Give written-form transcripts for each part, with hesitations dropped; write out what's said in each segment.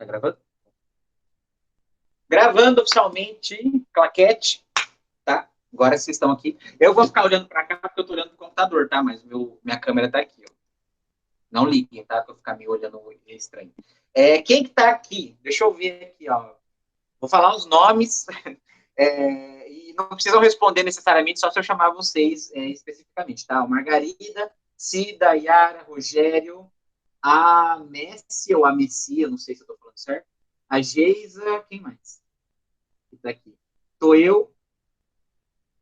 Tá gravando? Gravando oficialmente, claquete, tá? Agora vocês estão aqui. Eu vou ficar olhando para cá porque eu tô olhando pro computador, tá? Mas minha câmera tá aqui, ó. Não liguem, tá? Pra eu ficar me olhando estranho. Quem que tá aqui? Deixa eu ver aqui, ó. Vou falar os nomes e não precisam responder necessariamente, só se eu chamar vocês especificamente, tá? O Margarida, Cida, Yara, Rogério, a Messi ou a Messia, não sei se eu tô falando certo. A Geisa, quem mais? Daqui. Tô eu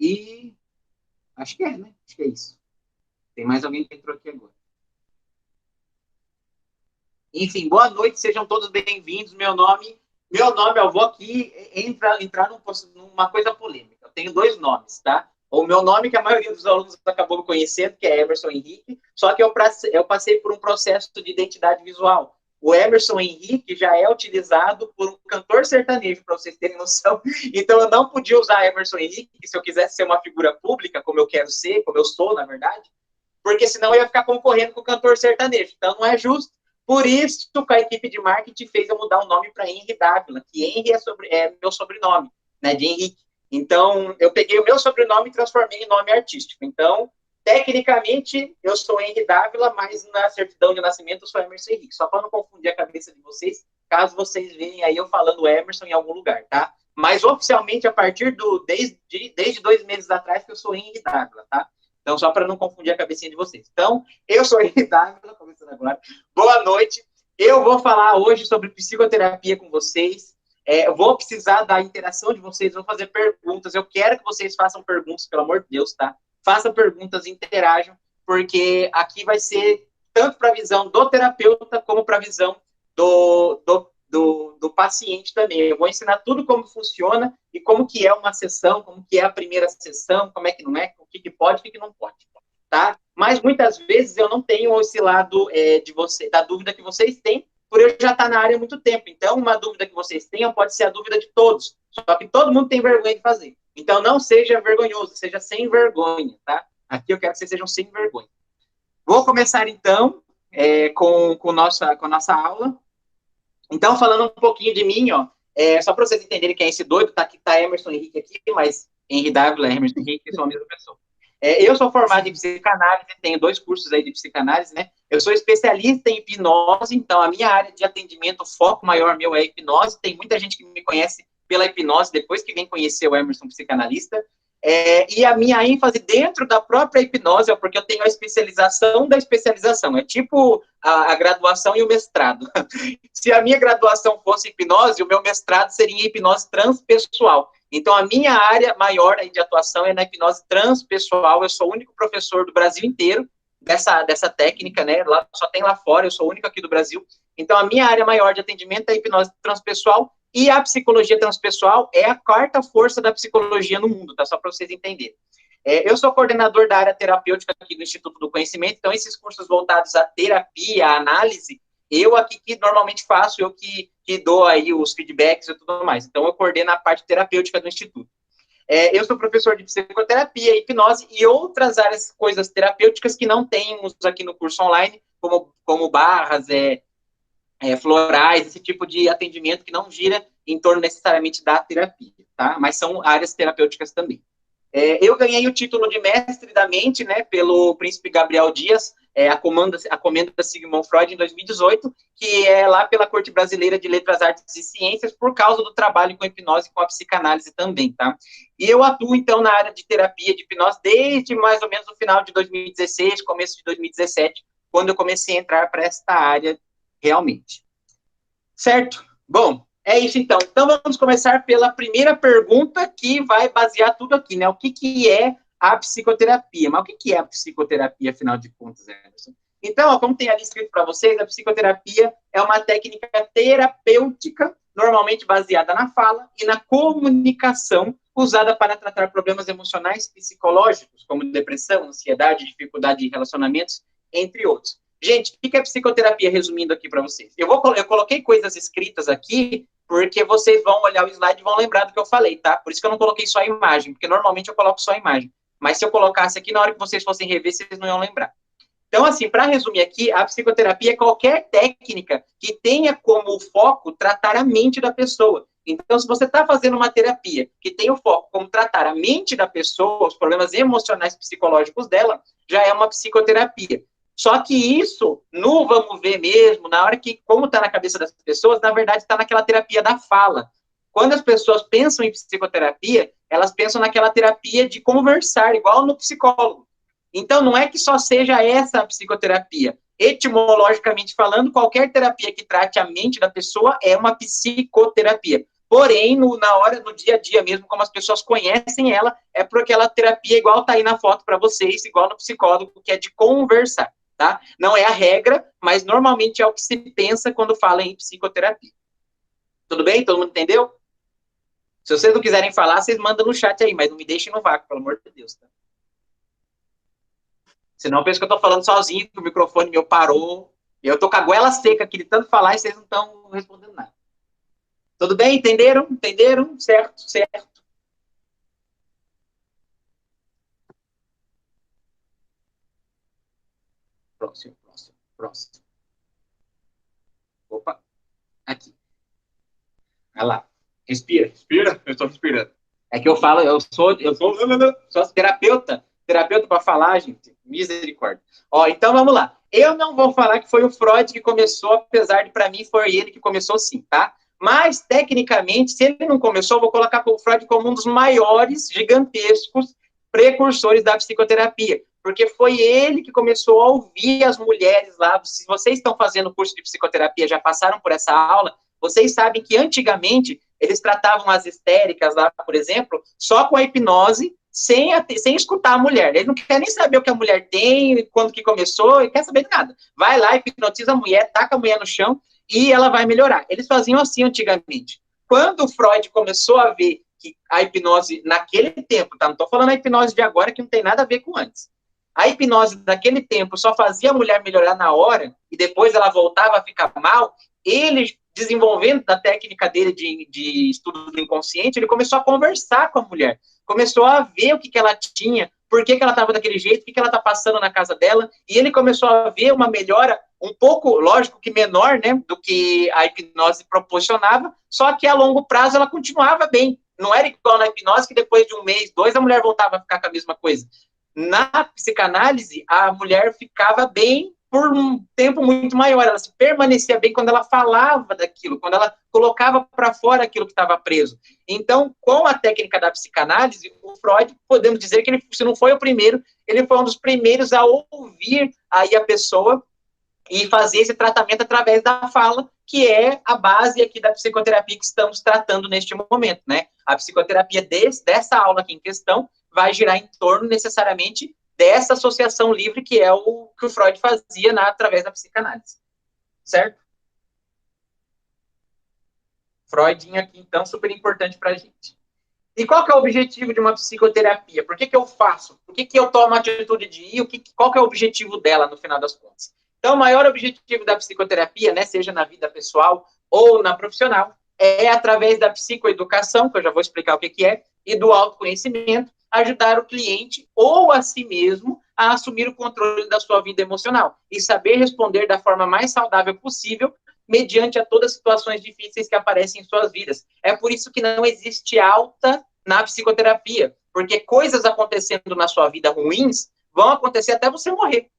e acho que né? Acho que é isso. Tem mais alguém que entrou aqui agora. Enfim, boa noite, sejam todos bem-vindos. Eu vou aqui entrar numa coisa polêmica. Eu tenho dois nomes, tá? O meu nome, que a maioria dos alunos acabou me conhecendo, que é Emerson Henrique, só que eu passei por um processo de identidade visual. O Emerson Henrique já é utilizado por um cantor sertanejo, para vocês terem noção. Então, eu não podia usar Emerson Henrique se eu quisesse ser uma figura pública, como eu quero ser, como eu sou, na verdade, porque senão eu ia ficar concorrendo com o cantor sertanejo. Então, não é justo. Por isso, a equipe de marketing fez eu mudar o nome para Henry Dávila, que Henry é meu sobrenome, né, de Henrique. Então, eu peguei o meu sobrenome e transformei em nome artístico. Então, tecnicamente, eu sou Henry Dávila, mas na certidão de nascimento eu sou Emerson Henrique. Só para não confundir a cabeça de vocês, caso vocês vejam aí eu falando Emerson em algum lugar, tá? Mas oficialmente, desde 2 meses atrás, que eu sou Henry Dávila, tá? Então, só para não confundir a cabecinha de vocês. Então, eu sou Henry Dávila, começando agora. Boa noite. Eu vou falar hoje sobre psicoterapia com vocês. Eu vou precisar da interação de vocês, vou fazer perguntas. Eu quero que vocês façam perguntas, pelo amor de Deus, tá? Façam perguntas, interajam, porque aqui vai ser tanto para a visão do terapeuta, como para a visão do paciente também. Eu vou ensinar tudo como funciona e como que é uma sessão, como que é a primeira sessão, como é que não é, o que pode, o que não pode, tá? Mas muitas vezes eu não tenho esse lado da dúvida que vocês têm, por eu já estar na área há muito tempo. Então, uma dúvida que vocês tenham pode ser a dúvida de todos, só que todo mundo tem vergonha de fazer. Então, não seja vergonhoso, seja sem vergonha, tá? Aqui eu quero que vocês sejam sem vergonha. Vou começar, então, com nossa aula. Então, falando um pouquinho de mim, ó, só para vocês entenderem quem é esse doido, tá Emerson Henrique aqui, mas Henry Dávila, Emerson Henrique são a mesma pessoa. Eu sou formado em psicanálise, tenho 2 cursos aí de psicanálise, né? Eu sou especialista em hipnose, então a minha área de atendimento, o foco maior meu é hipnose. Tem muita gente que me conhece pela hipnose, depois que vem conhecer o Emerson psicanalista. E a minha ênfase dentro da própria hipnose é porque eu tenho a especialização da especialização. É tipo a graduação e o mestrado. Se a minha graduação fosse hipnose, o meu mestrado seria em hipnose transpessoal. Então, a minha área maior aí de atuação é na hipnose transpessoal. Eu sou o único professor do Brasil inteiro dessa técnica, né? Só tem lá fora, eu sou o único aqui do Brasil. Então, a minha área maior de atendimento é a hipnose transpessoal e a psicologia transpessoal é a 4ª força da psicologia no mundo, tá? Só para vocês entenderem. Eu sou coordenador da área terapêutica aqui do Instituto do Conhecimento, então esses cursos voltados à terapia, à análise, eu aqui que normalmente faço, eu que dou aí os feedbacks e tudo mais. Então, eu coordeno a parte terapêutica do Instituto. Eu sou professor de psicoterapia, hipnose e outras áreas, coisas terapêuticas que não temos aqui no curso online, como barras, florais, esse tipo de atendimento que não gira em torno necessariamente da terapia, tá? Mas são áreas terapêuticas também. Eu ganhei o título de mestre da mente, né, pelo príncipe Gabriel Dias, a comenda da Sigmund Freud em 2018, que é lá pela Corte Brasileira de Letras, Artes e Ciências, por causa do trabalho com hipnose e com a psicanálise também, tá? E eu atuo, então, na área de terapia de hipnose desde mais ou menos o final de 2016, começo de 2017, quando eu comecei a entrar para esta área realmente. Certo? Bom, é isso então. Então vamos começar pela primeira pergunta que vai basear tudo aqui, né? O que é a psicoterapia? Mas o que é a psicoterapia, afinal de contas, Emerson? Então, como tem ali escrito para vocês, a psicoterapia é uma técnica terapêutica, normalmente baseada na fala e na comunicação, usada para tratar problemas emocionais psicológicos, como depressão, ansiedade, dificuldade de relacionamentos, entre outros. Gente, o que é psicoterapia, resumindo aqui para vocês? Eu coloquei coisas escritas aqui, porque vocês vão olhar o slide e vão lembrar do que eu falei, tá? Por isso que eu não coloquei só a imagem, porque normalmente eu coloco só a imagem. Mas se eu colocasse aqui, na hora que vocês fossem rever, vocês não iam lembrar. Então, assim, para resumir aqui, a psicoterapia é qualquer técnica que tenha como foco tratar a mente da pessoa. Então, se você está fazendo uma terapia que tem o foco como tratar a mente da pessoa, os problemas emocionais e psicológicos dela, já é uma psicoterapia. Só que isso, no vamos ver mesmo, na hora que, como está na cabeça das pessoas, na verdade está naquela terapia da fala. Quando as pessoas pensam em psicoterapia, elas pensam naquela terapia de conversar, igual no psicólogo. Então, não é que só seja essa a psicoterapia. Etimologicamente falando, qualquer terapia que trate a mente da pessoa é uma psicoterapia. Porém, no dia a dia mesmo, como as pessoas conhecem ela, é por aquela terapia igual tá aí na foto para vocês, igual no psicólogo, que é de conversar, tá? Não é a regra, mas normalmente é o que se pensa quando fala em psicoterapia. Tudo bem? Todo mundo entendeu? Se vocês não quiserem falar, vocês mandam no chat aí, mas não me deixem no vácuo, pelo amor de Deus, tá? Senão eu penso que eu tô falando sozinho, que o microfone meu parou, e eu tô com a goela seca aqui de tanto falar e vocês não estão respondendo nada. Tudo bem? Entenderam? Entenderam? Certo, certo. Próximo, próximo, próximo. Opa, aqui. Olha lá. Respira, respira. Eu estou respirando. É que eu falo, sou terapeuta para falar, gente. Misericórdia. Ó, então vamos lá. Eu não vou falar que foi o Freud que começou, apesar de para mim foi ele que começou sim, tá? Mas, tecnicamente, se ele não começou, eu vou colocar o Freud como um dos maiores, gigantescos precursores da psicoterapia. Porque foi ele que começou a ouvir as mulheres lá. Se vocês estão fazendo curso de psicoterapia, já passaram por essa aula, vocês sabem que antigamente eles tratavam as histéricas lá, por exemplo, só com a hipnose, sem escutar a mulher. Ele não quer nem saber o que a mulher tem, quando que começou, ele quer saber de nada. Vai lá, hipnotiza a mulher, taca a mulher no chão e ela vai melhorar. Eles faziam assim antigamente. Quando o Freud começou a ver que a hipnose naquele tempo, tá? Não estou falando a hipnose de agora, que não tem nada a ver com antes. A hipnose daquele tempo só fazia a mulher melhorar na hora e depois ela voltava a ficar mal. Ele, desenvolvendo da técnica dele de estudo do inconsciente, ele começou a conversar com a mulher, começou a ver o que ela tinha, por que ela estava daquele jeito, o que ela está passando na casa dela, e ele começou a ver uma melhora um pouco, lógico que menor, né, do que a hipnose proporcionava, só que a longo prazo ela continuava bem. Não era igual na hipnose que depois de um mês, dois, a mulher voltava a ficar com a mesma coisa. Na psicanálise, a mulher ficava bem por um tempo muito maior, ela se permanecia bem quando ela falava daquilo, quando ela colocava para fora aquilo que estava preso. Então, com a técnica da psicanálise, o Freud, podemos dizer que ele, se não foi o primeiro, ele foi um dos primeiros a ouvir aí a pessoa e fazer esse tratamento através da fala, que é a base aqui da psicoterapia que estamos tratando neste momento, né? A psicoterapia dessa aula aqui em questão vai girar em torno necessariamente dessa associação livre que é o que o Freud fazia através da psicanálise. Certo? Freudinho aqui, então, super importante para a gente. E qual que é o objetivo de uma psicoterapia? Por que eu faço? Por que eu tomo a atitude de ir? Qual que é o objetivo dela, no final das contas? Então, o maior objetivo da psicoterapia, né, seja na vida pessoal ou na profissional, é através da psicoeducação, que eu já vou explicar o que é, e do autoconhecimento, ajudar o cliente ou a si mesmo a assumir o controle da sua vida emocional e saber responder da forma mais saudável possível mediante a todas as situações difíceis que aparecem em suas vidas. É por isso que não existe alta na psicoterapia, porque coisas acontecendo na sua vida ruins vão acontecer até você morrer.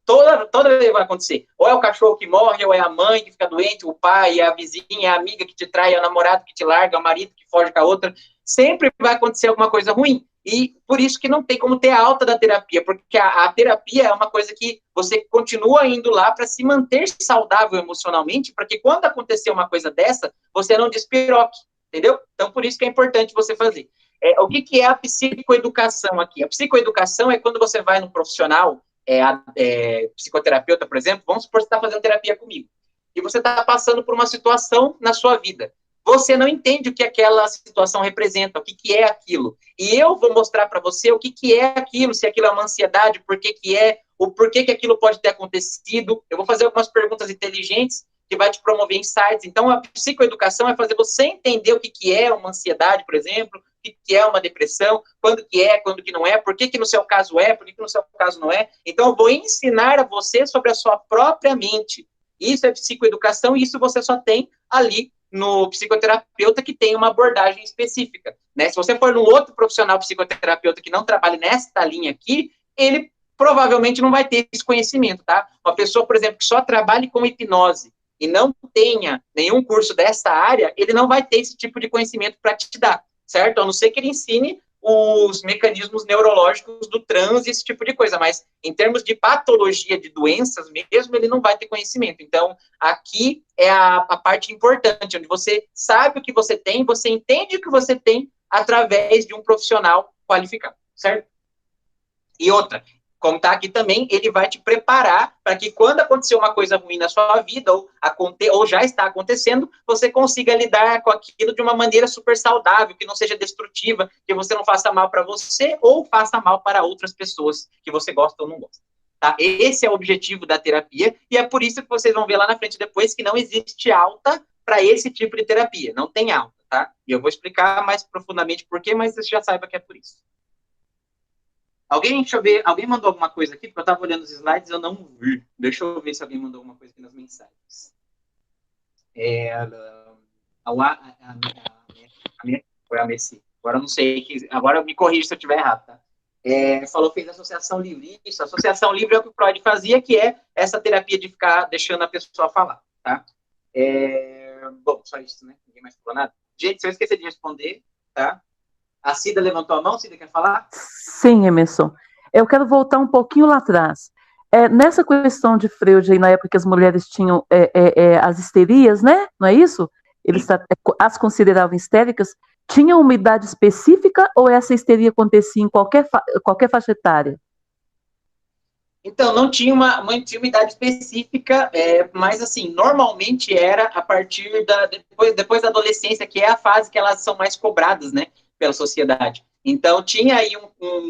Toda vez vai acontecer. Ou é o cachorro que morre, ou é a mãe que fica doente, o pai, a vizinha, a amiga que te trai, o namorado que te larga, o marido que foge com a outra. Sempre vai acontecer alguma coisa ruim. E por isso que não tem como ter alta da terapia, porque a terapia é uma coisa que você continua indo lá para se manter saudável emocionalmente, para que quando acontecer uma coisa dessa, você não despiroque, entendeu? Então, por isso que é importante você fazer. O que é a psicoeducação aqui? A psicoeducação é quando você vai no profissional, psicoterapeuta, por exemplo, vamos supor que você está fazendo terapia comigo, e você está passando por uma situação na sua vida. Você não entende o que aquela situação representa, o que é aquilo. E eu vou mostrar para você o que é aquilo, se aquilo é uma ansiedade, por que é, o porquê que aquilo pode ter acontecido. Eu vou fazer algumas perguntas inteligentes que vai te promover insights. Então, a psicoeducação é fazer você entender o que é uma ansiedade, por exemplo, o que é uma depressão, quando que não é, por que no seu caso é, por que no seu caso não é. Então, eu vou ensinar a você sobre a sua própria mente. Isso é psicoeducação, e isso você só tem ali no psicoterapeuta que tem uma abordagem específica, né? Se você for num outro profissional psicoterapeuta que não trabalhe nesta linha aqui, ele provavelmente não vai ter esse conhecimento, tá? Uma pessoa, por exemplo, que só trabalhe com hipnose e não tenha nenhum curso dessa área, ele não vai ter esse tipo de conhecimento para te dar, certo? A não ser que ele ensine os mecanismos neurológicos do transe, esse tipo de coisa, mas em termos de patologia de doenças mesmo, ele não vai ter conhecimento. Então, aqui é a parte importante, onde você sabe o que você tem, você entende o que você tem através de um profissional qualificado, certo? E outra, como está aqui também, ele vai te preparar para que quando acontecer uma coisa ruim na sua vida, ou já está acontecendo, você consiga lidar com aquilo de uma maneira super saudável, que não seja destrutiva, que você não faça mal para você ou faça mal para outras pessoas que você gosta ou não gosta. Tá? Esse é o objetivo da terapia, e é por isso que vocês vão ver lá na frente depois que não existe alta para esse tipo de terapia. Não tem alta, tá? E eu vou explicar mais profundamente por quê, mas você já saiba que é por isso. Deixa eu ver, alguém mandou alguma coisa aqui? Porque eu estava olhando os slides e eu não vi. Deixa eu ver se alguém mandou alguma coisa aqui nas mensagens. Foi a Messi. Agora eu não sei, agora me corrija se eu estiver errado, tá? Falou que fez associação livre. Isso, associação livre é o que o Freud fazia, que é essa terapia de ficar deixando a pessoa falar, tá? Bom, só isso, né? Ninguém mais falou nada. Gente, se eu esquecer de responder, tá? A Cida levantou a mão, Cida quer falar? Sim, Emerson. Eu quero voltar um pouquinho lá atrás. Nessa questão de Freud, na época que as mulheres tinham as histerias, né? Não é isso? Eles as consideravam histéricas. Tinha uma idade específica ou essa histeria acontecia em qualquer faixa etária? Então, não tinha uma idade específica, mas, assim, normalmente era a partir depois da adolescência, que é a fase que elas são mais cobradas, né, pela sociedade. Então, tinha aí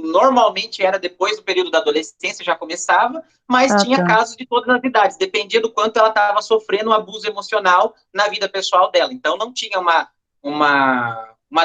normalmente era depois do período da adolescência, já começava, mas tinha casos de todas as idades, dependia do quanto ela estava sofrendo um abuso emocional na vida pessoal dela. Então, não tinha uma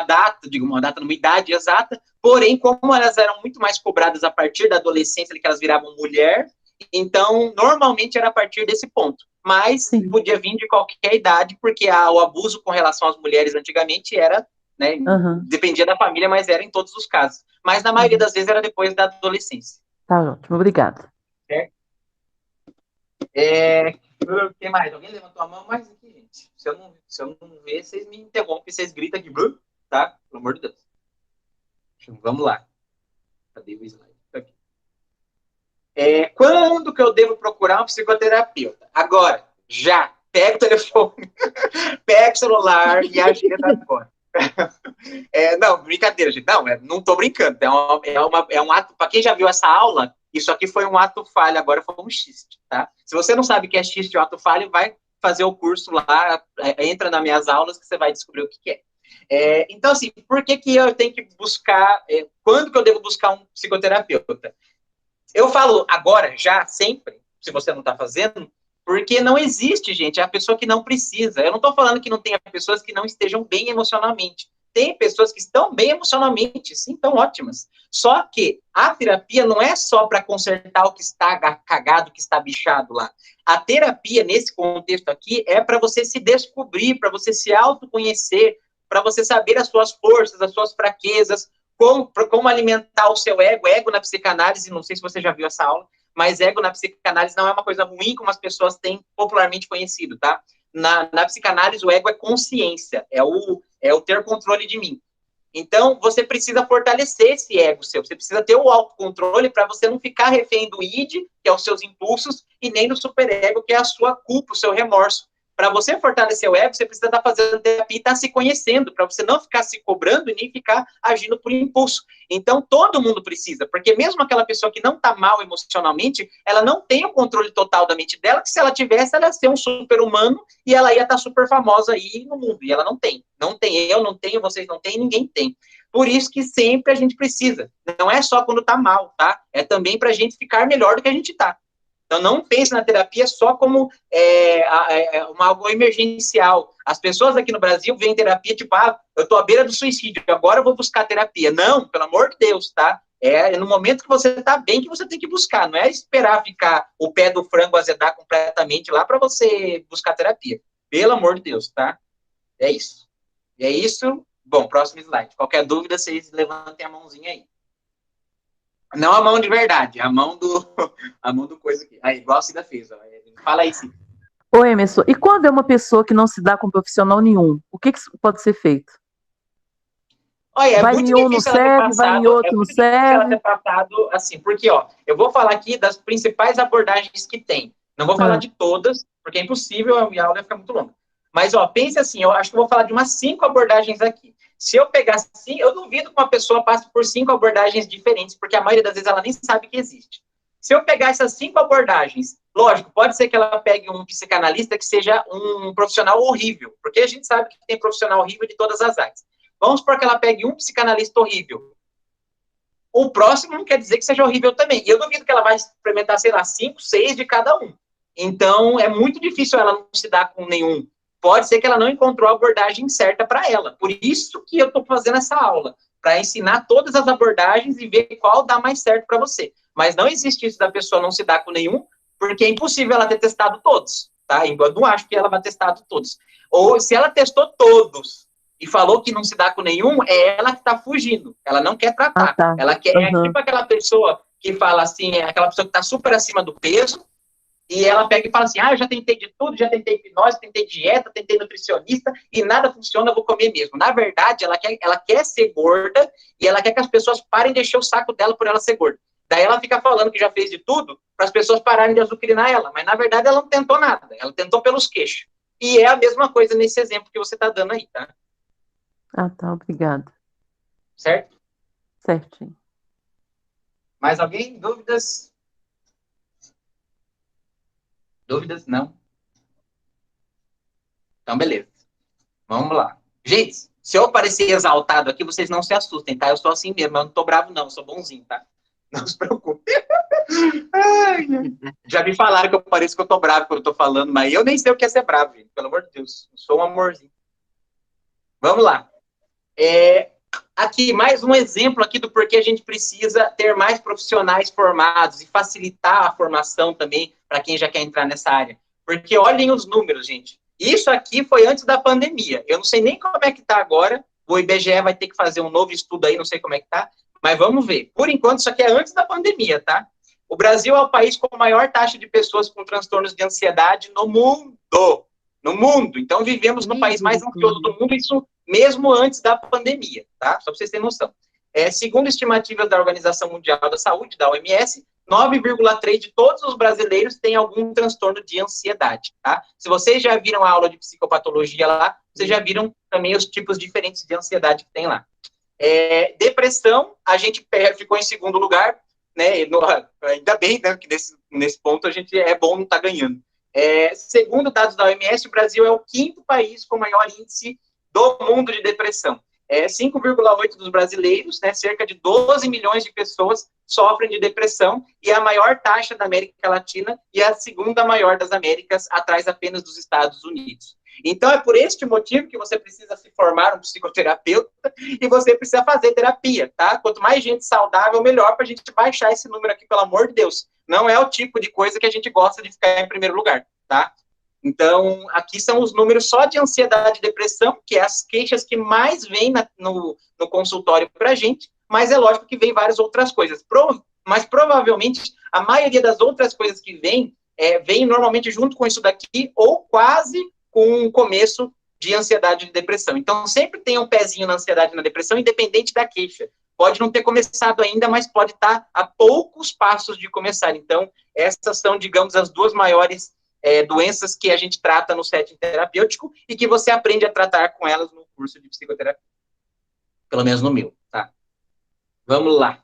data, uma idade exata, porém, como elas eram muito mais cobradas a partir da adolescência, que elas viravam mulher, então, normalmente era a partir desse ponto. Mas sim, podia vir de qualquer idade, porque o abuso com relação às mulheres antigamente era, né, dependia da família, mas era em todos os casos. Mas na maioria das vezes era depois da adolescência. Tá ótimo, obrigada. O que mais? Alguém levantou a mão? Mais aqui, gente. Se eu não ver, vocês me interrompem, vocês gritam aqui, tá? Pelo amor de Deus. Vamos lá. Cadê o slide? Aqui. Quando que eu devo procurar um psicoterapeuta? Agora, já. Pega o telefone, pega o celular e agenda agora. Não, brincadeira, gente. Não tô brincando. É um ato. Para quem já viu essa aula, isso aqui foi um ato falho, agora foi um xiste, tá? Se você não sabe o que é xiste ou ato falho, vai fazer o curso lá, entra nas minhas aulas que você vai descobrir o que é. Então, assim, por que eu tenho que buscar, quando que eu devo buscar um psicoterapeuta? Eu falo agora, já, sempre, se você não está fazendo, porque não existe, gente, a pessoa que não precisa. Eu não estou falando que não tenha pessoas que não estejam bem emocionalmente. Tem pessoas que estão bem emocionalmente, sim, estão ótimas. Só que a terapia não é só para consertar o que está cagado, o que está bichado lá. A terapia, nesse contexto aqui, é para você se descobrir, para você se autoconhecer, para você saber as suas forças, as suas fraquezas, como alimentar o seu ego. Ego na psicanálise, não sei se você já viu essa aula, mas ego na psicanálise não é uma coisa ruim como as pessoas têm popularmente conhecido, tá? Na psicanálise, o ego é consciência, é o ter controle de mim. Então, você precisa fortalecer esse ego seu, você precisa ter o autocontrole para você não ficar refém do id, que é os seus impulsos, e nem do superego, que é a sua culpa, o seu remorso. Para você fortalecer o ego, você precisa estar fazendo terapia e estar se conhecendo, para você não ficar se cobrando e nem ficar agindo por impulso. Então, todo mundo precisa, porque mesmo aquela pessoa que não está mal emocionalmente, ela não tem o controle total da mente dela, que se ela tivesse, ela ia ser um super-humano e ela ia estar super famosa aí no mundo, e ela não tem. Não tem, eu não tenho, vocês não têm, ninguém tem. Por isso que sempre a gente precisa. Não é só quando está mal, tá? É também para a gente ficar melhor do que a gente está. Então, não pense na terapia só como algo emergencial. As pessoas aqui no Brasil veem terapia tipo, eu estou à beira do suicídio, agora eu vou buscar terapia. Não, pelo amor de Deus, tá? É no momento que você está bem que você tem que buscar, não é esperar ficar o pé do frango azedar completamente lá para você buscar terapia. Pelo amor de Deus, tá? É isso. É isso. Bom, próximo slide. Qualquer dúvida, vocês levantem a mãozinha aí. Não a mão de verdade, a mão do coisa aqui. Aí, igual a Cida fez. Ó. Fala aí, Cida. Ô, Emerson, e quando é uma pessoa que não se dá com profissional nenhum, o que pode ser feito? Olha, vai em um, não serve, vai em outro, não serve. Ela ter passado assim, porque, ó, eu vou falar aqui das principais abordagens que tem. Não vou falar de todas, porque é impossível, a aula vai ficar muito longa. Mas, ó, pense assim, eu acho que eu vou falar de umas 5 abordagens aqui. Se eu pegar assim, eu duvido que uma pessoa passe por 5 abordagens diferentes, porque a maioria das vezes ela nem sabe que existe. Se eu pegar essas 5 abordagens, lógico, pode ser que ela pegue um psicanalista que seja um profissional horrível, porque a gente sabe que tem profissional horrível de todas as áreas. Vamos supor que ela pegue um psicanalista horrível. O próximo não quer dizer que seja horrível também. E eu duvido que ela vai experimentar, sei lá, 5, 6 de cada um. Então, é muito difícil ela não se dar com nenhum. Pode ser que ela não encontrou a abordagem certa para ela. Por isso que eu estou fazendo essa aula, para ensinar todas as abordagens e ver qual dá mais certo para você. Mas não existe isso da pessoa não se dar com nenhum, porque é impossível ela ter testado todos, tá? Eu não acho que ela vai testar todos. Ou se ela testou todos e falou que não se dá com nenhum, é ela que está fugindo. Ela não quer tratar. Tá. Ela quer, é tipo aquela pessoa que fala assim, é aquela pessoa que está super acima do peso, e ela pega e fala assim, eu já tentei de tudo, já tentei hipnose, tentei dieta, tentei nutricionista, e nada funciona, eu vou comer mesmo. Na verdade, ela quer ser gorda, e ela quer que as pessoas parem de encher o saco dela por ela ser gorda. Daí ela fica falando que já fez de tudo, para as pessoas pararem de azucrinar ela, mas na verdade ela não tentou nada, ela tentou pelos queixos. E é a mesma coisa nesse exemplo que você está dando aí, tá? Tá, obrigada. Certo? Certinho. Mais alguém? Dúvidas? Dúvidas? Não? Então, beleza. Vamos lá. Gente, se eu parecer exaltado aqui, vocês não se assustem, tá? Eu sou assim mesmo, eu não tô bravo não, eu sou bonzinho, tá? Não se preocupe. Já me falaram que eu pareço que eu tô bravo quando eu tô falando, mas eu nem sei o que é ser bravo, gente. Pelo amor de Deus. Eu sou um amorzinho. Vamos lá. Aqui, mais um exemplo aqui do porquê a gente precisa ter mais profissionais formados e facilitar a formação também para quem já quer entrar nessa área. Porque olhem os números, gente. Isso aqui foi antes da pandemia. Eu não sei nem como é que está agora. O IBGE vai ter que fazer um novo estudo aí, não sei como é que está. Mas vamos ver. Por enquanto, isso aqui é antes da pandemia, tá? O Brasil é o país com a maior taxa de pessoas com transtornos de ansiedade no mundo. No mundo. Então, vivemos no país mais ansioso do mundo, isso mesmo antes da pandemia, tá? Só para vocês terem noção. Segundo estimativas da Organização Mundial da Saúde, da OMS, 9,3% de todos os brasileiros têm algum transtorno de ansiedade, tá? Se vocês já viram a aula de psicopatologia lá, vocês já viram também os tipos diferentes de ansiedade que tem lá. Depressão, a gente ficou em segundo lugar, né? Ainda bem, né? Que nesse ponto a gente é bom não estar ganhando. Segundo dados da OMS, o Brasil é o 5º país com maior índice do mundo de depressão. 5,8% dos brasileiros, né, cerca de 12 milhões de pessoas sofrem de depressão, e a maior taxa da América Latina e a segunda maior das Américas, atrás apenas dos Estados Unidos. Então, é por este motivo que você precisa se formar um psicoterapeuta e você precisa fazer terapia, tá? Quanto mais gente saudável, melhor para a gente baixar esse número aqui, pelo amor de Deus. Não é o tipo de coisa que a gente gosta de ficar em primeiro lugar, tá? Então, aqui são os números só de ansiedade e depressão, que é as queixas que mais vêm no consultório para a gente, mas é lógico que vem várias outras coisas. Mas provavelmente a maioria das outras coisas que vem normalmente junto com isso daqui, ou quase com um começo de ansiedade e depressão. Então, sempre tem um pezinho na ansiedade e na depressão, independente da queixa. Pode não ter começado ainda, mas pode estar a poucos passos de começar. Então, essas são, digamos, as duas maiores doenças que a gente trata no setting terapêutico e que você aprende a tratar com elas no curso de psicoterapia. Pelo menos no meu, tá? Vamos lá.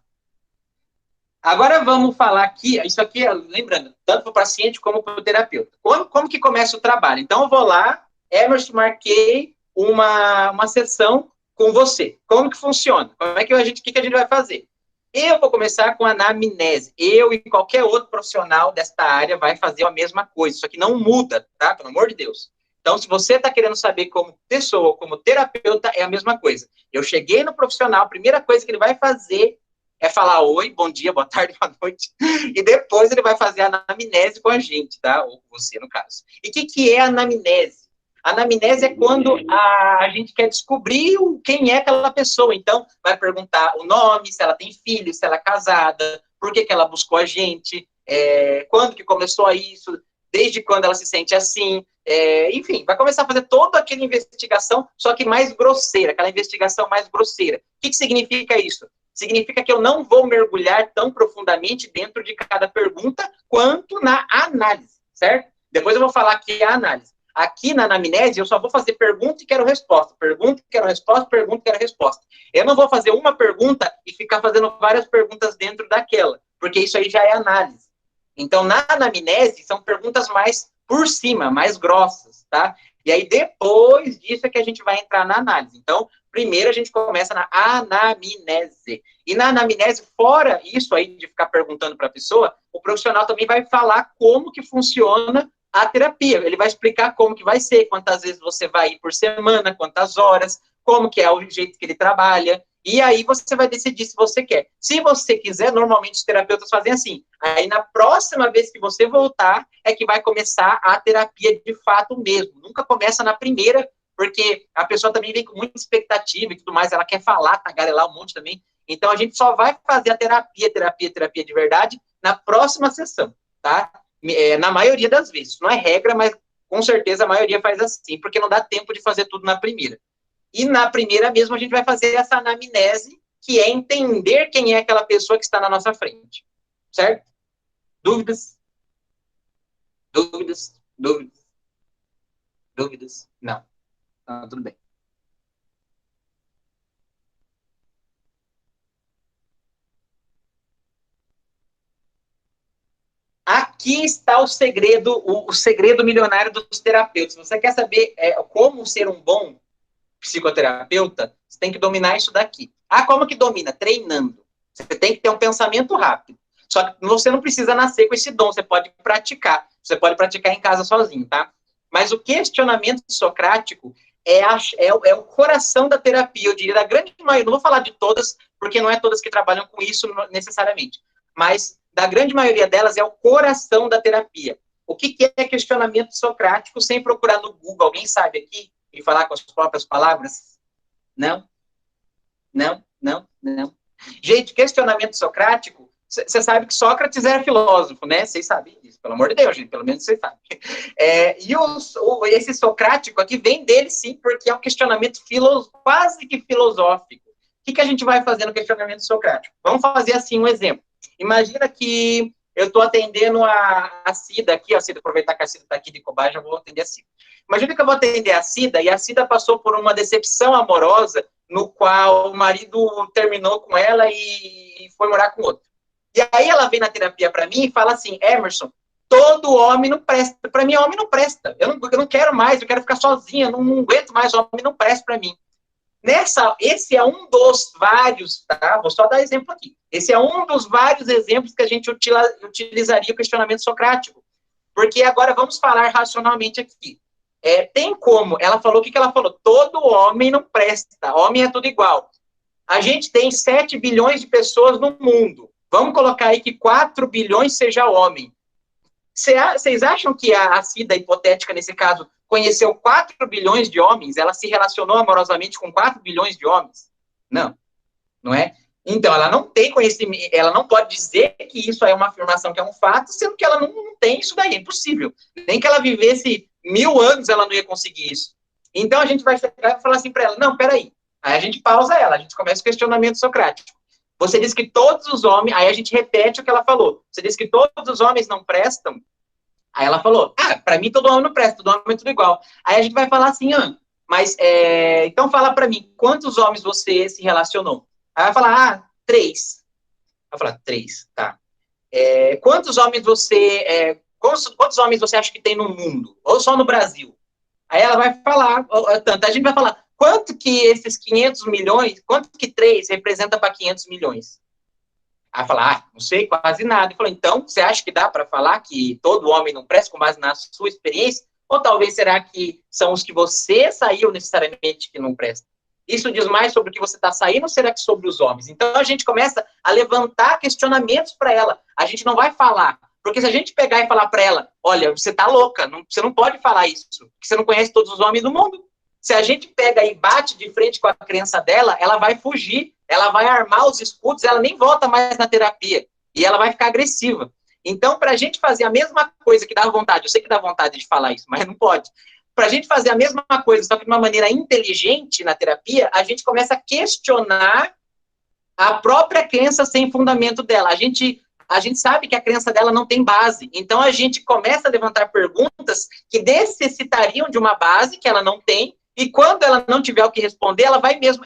Agora vamos falar aqui, isso aqui, lembrando, tanto para o paciente como para o terapeuta. Como que começa o trabalho? Então, eu vou lá, Emerson, marquei uma sessão com você. Como que funciona? O que a gente vai fazer? Eu vou começar com a anamnese. Eu e qualquer outro profissional desta área vai fazer a mesma coisa. Isso aqui não muda, tá? Pelo amor de Deus. Então, se você está querendo saber como pessoa ou como terapeuta, é a mesma coisa. Eu cheguei no profissional, a primeira coisa que ele vai fazer é falar oi, bom dia, boa tarde, boa noite. E depois ele vai fazer a anamnese com a gente, tá? Ou com você, no caso. E o que é a anamnese? A anamnese é quando a gente quer descobrir quem é aquela pessoa. Então, vai perguntar o nome, se ela tem filho, se ela é casada, por que ela buscou a gente, quando que começou isso, desde quando ela se sente assim, enfim, vai começar a fazer toda aquela investigação, só que mais grosseira, aquela investigação mais grosseira. O que significa isso? Significa que eu não vou mergulhar tão profundamente dentro de cada pergunta quanto na análise, certo? Depois eu vou falar que é a análise. Aqui na anamnese, eu só vou fazer pergunta e quero resposta, pergunta e quero resposta, pergunta e quero resposta. Eu não vou fazer uma pergunta e ficar fazendo várias perguntas dentro daquela, porque isso aí já é análise. Então, na anamnese, são perguntas mais por cima, mais grossas, tá? E aí, depois disso é que a gente vai entrar na análise. Então, primeiro a gente começa na anamnese. E na anamnese, fora isso aí de ficar perguntando para a pessoa, o profissional também vai falar como que funciona a terapia. Ele vai explicar como que vai ser, quantas vezes você vai ir por semana, quantas horas, como que é o jeito que ele trabalha. E aí você vai decidir se você quer. Se você quiser, normalmente os terapeutas fazem assim. Aí na próxima vez que você voltar, é que vai começar a terapia de fato mesmo. Nunca começa na primeira, porque a pessoa também vem com muita expectativa e tudo mais, ela quer falar, tagarelar um monte também. Então a gente só vai fazer a terapia de verdade na próxima sessão, tá? Na maioria das vezes. Não é regra, mas com certeza a maioria faz assim, porque não dá tempo de fazer tudo na primeira. E na primeira mesmo a gente vai fazer essa anamnese, que é entender quem é aquela pessoa que está na nossa frente. Certo? Dúvidas? Dúvidas? Dúvidas? Dúvidas? Não. Ah, tudo bem. Aqui está o segredo milionário dos terapeutas. Você quer saber como ser um bom psicoterapeuta? Você tem que dominar isso daqui. Ah, como que domina? Treinando. Você tem que ter um pensamento rápido. Só que você não precisa nascer com esse dom, você pode praticar. Você pode praticar em casa sozinho, tá? Mas o questionamento socrático é o coração da terapia, eu diria, da grande maioria. Não vou falar de todas, porque não é todas que trabalham com isso necessariamente. Mas da grande maioria delas é o coração da terapia. O que é questionamento socrático sem procurar no Google? Alguém sabe aqui? E falar com as próprias palavras? Não? Não? Não? Não? Gente, questionamento socrático, você sabe que Sócrates era filósofo, né? Vocês sabem disso, pelo amor de Deus, gente, pelo menos vocês sabem. E esse socrático aqui vem dele, sim, porque é um questionamento quase que filosófico. O que a gente vai fazer no questionamento socrático? Vamos fazer assim um exemplo. Imagina que eu estou atendendo a Cida aqui, a Cida, aproveitar que a Cida está aqui de cobaia, já vou atender a Cida. Imagina que eu vou atender a Cida, e a Cida passou por uma decepção amorosa, no qual o marido terminou com ela e foi morar com outro. E aí ela vem na terapia para mim e fala assim, Emerson, todo homem não presta. Para mim, homem não presta. Eu não quero mais, eu quero ficar sozinha, não aguento mais, homem não presta para mim. Esse é um dos vários, tá? Vou só dar exemplo aqui. Esse é um dos vários exemplos que a gente utilizaria o questionamento socrático. Porque agora vamos falar racionalmente aqui. Tem como, ela falou o que ela falou, todo homem não presta, homem é tudo igual. A gente tem 7 bilhões de pessoas no mundo. Vamos colocar aí que 4 bilhões seja homem. Vocês acham que a Cida hipotética, nesse caso, conheceu 4 bilhões de homens? Ela se relacionou amorosamente com 4 bilhões de homens? Não, não é? Então, ela não tem conhecimento, ela não pode dizer que isso é uma afirmação, que é um fato, sendo que ela não tem isso daí, é impossível. Nem que ela vivesse 1000 anos, ela não ia conseguir isso. Então, a gente vai chegar e falar assim para ela, não, peraí. Aí a gente pausa ela, a gente começa o questionamento socrático. Você diz que todos os homens, aí a gente repete o que ela falou. Você diz que todos os homens não prestam? Aí ela falou, para mim todo homem não presta, todo homem é tudo igual. Aí a gente vai falar assim, mas então fala para mim, quantos homens você se relacionou? Aí vai falar, 3. Vai falar, 3, tá. Quantos homens quantos homens você acha que tem no mundo? Ou só no Brasil? Aí ela vai falar, a gente vai falar, quanto que esses 500 milhões, quanto que 3 representa para 500 milhões? Aí fala, não sei quase nada. Eu falo, então, você acha que dá para falar que todo homem não presta com base na sua experiência? Ou talvez será que são os que você saiu necessariamente que não prestam? Isso diz mais sobre o que você está saindo ou será que sobre os homens? Então a gente começa a levantar questionamentos para ela. A gente não vai falar. Porque se a gente pegar e falar para ela, olha, você está louca, você não pode falar isso, porque você não conhece todos os homens do mundo. Se a gente pega e bate de frente com a crença dela, ela vai fugir, ela vai armar os escudos, ela nem volta mais na terapia. E ela vai ficar agressiva. Então, para a gente fazer a mesma coisa que dá vontade, eu sei que dá vontade de falar isso, mas não pode. Para a gente fazer a mesma coisa, só que de uma maneira inteligente na terapia, a gente começa a questionar a própria crença sem fundamento dela. A gente sabe que a crença dela não tem base. Então, a gente começa a levantar perguntas que necessitariam de uma base que ela não tem, e quando ela não tiver o que responder,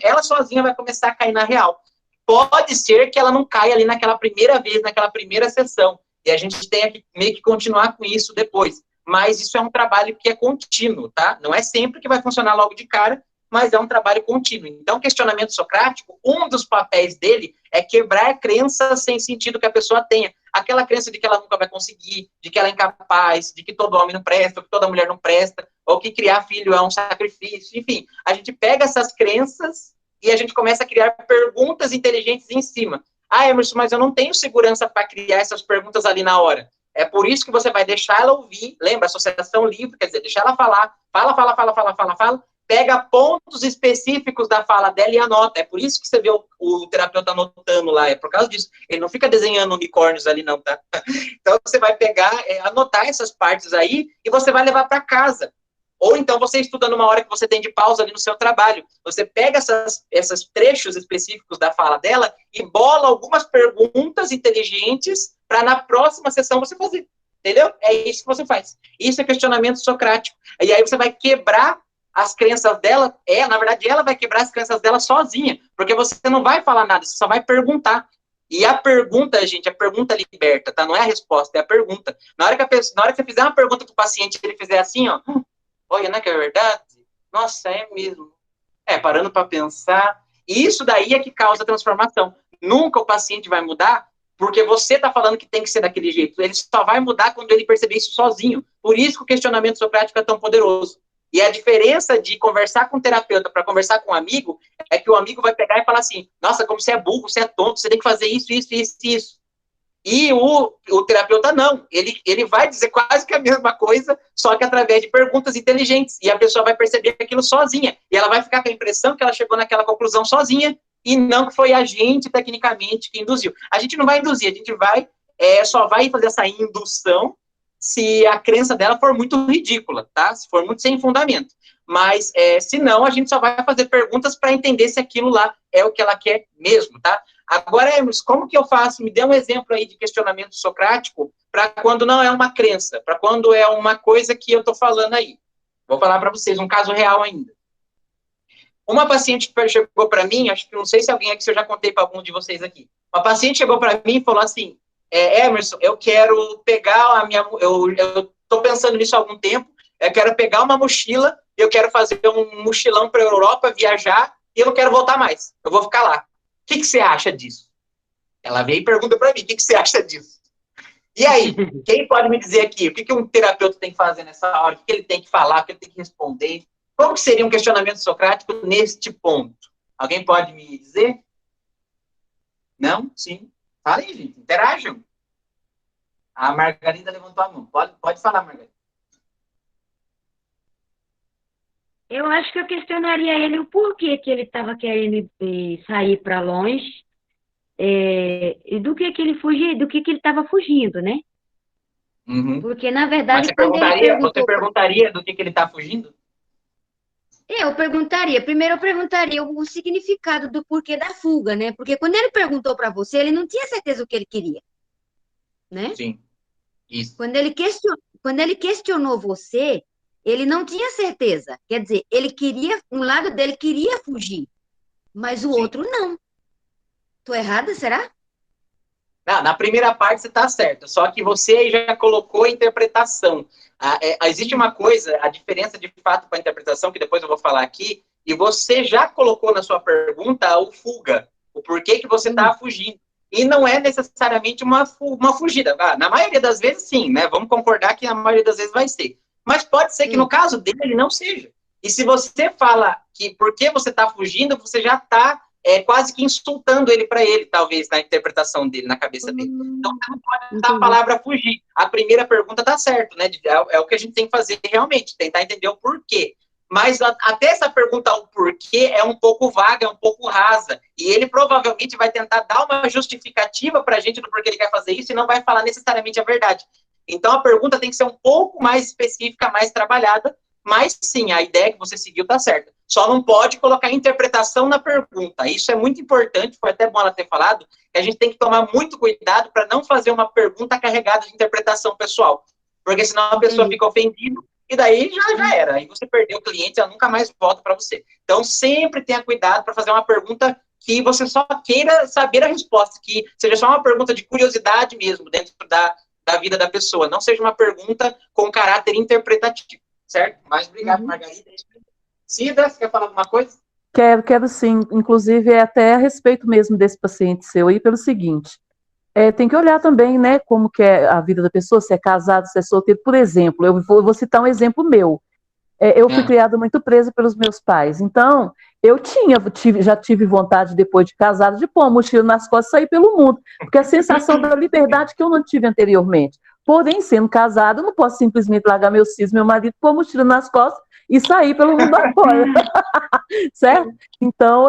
ela sozinha vai começar a cair na real. Pode ser que ela não caia ali naquela primeira vez, naquela primeira sessão, e a gente tenha que meio que continuar com isso depois. Mas isso é um trabalho que é contínuo, tá? Não é sempre que vai funcionar logo de cara, mas é um trabalho contínuo. Então, o questionamento socrático, um dos papéis dele é quebrar crenças sem sentido que a pessoa tenha. Aquela crença de que ela nunca vai conseguir, de que ela é incapaz, de que todo homem não presta, ou que toda mulher não presta, ou que criar filho é um sacrifício. Enfim, a gente pega essas crenças e a gente começa a criar perguntas inteligentes em cima. Emerson, mas eu não tenho segurança para criar essas perguntas ali na hora. É por isso que você vai deixar ela ouvir. Lembra, associação livre, quer dizer, deixar ela falar. Fala, pega pontos específicos da fala dela e anota. É por isso que você vê o terapeuta anotando lá, é por causa disso. Ele não fica desenhando unicórnios ali, não, tá? Então, você vai pegar, anotar essas partes aí e você vai levar para casa. Ou então, você estuda numa hora que você tem de pausa ali no seu trabalho. Você pega esses trechos específicos da fala dela e bola algumas perguntas inteligentes para na próxima sessão você fazer. Entendeu? É isso que você faz. Isso é questionamento socrático. E aí você vai quebrar as crenças dela, na verdade, ela vai quebrar as crenças dela sozinha, porque você não vai falar nada, você só vai perguntar. E a pergunta, gente, a pergunta liberta, tá? Não é a resposta, é a pergunta. Na hora que você fizer uma pergunta pro paciente, ele fizer assim, ó, olha, não é que é verdade? Nossa, é mesmo. Parando para pensar. E isso daí é que causa transformação. Nunca o paciente vai mudar porque você está falando que tem que ser daquele jeito. Ele só vai mudar quando ele perceber isso sozinho. Por isso que o questionamento socrático é tão poderoso. E a diferença de conversar com um terapeuta para conversar com um amigo é que o amigo vai pegar e falar assim, nossa, como você é burro, você é tonto, você tem que fazer isso. E o terapeuta não, ele vai dizer quase que a mesma coisa, só que através de perguntas inteligentes, e a pessoa vai perceber aquilo sozinha, e ela vai ficar com a impressão que ela chegou naquela conclusão sozinha, e não que foi a gente, tecnicamente, que induziu. A gente não vai induzir, a gente só vai fazer essa indução se a crença dela for muito ridícula, tá? Se for muito sem fundamento. Mas, se não, a gente só vai fazer perguntas para entender se aquilo lá é o que ela quer mesmo, tá? Agora, Emerson, como que eu faço? Me dê um exemplo aí de questionamento socrático para quando não é uma crença, para quando é uma coisa que eu estou falando aí. Vou falar para vocês, um caso real ainda. Uma paciente chegou para mim, acho que não sei se alguém aqui, se eu já contei para algum de vocês aqui. Uma paciente chegou para mim e falou assim, Emerson, eu quero pegar eu estou pensando nisso há algum tempo, eu quero pegar uma mochila, eu quero fazer um mochilão para a Europa, viajar, e eu não quero voltar mais, eu vou ficar lá. O que você acha disso? Ela veio e pergunta para mim, o que você acha disso? E aí, quem pode me dizer aqui, o que um terapeuta tem que fazer nessa hora, o que ele tem que falar, o que ele tem que responder? Como que seria um questionamento socrático neste ponto? Alguém pode me dizer? Não? Sim? Fala aí, gente, interajam. A Margarida levantou a mão. Pode falar, Margarida. Eu acho que eu questionaria ele o porquê que ele estava querendo sair para longe, e do que ele fugia, do que ele estava fugindo, né? Uhum. Porque, na verdade, você perguntaria do que ele está fugindo? Primeiro eu perguntaria o significado do porquê da fuga, né? Porque quando ele perguntou para você, ele não tinha certeza do que ele queria, né? Sim, isso. Quando ele questionou você, ele não tinha certeza. Quer dizer, um lado dele queria fugir, mas o outro não. Tô errada, será? Não, na primeira parte você está certo, só que você já colocou a interpretação. Existe uma coisa, a diferença de fato para a interpretação, que depois eu vou falar aqui, e você já colocou na sua pergunta o fuga, o porquê que você está fugindo. e não é necessariamente uma fugida. Na maioria das vezes, sim, né? Vamos concordar que na maioria das vezes vai ser. Mas pode ser que no caso dele não seja. E se você fala que porque você está fugindo, você já está quase que insultando ele para ele, talvez, na interpretação dele, na cabeça dele. Então, você não pode usar a palavra fugir. A primeira pergunta está certo, né? É o que a gente tem que fazer realmente, tentar entender o porquê. Mas até essa pergunta, o porquê, é um pouco vaga, é um pouco rasa. E ele provavelmente vai tentar dar uma justificativa para a gente do porquê ele quer fazer isso e não vai falar necessariamente a verdade. Então, a pergunta tem que ser um pouco mais específica, mais trabalhada, mas sim, a ideia que você seguiu está certa. Só não pode colocar interpretação na pergunta. Isso é muito importante, foi até bom ela ter falado, que a gente tem que tomar muito cuidado para não fazer uma pergunta carregada de interpretação pessoal. Porque senão a pessoa fica ofendida, e daí já era. Aí você perdeu o cliente, ela nunca mais volta para você. Então, sempre tenha cuidado para fazer uma pergunta que você só queira saber a resposta, que seja só uma pergunta de curiosidade mesmo, dentro da vida da pessoa. Não seja uma pergunta com caráter interpretativo, certo? Mas obrigado, Margarida. Cida, você quer falar alguma coisa? Quero sim. Inclusive, é até a respeito mesmo desse paciente seu aí, pelo seguinte. Tem que olhar também, né, como que é a vida da pessoa, se é casado, se é solteiro. Por exemplo, eu vou citar um exemplo meu. Eu fui criada muito presa pelos meus pais. Então, já tive vontade, depois de casada, de pôr a mochila nas costas e sair pelo mundo. Porque a sensação da liberdade que eu não tive anteriormente. Porém, sendo casada, eu não posso simplesmente largar meus filhos, meu marido, pôr a mochila nas costas e sair pelo mundo afora. Certo? Então,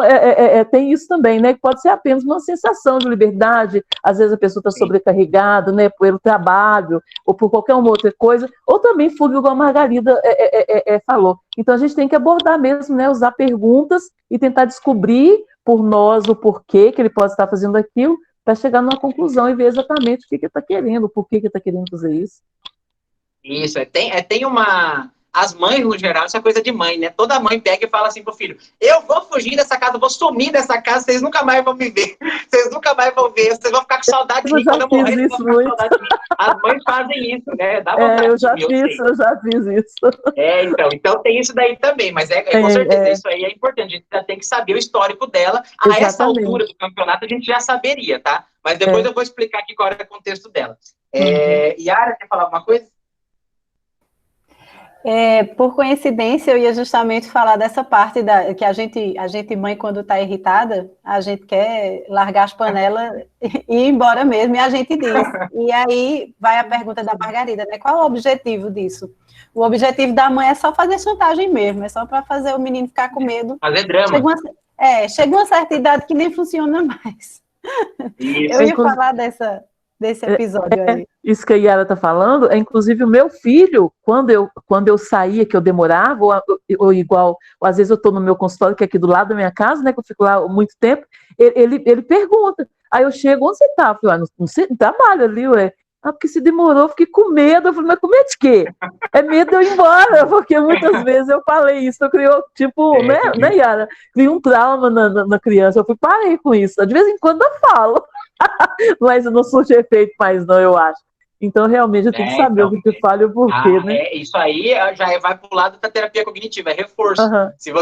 tem isso também, né? Que pode ser apenas uma sensação de liberdade. Às vezes a pessoa está sobrecarregada, né? Pelo trabalho, ou por qualquer uma outra coisa, ou também fuga, igual a Margarida falou. Então, a gente tem que abordar mesmo, né? Usar perguntas e tentar descobrir por nós o porquê que ele pode estar fazendo aquilo, para chegar numa conclusão e ver exatamente o que ele está querendo, por que ele está querendo fazer isso. Isso, tem uma... As mães, no geral, isso é coisa de mãe, né? Toda mãe pega e fala assim pro filho, eu vou fugir dessa casa, eu vou sumir dessa casa, vocês nunca mais vão me ver, vocês nunca mais vão ver, vocês vão ficar com saudade de mim, quando eu morrer, vocês vão ficar com saudade de mim. As mães fazem isso, né? Dá vontade eu já fiz isso. Então tem isso daí também, mas com certeza, isso aí é importante, a gente já tem que saber o histórico dela, a essa altura do campeonato a gente já saberia, tá? Mas depois eu vou explicar aqui qual era o contexto dela. Yara, quer falar alguma coisa? Por coincidência, eu ia justamente falar dessa parte que a gente mãe, quando está irritada, a gente quer largar as panelas e ir embora mesmo, e a gente diz. E aí vai a pergunta da Margarida, né? Qual é o objetivo disso? O objetivo da mãe é só fazer chantagem mesmo, é só para fazer o menino ficar com medo. Fazer drama. Chega uma certa idade que nem funciona mais. Isso. Eu ia falar desse episódio aí. Isso que a Yara está falando, inclusive o meu filho, quando eu saía, que eu demorava, ou igual, ou às vezes eu estou no meu consultório, que é aqui do lado da minha casa, né, que eu fico lá muito tempo, ele pergunta, aí eu chego, onde você está? Eu falei, não sei, trabalho ali, ué. Porque se demorou, eu fiquei com medo. Eu falei, mas com medo de quê? É medo de eu ir embora, porque muitas vezes eu falei isso, eu criou, tipo, né, Yara? Criei um trauma na criança, parei com isso. De vez em quando eu falo, mas eu não surge efeito mais, não, eu acho. Então, realmente, eu tenho que saber o que fala e o porquê, né? Isso aí já vai para o lado da terapia cognitiva, é reforço. Se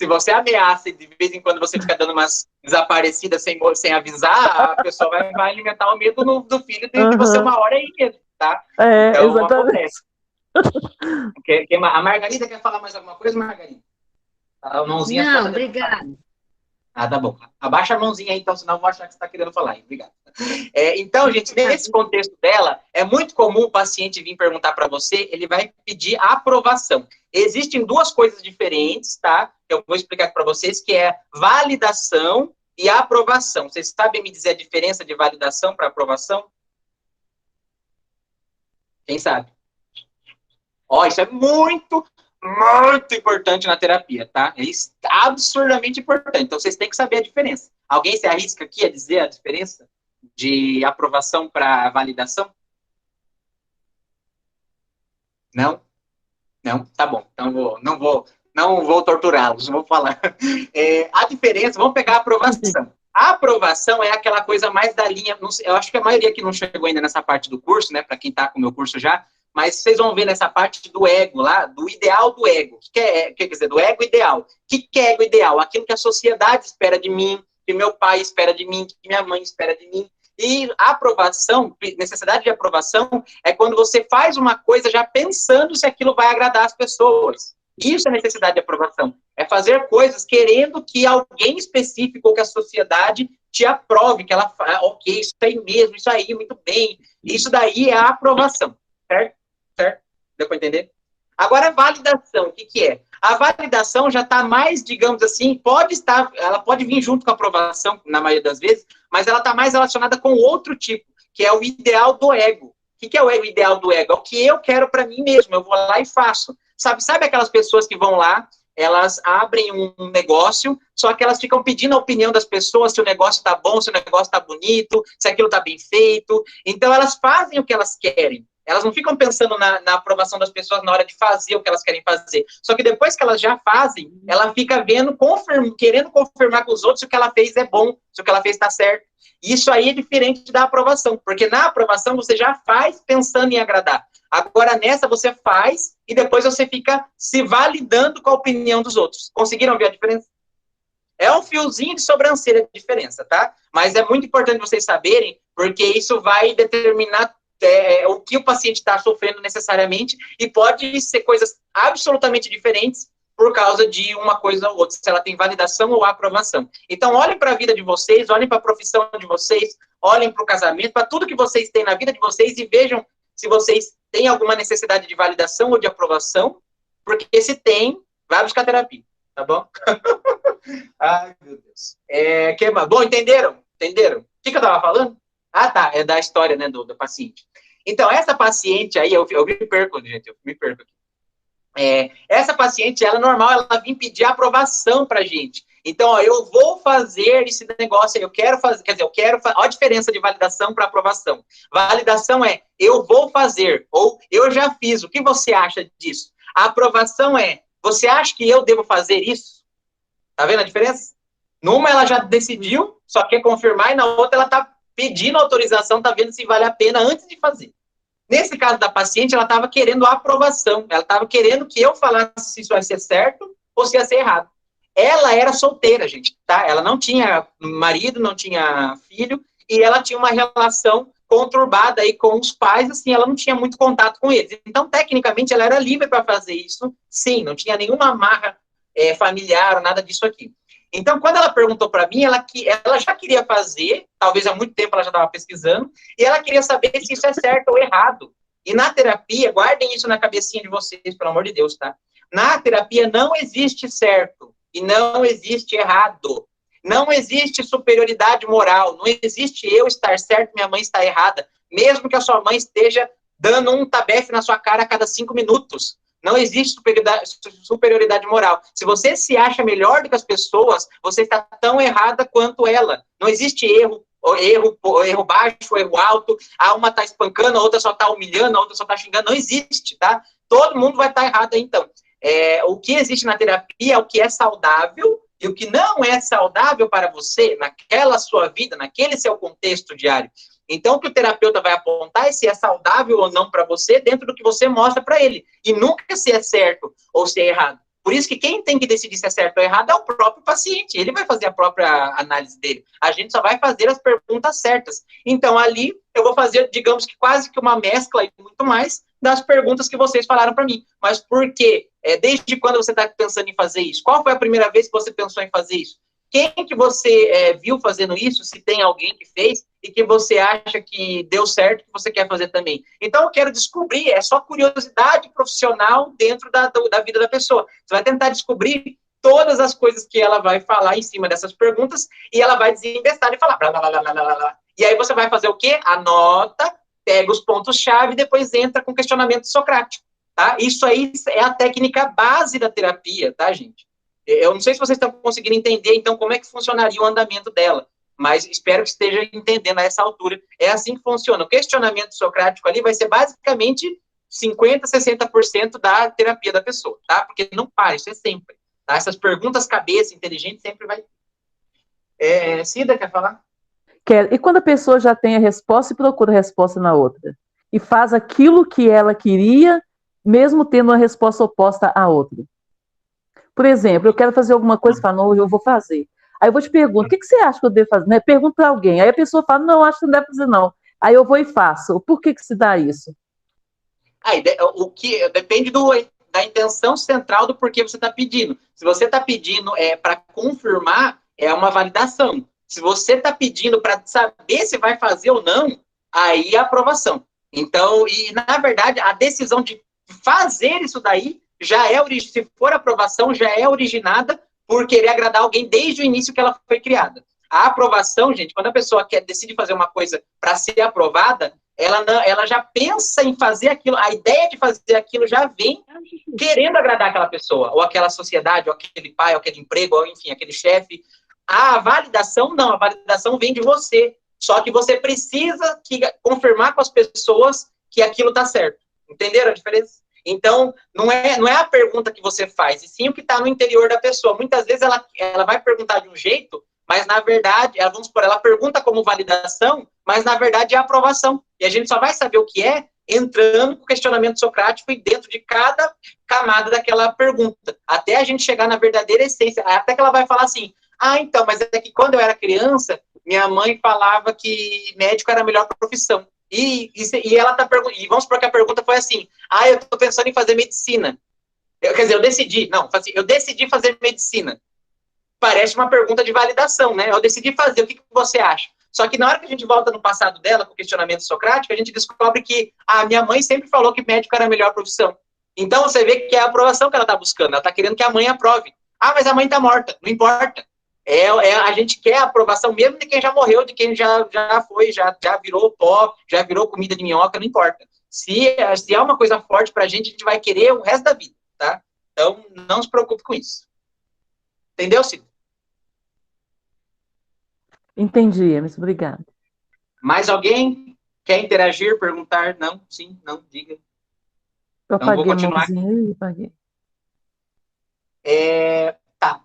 você ameaça e de vez em quando você fica dando umas desaparecidas sem avisar, a pessoa vai alimentar o medo do filho de você uma hora aí mesmo, tá? Então, exatamente. A Margarida quer falar mais alguma coisa, Margarida? A mãozinha não, obrigada. Tá bom. Abaixa a mãozinha aí, então, senão eu vou achar que você está querendo falar. Obrigado. Então, gente, nesse contexto dela, é muito comum o paciente vir perguntar para você, ele vai pedir aprovação. Existem duas coisas diferentes, tá? Eu vou explicar para vocês, que é validação e aprovação. Vocês sabem me dizer a diferença de validação para aprovação? Quem sabe? Isso é muito importante na terapia, tá? É absurdamente importante. Então, vocês têm que saber a diferença. Alguém se arrisca aqui a dizer a diferença de aprovação para validação? Não? Não? Tá bom. Então, não vou torturá-los, vou falar. A diferença, vamos pegar a aprovação. A aprovação é aquela coisa mais da linha, eu acho que a maioria que não chegou ainda nessa parte do curso, né, para quem está com o meu curso já, mas vocês vão ver nessa parte do ego lá, do ideal do ego. Quer dizer, do ego ideal. O que é ego ideal? Aquilo que a sociedade espera de mim, que meu pai espera de mim, que minha mãe espera de mim. E a aprovação, necessidade de aprovação, é quando você faz uma coisa já pensando se aquilo vai agradar as pessoas. Isso é necessidade de aprovação. É fazer coisas querendo que alguém específico ou que a sociedade te aprove, que ela fala, ok, isso aí mesmo, isso aí, muito bem. Isso daí é a aprovação, certo? Certo? Deu para entender? Agora, a validação, o que é? A validação já está mais, digamos assim, ela pode vir junto com a aprovação, na maioria das vezes, mas ela está mais relacionada com outro tipo, que é o ideal do ego. O que é o ideal do ego? É o que eu quero para mim mesmo, eu vou lá e faço. Sabe aquelas pessoas que vão lá, elas abrem um negócio, só que elas ficam pedindo a opinião das pessoas, se o negócio está bom, se o negócio está bonito, se aquilo está bem feito. Então, elas fazem o que elas querem. Elas não ficam pensando na aprovação das pessoas na hora de fazer o que elas querem fazer. Só que depois que elas já fazem, ela fica vendo, querendo confirmar com os outros se o que ela fez é bom, se o que ela fez está certo. Isso aí é diferente da aprovação, porque na aprovação você já faz pensando em agradar. Agora, nessa, você faz e depois você fica se validando com a opinião dos outros. Conseguiram ver a diferença? É um fiozinho de sobrancelha de diferença, tá? Mas é muito importante vocês saberem, porque isso vai determinar o que o paciente está sofrendo necessariamente e pode ser coisas absolutamente diferentes por causa de uma coisa ou outra, se ela tem validação ou aprovação. Então, olhem para a vida de vocês, olhem para a profissão de vocês, olhem para o casamento, para tudo que vocês têm na vida de vocês e vejam se vocês têm alguma necessidade de validação ou de aprovação, porque se tem, vai buscar terapia, tá bom? Ai, meu Deus. Bom, entenderam? Entenderam? O que eu estava falando? Ah, tá, é da história, né, do paciente. Então, essa paciente aí, eu me perco, gente, eu me perco aqui. Essa paciente, ela é normal, ela vem pedir aprovação pra gente. Então, ó, eu vou fazer esse negócio aí, eu quero fazer, quer dizer, olha a diferença de validação para aprovação. Validação é, eu vou fazer, ou eu já fiz, o que você acha disso? A aprovação é, você acha que eu devo fazer isso? Tá vendo a diferença? Numa ela já decidiu, só quer confirmar, e na outra ela tá pedindo autorização, tá vendo se vale a pena antes de fazer. Nesse caso da paciente, ela estava querendo a aprovação, ela estava querendo que eu falasse se isso ia ser certo ou se ia ser errado. Ela era solteira, gente, tá? Ela não tinha marido, não tinha filho, e ela tinha uma relação conturbada aí com os pais, assim, ela não tinha muito contato com eles. Então, tecnicamente, ela era livre para fazer isso, sim, não tinha nenhuma amarra familiar ou nada disso aqui. Então, quando ela perguntou para mim, ela já queria fazer, talvez há muito tempo ela já estava pesquisando, e ela queria saber se isso é certo ou errado. E na terapia, guardem isso na cabecinha de vocês, pelo amor de Deus, tá? Na terapia não existe certo e não existe errado. Não existe superioridade moral, não existe eu estar certo e minha mãe estar errada, mesmo que a sua mãe esteja dando um tabefe na sua cara a cada 5 minutos. Não existe superioridade moral. Se você se acha melhor do que as pessoas, você está tão errada quanto ela. Não existe erro baixo, erro alto. A uma está espancando, a outra só está humilhando, a outra só está xingando. Não existe, tá? Todo mundo vai estar errado aí, então. O que existe na terapia é o que é saudável e o que não é saudável para você, naquela sua vida, naquele seu contexto diário. Então, o que o terapeuta vai apontar é se é saudável ou não para você dentro do que você mostra para ele. E nunca se é certo ou se é errado. Por isso que quem tem que decidir se é certo ou errado é o próprio paciente. Ele vai fazer a própria análise dele. A gente só vai fazer as perguntas certas. Então, ali, eu vou fazer, digamos que quase que uma mescla e muito mais das perguntas que vocês falaram para mim. Mas por quê? Desde quando você está pensando em fazer isso? Qual foi a primeira vez que você pensou em fazer isso? Quem que você viu fazendo isso, se tem alguém que fez, e que você acha que deu certo, que você quer fazer também. Então, eu quero descobrir, é só curiosidade profissional dentro da vida da pessoa. Você vai tentar descobrir todas as coisas que ela vai falar em cima dessas perguntas, e ela vai desinvestar e falar, blá, blá, blá, blá, blá, blá. E aí você vai fazer o quê? Anota, pega os pontos-chave e depois entra com questionamento socrático, tá? Isso aí é a técnica base da terapia, tá, gente? Eu não sei se vocês estão conseguindo entender, então, como é que funcionaria o andamento dela, mas espero que esteja entendendo a essa altura. É assim que funciona. O questionamento socrático ali vai ser basicamente 50%, 60% da terapia da pessoa, tá? Porque não para, isso é sempre. Tá? Essas perguntas cabeça, inteligente, sempre vai... Cida, quer falar? Quero. E quando a pessoa já tem a resposta e procura a resposta na outra? E faz aquilo que ela queria, mesmo tendo uma resposta oposta à outra? Por exemplo, eu quero fazer alguma coisa e falo, não, eu vou fazer. Aí eu vou te perguntar, o que você acha que eu devo fazer? Né? Pergunto para alguém, aí a pessoa fala, não, acho que não deve fazer não. Aí eu vou e faço. Por que se dá isso? Aí, o que depende da intenção central do porquê você está pedindo. Se você está pedindo para confirmar, é uma validação. Se você está pedindo para saber se vai fazer ou não, aí é aprovação. Então, e na verdade, a decisão de fazer isso daí já é, se for aprovação, já é originada por querer agradar alguém desde o início que ela foi criada. A aprovação, gente, quando a pessoa decide fazer uma coisa para ser aprovada, ela já pensa em fazer aquilo, a ideia de fazer aquilo já vem querendo agradar aquela pessoa, ou aquela sociedade, ou aquele pai, ou aquele emprego, ou enfim, aquele chefe. A validação não, a validação vem de você. Só que você precisa confirmar com as pessoas que aquilo está certo. Entenderam a diferença? Então, não é a pergunta que você faz, e sim o que está no interior da pessoa. Muitas vezes ela vai perguntar de um jeito, mas na verdade, vamos supor, ela pergunta como validação, mas na verdade é aprovação. E a gente só vai saber o que é entrando com o questionamento socrático e dentro de cada camada daquela pergunta, até a gente chegar na verdadeira essência, até que ela vai falar assim, então, mas é que quando eu era criança, minha mãe falava que médico era a melhor profissão. E ela tá perguntando, e vamos supor que a pergunta foi assim, eu tô pensando em fazer medicina. Eu decidi fazer medicina. Parece uma pergunta de validação, né? Eu decidi fazer, o que você acha? Só que na hora que a gente volta no passado dela, com o questionamento socrático, a gente descobre que a minha mãe sempre falou que médico era a melhor profissão. Então você vê que é a aprovação que ela está buscando, ela está querendo que a mãe aprove. Mas a mãe está morta, não importa. A gente quer a aprovação mesmo de quem já morreu, de quem já foi, já virou pó, já virou comida de minhoca, não importa. Se é uma coisa forte para a gente vai querer o resto da vida, tá? Então, não se preocupe com isso. Entendeu, Cid? Entendi, Emerson, obrigada. Mais alguém quer interagir, perguntar? Não? Sim? Não? Diga. Eu então, vou continuar. Eu apaguei.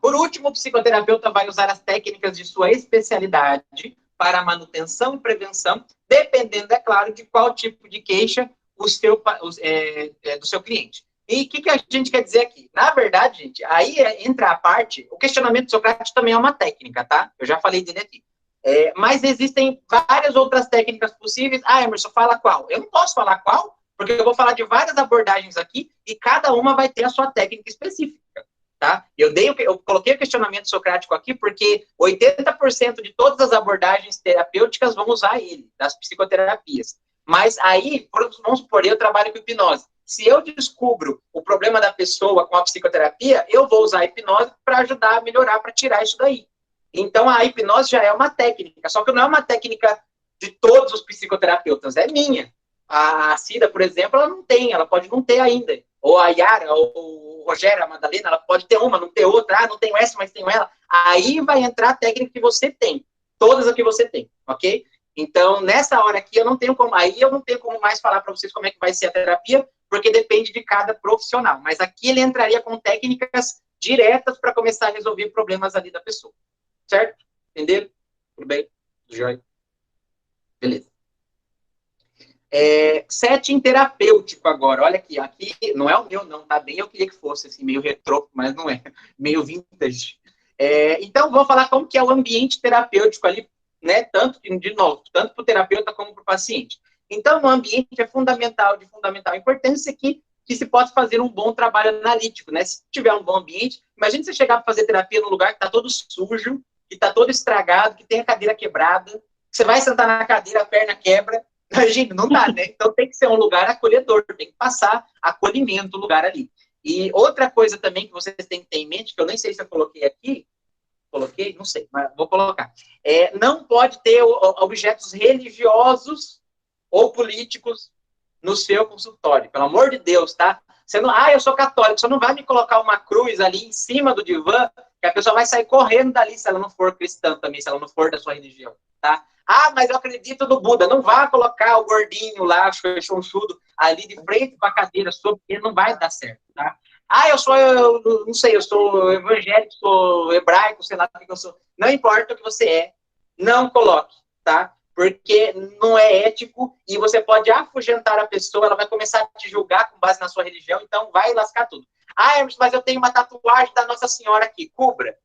Por último, o psicoterapeuta vai usar as técnicas de sua especialidade para manutenção e prevenção, dependendo, é claro, de qual tipo de queixa do seu cliente. E o que a gente quer dizer aqui? Na verdade, gente, aí entra a parte, o questionamento socrático também é uma técnica, tá? Eu já falei dele aqui. Mas existem várias outras técnicas possíveis. Emerson, fala qual? Eu não posso falar qual, porque eu vou falar de várias abordagens aqui e cada uma vai ter a sua técnica específica. Tá? Eu coloquei o questionamento socrático aqui porque 80% de todas as abordagens terapêuticas vão usar ele, das psicoterapias. Mas aí, vamos supor, eu trabalho com hipnose. Se eu descubro o problema da pessoa com a psicoterapia, eu vou usar a hipnose para ajudar a melhorar, para tirar isso daí. Então, a hipnose já é uma técnica, só que não é uma técnica de todos os psicoterapeutas, é minha. A Cida, por exemplo, ela não tem, ela pode não ter ainda. Ou a Yara, ou o Rogério, a Madalena, ela pode ter uma, não ter outra, não tenho essa, mas tenho ela. Aí vai entrar a técnica que você tem, todas as que você tem, ok? Então, nessa hora aqui, eu não tenho como mais falar para vocês como é que vai ser a terapia, porque depende de cada profissional. Mas aqui ele entraria com técnicas diretas para começar a resolver problemas ali da pessoa. Certo? Entenderam? Tudo bem? Joia? Beleza. Setting terapêutico agora. Olha aqui não é o meu, não, tá bem? Eu queria que fosse assim, meio retrô, mas não é. Meio vintage. Então, vou falar como que é o ambiente terapêutico ali, né? Tanto para o terapeuta como para o paciente. Então, o ambiente é de fundamental importância que se possa fazer um bom trabalho analítico, né? Se tiver um bom ambiente, imagine você chegar para fazer terapia num lugar que está todo sujo, que está todo estragado, que tem a cadeira quebrada, você vai sentar na cadeira, a perna quebra. Imagina, não dá, né? Então tem que ser um lugar acolhedor, tem que passar acolhimento no lugar ali. E outra coisa também que vocês têm que ter em mente, que eu nem sei se eu coloquei aqui, não sei, mas vou colocar. Não pode ter objetos religiosos ou políticos no seu consultório, pelo amor de Deus, tá? Você não, eu sou católico, você não vai me colocar uma cruz ali em cima do divã, que a pessoa vai sair correndo dali se ela não for cristã também, se ela não for da sua religião, tá? Mas eu acredito no Buda. Não vá colocar o gordinho lá, chonchudo, ali de frente para a cadeira, porque não vai dar certo, tá? Eu não sei, eu sou evangélico, sou hebraico, sei lá o que eu sou. Não importa o que você é, não coloque, tá? Porque não é ético e você pode afugentar a pessoa, ela vai começar a te julgar com base na sua religião, então vai lascar tudo. Mas eu tenho uma tatuagem da Nossa Senhora aqui, cubra.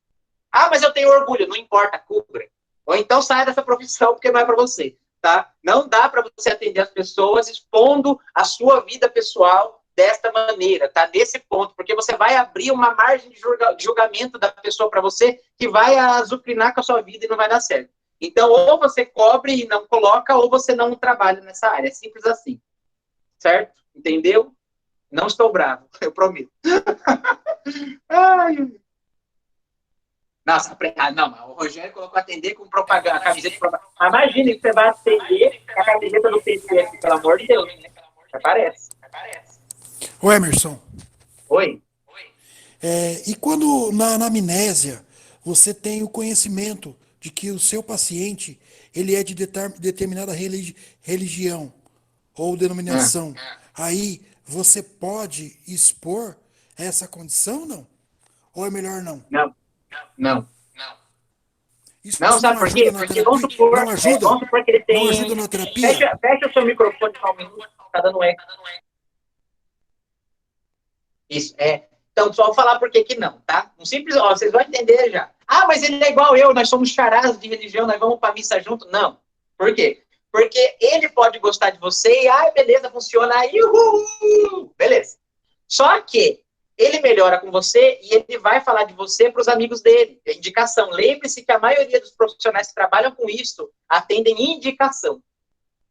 Ah, mas eu tenho orgulho. Não importa, cubra. Ou então saia dessa profissão, porque não é para você, tá? Não dá para você atender as pessoas expondo a sua vida pessoal desta maneira, tá? Desse ponto, porque você vai abrir uma margem de julgamento da pessoa para você que vai azucrinar com a sua vida e não vai dar certo. Então, ou você cobre e não coloca, ou você não trabalha nessa área. É simples assim. Certo? Entendeu? Não estou bravo, eu prometo. Ai. Nossa, não, o Rogério colocou atender com propaganda, a camiseta de propaganda. Imagina que você vai atender com a camiseta do PT aqui, pelo amor de Deus, né? Aparece. Ô Emerson, Oi? e quando na amnésia você tem o conhecimento de que o seu paciente ele é de determinada religião ou denominação, aí você pode expor essa condição, não? Ou é melhor não? Não. Isso Não, sabe não por quê? ajuda na Porque terapia? Vamos supor que ele tem... Não ajuda na terapia? Fecha o seu microfone só um minuto, tá dando eco. Isso, Então, só vou falar por que não, tá? Um simples, vocês vão entender já. Ah, mas ele é igual eu, nós somos charás de religião, nós vamos pra missa junto. Não. Por quê? Porque ele pode gostar de você e, beleza, funciona aí, beleza. Só que ele melhora com você e ele vai falar de você para os amigos dele. É indicação. Lembre-se que a maioria dos profissionais que trabalham com isso atendem indicação.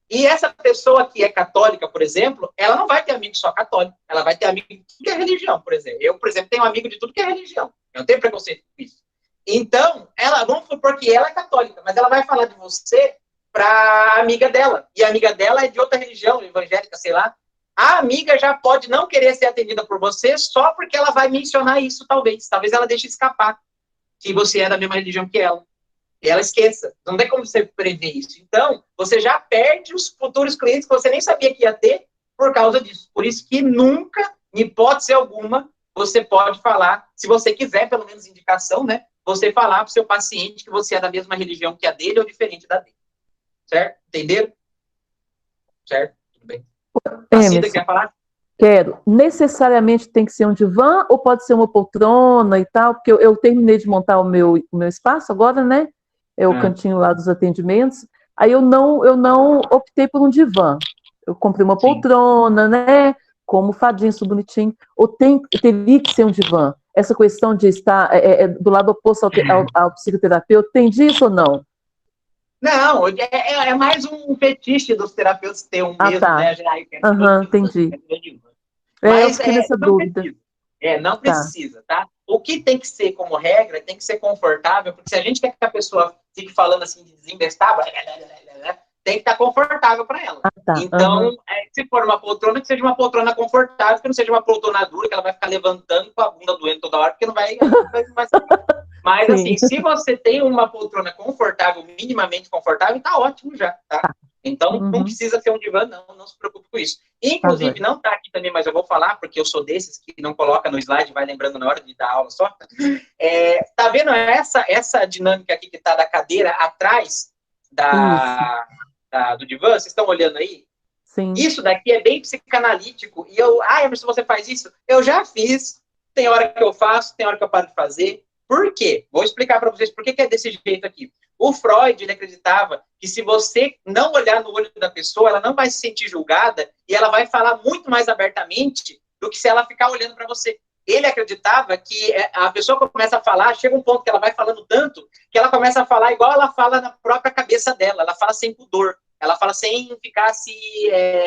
E essa pessoa que é católica, por exemplo, ela não vai ter amigo só católico. Ela vai ter amigo de tudo que é religião, por exemplo. Eu, por exemplo, tenho um amigo de tudo que é religião. Eu não tenho preconceito com isso. Então, vamos supor que ela é católica, mas ela vai falar de você para a amiga dela. E a amiga dela é de outra religião, evangélica, sei lá. A amiga já pode não querer ser atendida por você só porque ela vai mencionar isso, talvez. Talvez ela deixe escapar que você é da mesma religião que ela. E ela esqueça. Não tem como você prever isso. Então, você já perde os futuros clientes que você nem sabia que ia ter por causa disso. Por isso que nunca, em hipótese alguma, você pode falar, se você quiser, pelo menos indicação, né? Você falar para o seu paciente que você é da mesma religião que a dele ou diferente da dele. Certo? Entenderam? Certo? Tudo bem. Emerson, quer falar? Quero. Necessariamente tem que ser um divã ou pode ser uma poltrona e tal? Porque eu terminei de montar o meu espaço agora, né? É o cantinho lá dos atendimentos. Aí eu não optei por um divã. Eu comprei uma poltrona, né? Com almofadinha, isso bonitinho. Ou teria que ser um divã? Essa questão de estar do lado oposto ao psicoterapeuta, tem disso ou não? Não, é mais um fetiche dos terapeutas ter um mesmo, tá. né? Entendi. Mas eu fiquei nessa dúvida. Não precisa, tá? O que tem que ser como regra, tem que ser confortável, porque se a gente quer que a pessoa fique falando assim de desinvestar, tem que estar confortável para ela. Então, se for uma poltrona, que seja uma poltrona confortável, que não seja uma poltrona dura, que ela vai ficar levantando com a bunda doendo toda hora, porque não vai Mas, Sim. assim, se você tem uma poltrona confortável, minimamente confortável, tá ótimo já, tá? Então, não precisa ser um divã, não se preocupe com isso. Inclusive, não tá aqui também, mas eu vou falar, porque eu sou desses que não coloca no slide, vai lembrando na hora de dar aula só. Tá vendo essa dinâmica aqui que tá da cadeira atrás do divã? Vocês estão olhando aí? Sim. Isso daqui é bem psicanalítico. E Emerson, você faz isso? Eu já fiz. Tem hora que eu faço, tem hora que eu paro de fazer. Por quê? Vou explicar para vocês por que é desse jeito aqui. O Freud, ele acreditava que se você não olhar no olho da pessoa, ela não vai se sentir julgada e ela vai falar muito mais abertamente do que se ela ficar olhando para você. Ele acreditava que a pessoa começa a falar, chega um ponto que ela vai falando tanto, que ela começa a falar igual ela fala na própria cabeça dela, ela fala sem pudor, ela fala sem ficar se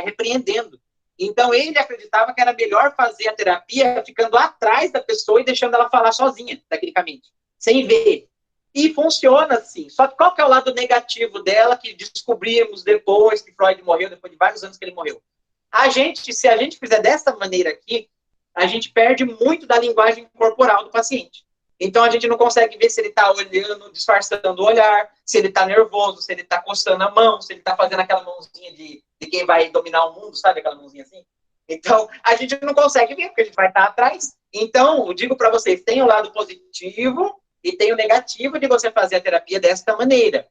repreendendo. Então, ele acreditava que era melhor fazer a terapia ficando atrás da pessoa e deixando ela falar sozinha, tecnicamente, sem ver. E funciona assim. Só que qual que é o lado negativo dela, que descobrimos depois que Freud morreu, depois de vários anos que ele morreu? Se a gente fizer dessa maneira aqui, a gente perde muito da linguagem corporal do paciente. Então, a gente não consegue ver se ele está olhando, disfarçando o olhar, se ele está nervoso, se ele está coçando a mão, se ele está fazendo aquela mãozinha de quem vai dominar o mundo, sabe? Aquela mãozinha assim. Então, a gente não consegue ver, porque a gente vai estar atrás. Então, eu digo para vocês, tem o lado positivo e tem o negativo de você fazer a terapia desta maneira.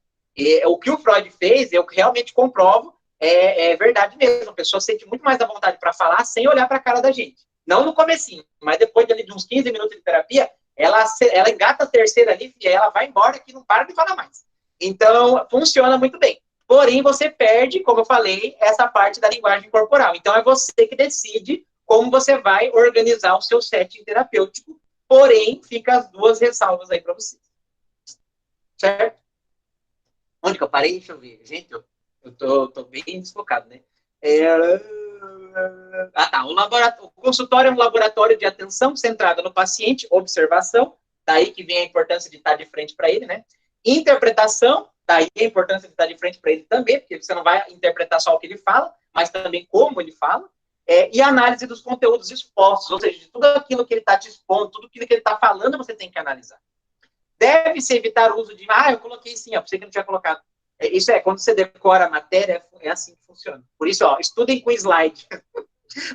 O que o Freud fez, eu realmente comprovo, é verdade mesmo. A pessoa sente muito mais à vontade para falar sem olhar para a cara da gente. Não no comecinho, mas depois de uns 15 minutos de terapia, ela engata a terceira ali e ela vai embora que não para de falar mais. Então, funciona muito bem. Porém, você perde, como eu falei, essa parte da linguagem corporal. Então, é você que decide como você vai organizar o seu setting terapêutico. Porém, fica as duas ressalvas aí para você. Certo? Onde que eu parei? Deixa eu ver. Gente, eu tô bem desfocado, né? Tá. O consultório é um laboratório de atenção centrada no paciente, observação, daí que vem a importância de estar de frente para ele, né? Interpretação, daí a importância de estar de frente para ele também, porque você não vai interpretar só o que ele fala, mas também como ele fala. E análise dos conteúdos expostos, ou seja, de tudo aquilo que ele está te expondo, tudo aquilo que ele está falando, você tem que analisar. Deve-se evitar o uso de, eu coloquei sim, ó, por você que não tinha colocado. Isso quando você decora a matéria, é assim que funciona. Por isso, ó, estudem com slide.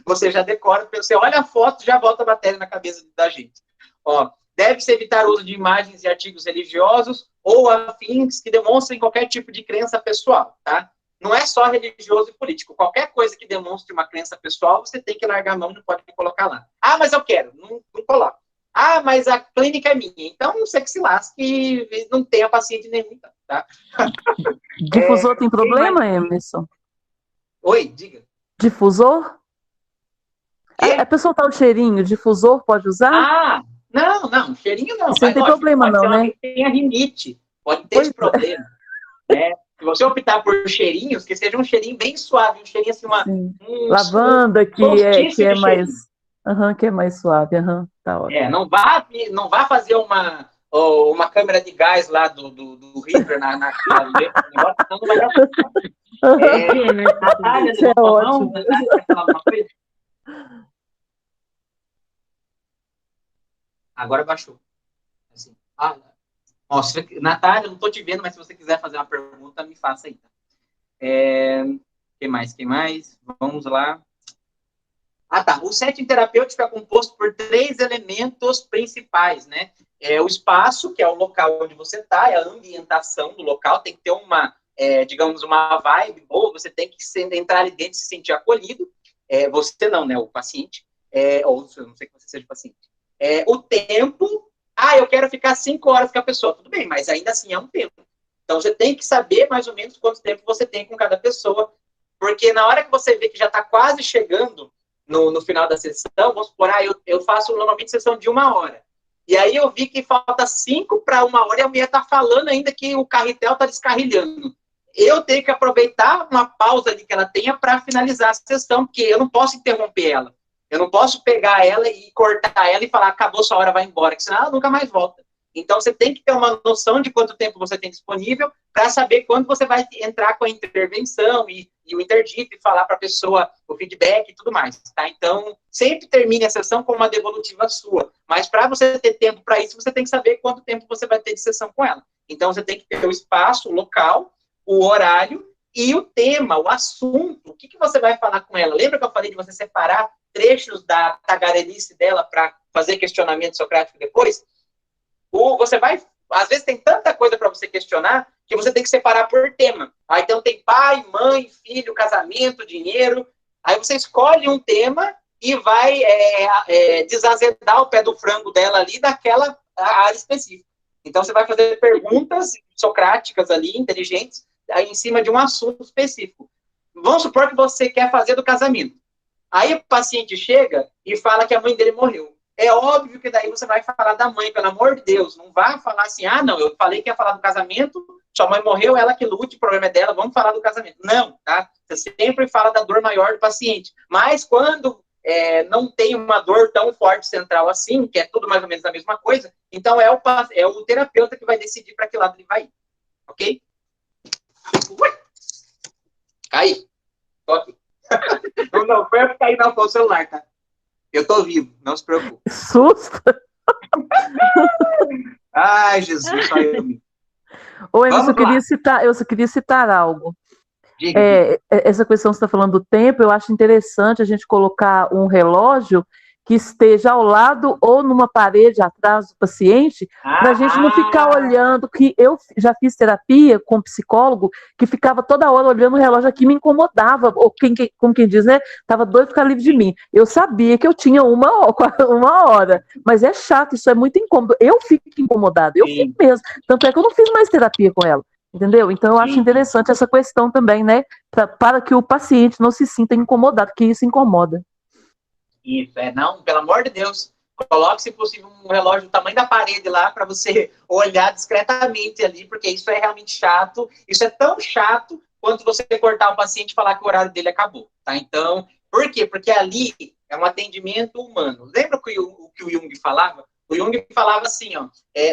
Você já decora, você olha a foto, já volta a matéria na cabeça da gente. Ó, deve-se evitar o uso de imagens e artigos religiosos ou afins que demonstrem qualquer tipo de crença pessoal, tá? Não é só religioso e político. Qualquer coisa que demonstre uma crença pessoal, você tem que largar a mão, não pode colocar lá. Mas eu quero, não coloco. Mas a clínica é minha. Então, você que se lasque e não tenha paciente nenhum, então, tá? Difusor tem problema, Emerson? Oi, diga. Difusor? A pessoa tá o cheirinho, difusor pode usar? Não, cheirinho não. Isso não tem problema não, né? Pode ser tem a rinite, pode ter esse problema, né? Se você optar por cheirinhos, que seja um cheirinho bem suave, um cheirinho assim, lavanda que é mais... que é mais suave, tá ótimo. Não vá fazer uma câmera de gás lá do River na negócio, senão não vai dar certo. Natália, isso é ótimo. Natália, quer falar alguma coisa? Agora baixou. Assim, Natália, não estou te vendo, mas se você quiser fazer uma pergunta, me faça aí. Tá? Quem mais? Vamos lá. O setting terapêutico é composto por 3 elementos principais, né? O espaço, que é o local onde você está, é a ambientação do local, tem que ter digamos, uma vibe boa, você tem que entrar ali dentro e se sentir acolhido. Você não, né? O paciente. Ou eu não sei que você seja paciente. O tempo, eu quero ficar 5 horas com a pessoa. Tudo bem, mas ainda assim é um tempo. Então, você tem que saber mais ou menos quanto tempo você tem com cada pessoa, porque na hora que você vê que já está quase chegando no final da sessão, vamos supor, eu faço normalmente sessão de 1 hora. E aí eu vi que falta 5 para 1 hora e a mulher está falando ainda que o carretel está descarrilhando. Eu tenho que aproveitar uma pausa ali que ela tenha para finalizar a sessão, porque eu não posso interromper ela. Eu não posso pegar ela e cortar ela e falar, acabou sua hora, vai embora, que senão ela nunca mais volta. Então, você tem que ter uma noção de quanto tempo você tem disponível para saber quando você vai entrar com a intervenção e o interdito e falar para a pessoa o feedback e tudo mais, tá? Então, sempre termine a sessão com uma devolutiva sua. Mas para você ter tempo para isso, você tem que saber quanto tempo você vai ter de sessão com ela. Então, você tem que ter o espaço, o local, o horário e o tema, o assunto. O que você vai falar com ela? Lembra que eu falei de você separar trechos da tagarelice dela para fazer questionamento socrático depois? Você vai, às vezes tem tanta coisa para você questionar que você tem que separar por tema. Então tem pai, mãe, filho, casamento, dinheiro. Aí você escolhe um tema e vai desazedar o pé do frango dela ali daquela área específica. Então você vai fazer perguntas socráticas ali, inteligentes, aí em cima de um assunto específico. Vamos supor que você quer fazer do casamento. Aí o paciente chega e fala que a mãe dele morreu. É óbvio que daí você vai falar da mãe, pelo amor de Deus. Não vai falar assim, não, eu falei que ia falar do casamento, sua mãe morreu, ela que lute, o problema é dela, vamos falar do casamento. Não, tá? Você sempre fala da dor maior do paciente. Mas quando não tem uma dor tão forte central assim, que é tudo mais ou menos a mesma coisa, então é o terapeuta que vai decidir para que lado ele vai ir. Ok? Cai. Ok. Não foi eu cair não, foi o celular, tá? Eu tô vivo, não se preocupe. Susto! Ai, Jesus, só eu me... Eu só queria citar algo. Diga. Essa questão que você está falando do tempo, eu acho interessante a gente colocar um relógio que esteja ao lado ou numa parede atrás do paciente, para a gente não ficar olhando, que eu já fiz terapia com um psicólogo que ficava toda hora olhando o relógio aqui, me incomodava, ou como quem diz, né, estava doido ficar livre de mim. Eu sabia que eu tinha uma hora, mas é chato, isso é muito incômodo. Eu fico incomodada, eu fico mesmo. Tanto é que eu não fiz mais terapia com ela, entendeu? Então eu acho interessante essa questão também, né, para que o paciente não se sinta incomodado, que isso incomoda. Isso, não, pelo amor de Deus, coloque, se possível, um relógio do tamanho da parede lá para você olhar discretamente ali, porque isso é realmente chato. Isso é tão chato quanto você cortar o paciente e falar que o horário dele acabou, tá? Então, por quê? Porque ali é um atendimento humano. Lembra o que o Jung falava? O Jung falava assim, ó,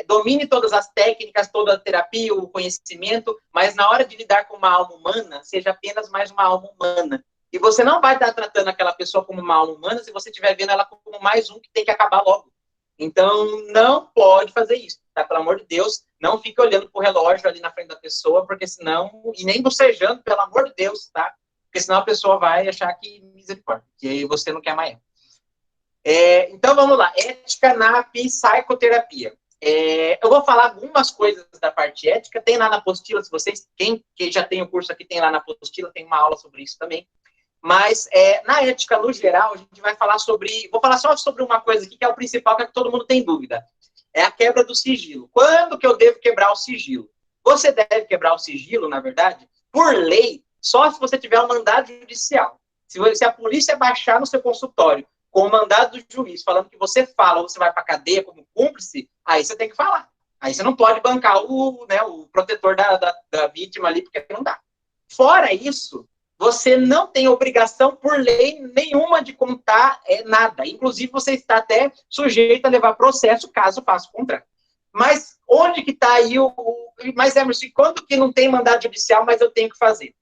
domine todas as técnicas, toda a terapia, o conhecimento, mas na hora de lidar com uma alma humana, seja apenas mais uma alma humana. E você não vai estar tratando aquela pessoa como uma alma humana se você estiver vendo ela como mais um que tem que acabar logo. Então, não pode fazer isso, tá? Pelo amor de Deus, não fique olhando pro relógio ali na frente da pessoa, porque senão, e nem bocejando, pelo amor de Deus, tá? Porque senão a pessoa vai achar que misericórdia, que você não quer mais ela. Então, vamos lá. Ética na psicoterapia. Eu vou falar algumas coisas da parte ética, tem lá na apostila, se vocês, quem já tem o curso aqui, tem lá na apostila, tem uma aula sobre isso também. Mas, na ética, no geral, a gente vai falar sobre... Vou falar só sobre uma coisa aqui, que é o principal, que todo mundo tem dúvida. É a quebra do sigilo. Quando que eu devo quebrar o sigilo? Você deve quebrar o sigilo, na verdade, por lei, só se você tiver um mandado judicial. Se a polícia baixar no seu consultório com o mandado do juiz, falando que você fala ou você vai para a cadeia como cúmplice, aí você tem que falar. Aí você não pode bancar o protetor da vítima ali, porque não dá. Fora isso... Você não tem obrigação, por lei nenhuma, de contar nada. Inclusive, você está até sujeito a levar processo, caso faça o contrário. Mas onde que está aí Mas, Emerson, quando que não tem mandado judicial, mas eu tenho que fazer?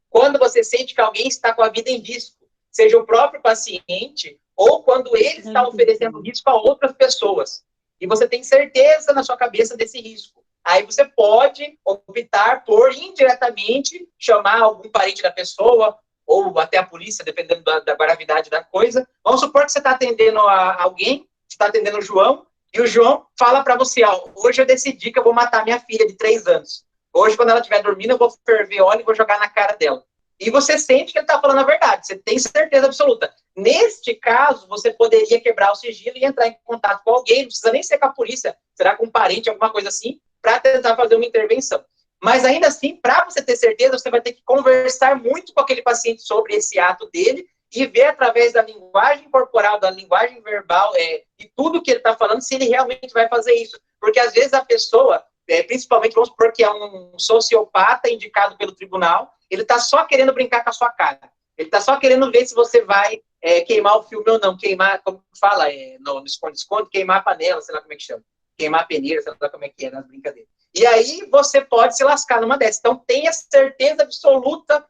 Quando você sente que alguém está com a vida em risco, seja o próprio paciente, ou quando ele está oferecendo risco a outras pessoas. E você tem certeza na sua cabeça desse risco. Aí você pode optar por, indiretamente, chamar algum parente da pessoa, ou até a polícia, dependendo da gravidade da coisa. Vamos supor que você está atendendo alguém, você está atendendo o João, e o João fala para você, hoje eu decidi que eu vou matar minha filha de 3 anos. Hoje, quando ela estiver dormindo, eu vou ferver óleo e vou jogar na cara dela. E você sente que ele está falando a verdade, você tem certeza absoluta. Neste caso, você poderia quebrar o sigilo e entrar em contato com alguém, não precisa nem ser com a polícia, será com um parente, alguma coisa assim, para tentar fazer uma intervenção. Mas ainda assim, para você ter certeza, você vai ter que conversar muito com aquele paciente sobre esse ato dele e ver através da linguagem corporal, da linguagem verbal e tudo que ele está falando, se ele realmente vai fazer isso. Porque às vezes a pessoa, principalmente, vamos supor que é um sociopata indicado pelo tribunal, ele está só querendo brincar com a sua cara. Ele está só querendo ver se você vai queimar o filme ou não. Queimar, como fala, no esconde-esconde, queimar a panela, sei lá como é que chama. Queimar a peneira, sei lá como é que é, nas brincadeiras. E aí você pode se lascar numa dessas. Então, tenha certeza absoluta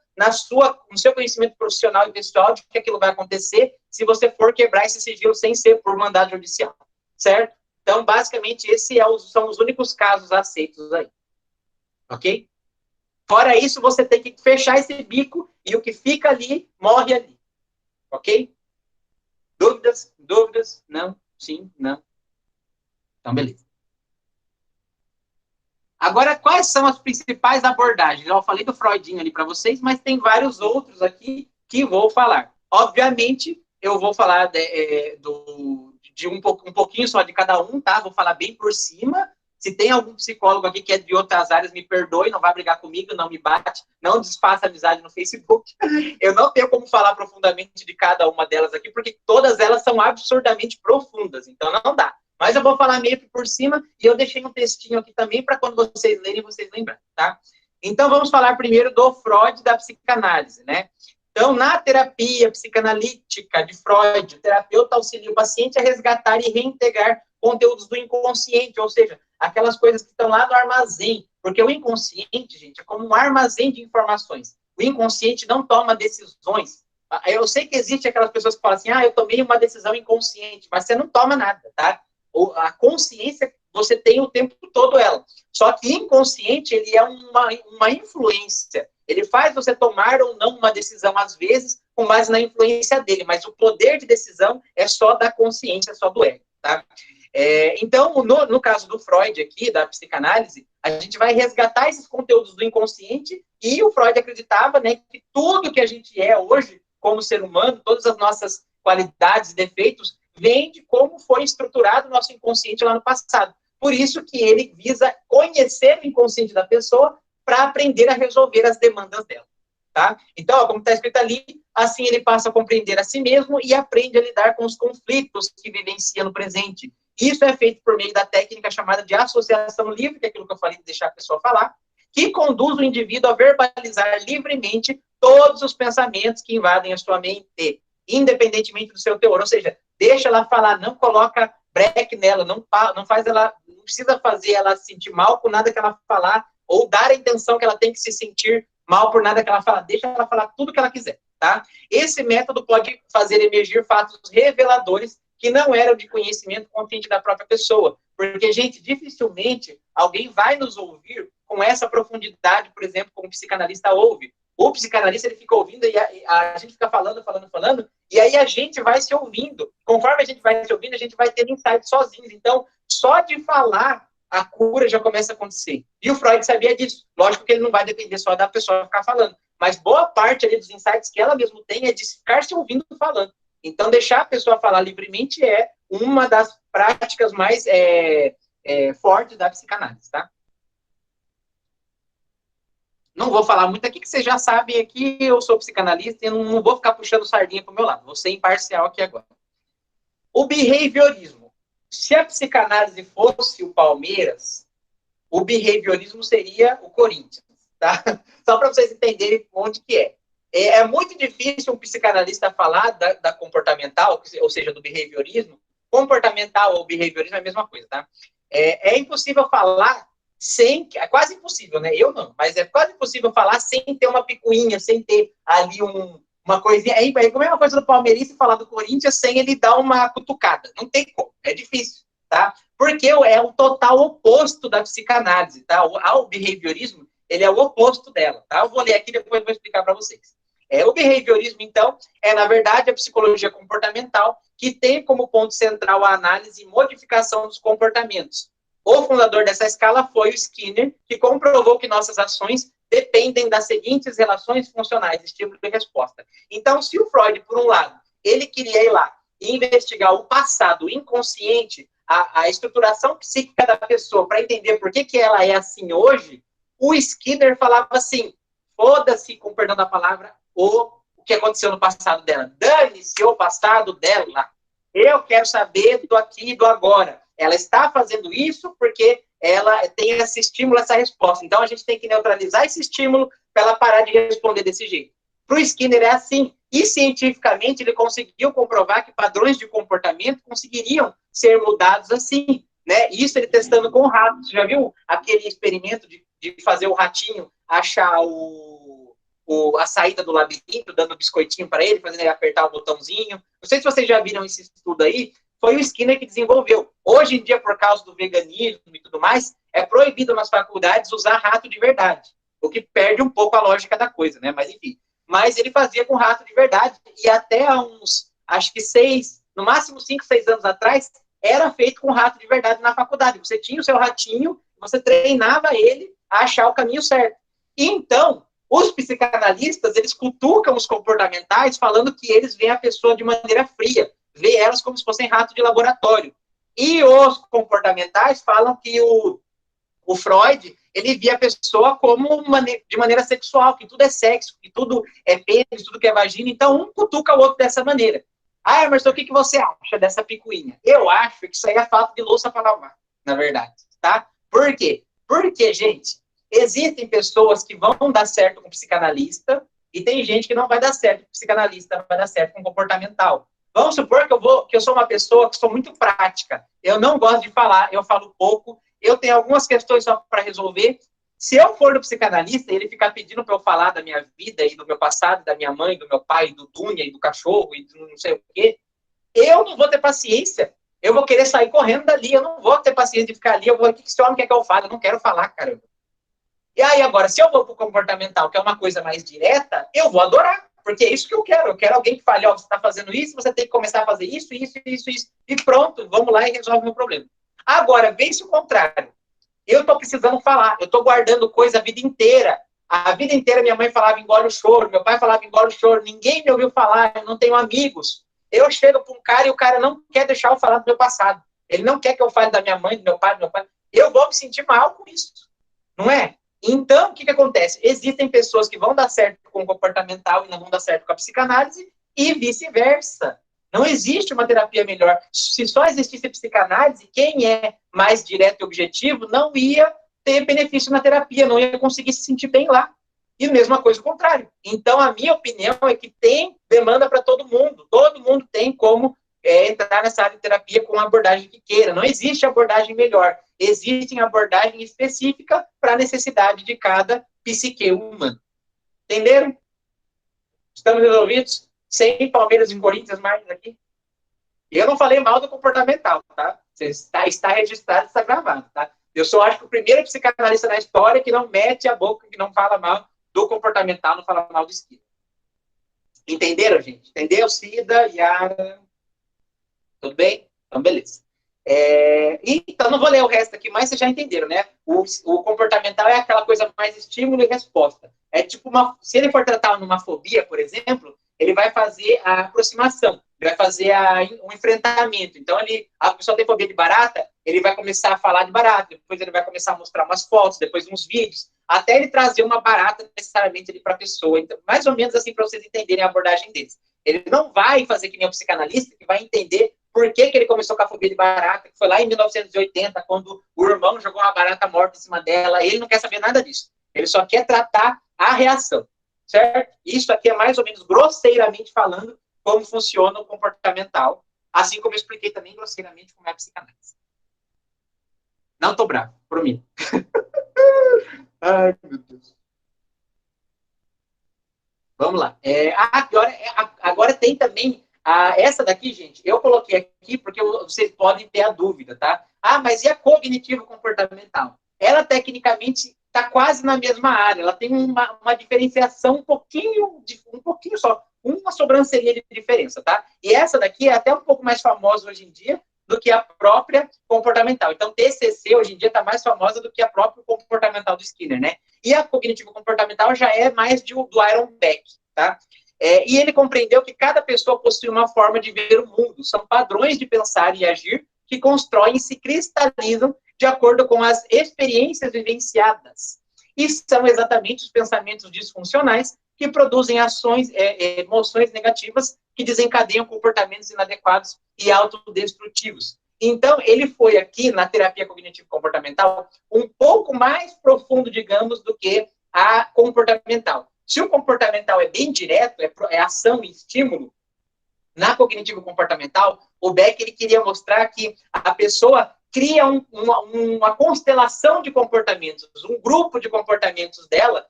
no seu conhecimento profissional e pessoal de que aquilo vai acontecer se você for quebrar esse sigilo sem ser por mandado judicial, certo? Então, basicamente, esses são os únicos casos aceitos aí. Ok? Fora isso, você tem que fechar esse bico e o que fica ali, morre ali. Ok? Dúvidas? Dúvidas? Não? Sim? Não? Então, beleza. Agora, quais são as principais abordagens? Eu falei do Freudinho ali para vocês, mas tem vários outros aqui que vou falar. Obviamente, eu vou falar de um pouquinho só de cada um, tá? Vou falar bem por cima. Se tem algum psicólogo aqui que é de outras áreas, me perdoe, não vai brigar comigo, não me bate, não desfaça amizade no Facebook. Eu não tenho como falar profundamente de cada uma delas aqui, porque todas elas são absurdamente profundas, então não dá. Mas eu vou falar meio que por cima, e eu deixei um textinho aqui também, para quando vocês lerem, vocês lembrarem, tá? Então, vamos falar primeiro do Freud da psicanálise, né? Então, na terapia psicanalítica de Freud, o terapeuta auxilia o paciente a resgatar e reintegrar conteúdos do inconsciente, ou seja, aquelas coisas que estão lá no armazém, porque o inconsciente, gente, é como um armazém de informações. O inconsciente não toma decisões. Eu sei que existe aquelas pessoas que falam assim, eu tomei uma decisão inconsciente, mas você não toma nada, tá? A consciência, você tem o tempo todo ela. Só que inconsciente, ele é uma influência. Ele faz você tomar ou não uma decisão, às vezes, com base na influência dele, mas o poder de decisão é só da consciência, é só do ego, tá? Então, no caso do Freud aqui, da psicanálise, a gente vai resgatar esses conteúdos do inconsciente, e o Freud acreditava, né, que tudo que a gente é hoje, como ser humano, todas as nossas qualidades e defeitos, vem de como foi estruturado o nosso inconsciente lá no passado. Por isso que ele visa conhecer o inconsciente da pessoa para aprender a resolver as demandas dela, tá? Então, ó, como está escrito ali, assim ele passa a compreender a si mesmo e aprende a lidar com os conflitos que vivencia no presente. Isso é feito por meio da técnica chamada de associação livre, que é aquilo que eu falei de deixar a pessoa falar, que conduz o indivíduo a verbalizar livremente todos os pensamentos que invadem a sua mente, independentemente do seu teor. Ou seja, deixa ela falar, não coloca breque nela, não faz ela, não precisa fazer ela se sentir mal com nada que ela falar, ou dar a intenção que ela tem que se sentir mal por nada que ela falar. Deixa ela falar tudo que ela quiser, tá? Esse método pode fazer emergir fatos reveladores que não eram de conhecimento consciente da própria pessoa. Porque, gente, dificilmente alguém vai nos ouvir com essa profundidade, por exemplo, como o psicanalista ouve. O psicanalista, ele fica ouvindo e a gente fica falando, e aí a gente vai se ouvindo. Conforme a gente vai se ouvindo, a gente vai tendo insights sozinhos. Então, só de falar, a cura já começa a acontecer. E o Freud sabia disso. Lógico que ele não vai depender só da pessoa ficar falando, mas boa parte ali dos insights que ela mesmo tem é de ficar se ouvindo falando. Então, deixar a pessoa falar livremente é uma das práticas mais fortes da psicanálise, tá? Não vou falar muito aqui, que vocês já sabem aqui, eu sou psicanalista e não vou ficar puxando sardinha para o meu lado. Vou ser imparcial aqui agora. O behaviorismo. Se a psicanálise fosse o Palmeiras, o behaviorismo seria o Corinthians, tá? Só para vocês entenderem onde que é. É muito difícil um psicanalista falar da comportamental, ou seja, do behaviorismo. Comportamental ou behaviorismo é a mesma coisa, tá? É impossível falar é quase impossível, né? Eu não, mas é quase impossível falar sem ter uma picuinha, sem ter ali uma coisinha. É a mesma coisa do palmeirista falar do Corinthians sem ele dar uma cutucada. Não tem como, é difícil, tá? Porque é o total oposto da psicanálise, tá? O behaviorismo, ele é o oposto dela, tá? Eu vou ler aqui, depois eu vou explicar para vocês. O behaviorismo, então, na verdade, a psicologia comportamental, que tem como ponto central a análise e modificação dos comportamentos. O fundador dessa escala foi o Skinner, que comprovou que nossas ações dependem das seguintes relações funcionais, estímulo e resposta. Então, se o Freud, por um lado, ele queria ir lá e investigar o passado, o inconsciente, a estruturação psíquica da pessoa, para entender por que ela é assim hoje, o Skinner falava assim, foda-se, com perdão da palavra, o que aconteceu no passado dela. Dane-se o passado dela. Eu quero saber do aqui e do agora. Ela está fazendo isso porque ela tem esse estímulo, essa resposta. Então, a gente tem que neutralizar esse estímulo para ela parar de responder desse jeito. Para o Skinner é assim. E, cientificamente, ele conseguiu comprovar que padrões de comportamento conseguiriam ser mudados assim. Né? Isso ele testando com ratos. Você já viu aquele experimento de fazer o ratinho achar a saída do labirinto, dando biscoitinho para ele, fazendo ele apertar o botãozinho? Não sei se vocês já viram esse estudo aí. Foi o Skinner que desenvolveu. Hoje em dia, por causa do veganismo e tudo mais, é proibido nas faculdades usar rato de verdade, o que perde um pouco a lógica da coisa, né? Mas, enfim. Mas ele fazia com rato de verdade, e até há uns, acho que 6, no máximo 5, 6 anos atrás, era feito com rato de verdade na faculdade. Você tinha o seu ratinho, você treinava ele a achar o caminho certo. E então, os psicanalistas, eles cutucam os comportamentais falando que eles veem a pessoa de maneira fria, vê elas como se fossem rato de laboratório. E os comportamentais falam que o Freud, ele via a pessoa como de maneira sexual, que tudo é sexo, que tudo é pênis, tudo que é vagina. Então, um cutuca o outro dessa maneira. Ah, Emerson, o que você acha dessa picuinha? Eu acho que isso aí é fato de louça para lavar, na verdade, tá? Por quê? Porque, gente, existem pessoas que vão dar certo com psicanalista e tem gente que não vai dar certo com psicanalista, não vai dar certo com comportamental. Vamos supor que eu sou uma pessoa que sou muito prática. Eu não gosto de falar, eu falo pouco, eu tenho algumas questões só para resolver. Se eu for no psicanalista e ele ficar pedindo para eu falar da minha vida e do meu passado, da minha mãe, do meu pai, do Dunha e do cachorro e do não sei o quê, eu não vou ter paciência. Eu vou querer sair correndo dali, eu não vou ter paciência de ficar ali. O que esse homem quer que eu fale? Eu não quero falar, caramba. E aí, agora, se eu vou para o comportamental, que é uma coisa mais direta, eu vou adorar, porque é isso que eu quero. Eu quero alguém que fale, ó, você está fazendo isso, você tem que começar a fazer isso, e pronto, vamos lá e resolve o meu problema. Agora, vê-se o contrário. Eu estou precisando falar, eu estou guardando coisa a vida inteira. A vida inteira minha mãe falava engole o choro, meu pai falava engole o choro, ninguém me ouviu falar, eu não tenho amigos. Eu chego para um cara e o cara não quer deixar eu falar do meu passado. Ele não quer que eu fale da minha mãe, do meu pai, Eu vou me sentir mal com isso, não é? Então, o que acontece? Existem pessoas que vão dar certo com o comportamental e não vão dar certo com a psicanálise e vice-versa. Não existe uma terapia melhor. Se só existisse a psicanálise, quem é mais direto e objetivo não ia ter benefício na terapia, não ia conseguir se sentir bem lá. E mesma coisa o contrário. Então, a minha opinião é que tem demanda para todo mundo. Todo mundo tem como entrar nessa área de terapia com a abordagem que queira. Não existe abordagem melhor. Existe abordagem específica para a necessidade de cada psique humano. Entenderam? Estamos resolvidos? Sem Palmeiras e Corinthians mais aqui. Eu não falei mal do comportamental, tá? Está registrado, está gravado, tá? Eu só acho que o primeiro psicanalista na história que não mete a boca, que não fala mal do comportamental, não fala mal do esquilo. Entenderam, gente? Entendeu? Cida, Yara? Tudo bem? Então, beleza. Então, não vou ler o resto aqui, mas vocês já entenderam, né? O comportamental é aquela coisa mais estímulo e resposta. É tipo se ele for tratar numa fobia, por exemplo, ele vai fazer a aproximação, ele vai fazer um enfrentamento. Então, a pessoa tem fobia de barata, ele vai começar a falar de barata, depois ele vai começar a mostrar umas fotos, depois uns vídeos, até ele trazer uma barata necessariamente para a pessoa. Então, mais ou menos assim, para vocês entenderem a abordagem deles. Ele não vai fazer que nem o psicanalista, que vai entender por que ele começou com a fobia de barata, que foi lá em 1980, quando o irmão jogou uma barata morta em cima dela. Ele não quer saber nada disso. Ele só quer tratar a reação, certo? Isso aqui é mais ou menos, grosseiramente falando, como funciona o comportamental, assim como eu expliquei também grosseiramente como é a psicanálise. Não tô bravo, prometo. Ai, meu Deus. Vamos lá. Agora tem também essa daqui, gente, eu coloquei aqui porque vocês podem ter a dúvida, tá? Mas e a cognitivo-comportamental? Ela, tecnicamente, está quase na mesma área. Ela tem uma diferenciação um pouquinho só. Uma sobrancelha de diferença, tá? E essa daqui é até um pouco mais famosa hoje em dia do que a própria comportamental. Então, TCC, hoje em dia, está mais famosa do que a própria comportamental do Skinner, né? E a cognitivo-comportamental já é mais do Aaron Beck, tá? E ele compreendeu que cada pessoa possui uma forma de ver o mundo. São padrões de pensar e agir que constroem e se cristalizam de acordo com as experiências vivenciadas. E são exatamente os pensamentos disfuncionais que produzem emoções negativas que desencadeiam comportamentos inadequados e autodestrutivos. Então, ele foi aqui, na terapia cognitivo-comportamental, um pouco mais profundo, digamos, do que a comportamental. Se o comportamental é bem direto, é ação e estímulo, na cognitivo-comportamental, o Beck ele queria mostrar que a pessoa cria uma constelação de comportamentos, um grupo de comportamentos dela.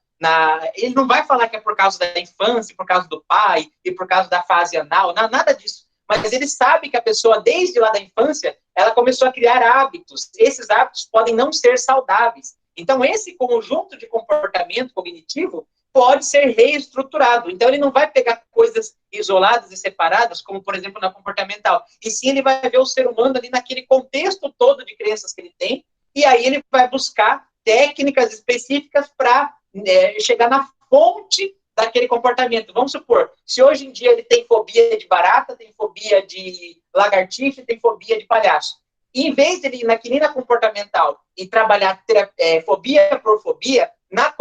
Ele não vai falar que é por causa da infância, por causa do pai, e por causa da fase anal, nada disso. Mas ele sabe que a pessoa, desde lá da infância, ela começou a criar hábitos. Esses hábitos podem não ser saudáveis. Então, esse conjunto de comportamento cognitivo pode ser reestruturado. Então, ele não vai pegar coisas isoladas e separadas, como, por exemplo, na comportamental. E sim, ele vai ver o ser humano ali naquele contexto todo de crenças que ele tem, e aí ele vai buscar técnicas específicas para chegar na fonte daquele comportamento. Vamos supor, se hoje em dia ele tem fobia de barata, tem fobia de lagartixa, tem fobia de palhaço. E, em vez de ele ir na comportamental e trabalhar fobia por fobia, na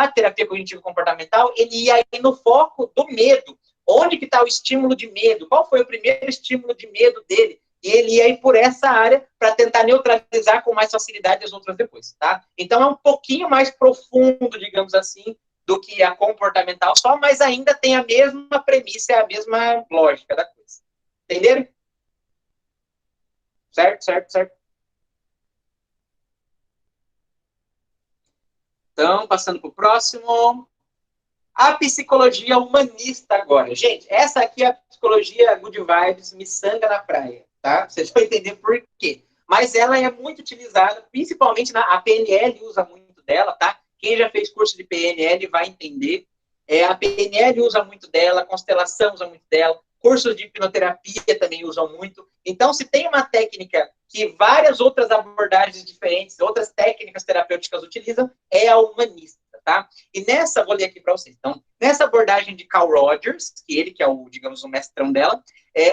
terapia cognitivo-comportamental, ele ia aí no foco do medo. Onde que está o estímulo de medo? Qual foi o primeiro estímulo de medo dele? E ele ia ir por essa área para tentar neutralizar com mais facilidade as outras depois, tá? Então, é um pouquinho mais profundo, digamos assim, do que a comportamental só, mas ainda tem a mesma premissa, a mesma lógica da coisa. Entenderam? Certo. Então, passando para o próximo. A psicologia humanista agora. Gente, essa aqui é a psicologia good vibes, miçanga na praia, tá? Vocês vão entender por quê. Mas ela é muito utilizada, principalmente a PNL usa muito dela, tá? Quem já fez curso de PNL vai entender. A PNL usa muito dela, a constelação usa muito dela, cursos de hipnoterapia também usam muito. Então, se tem uma técnica que várias outras abordagens diferentes, outras técnicas terapêuticas utilizam, é a humanista, tá? E nessa, vou ler aqui para vocês. Então, nessa abordagem de Carl Rogers, que é o, digamos, o mestrão dela,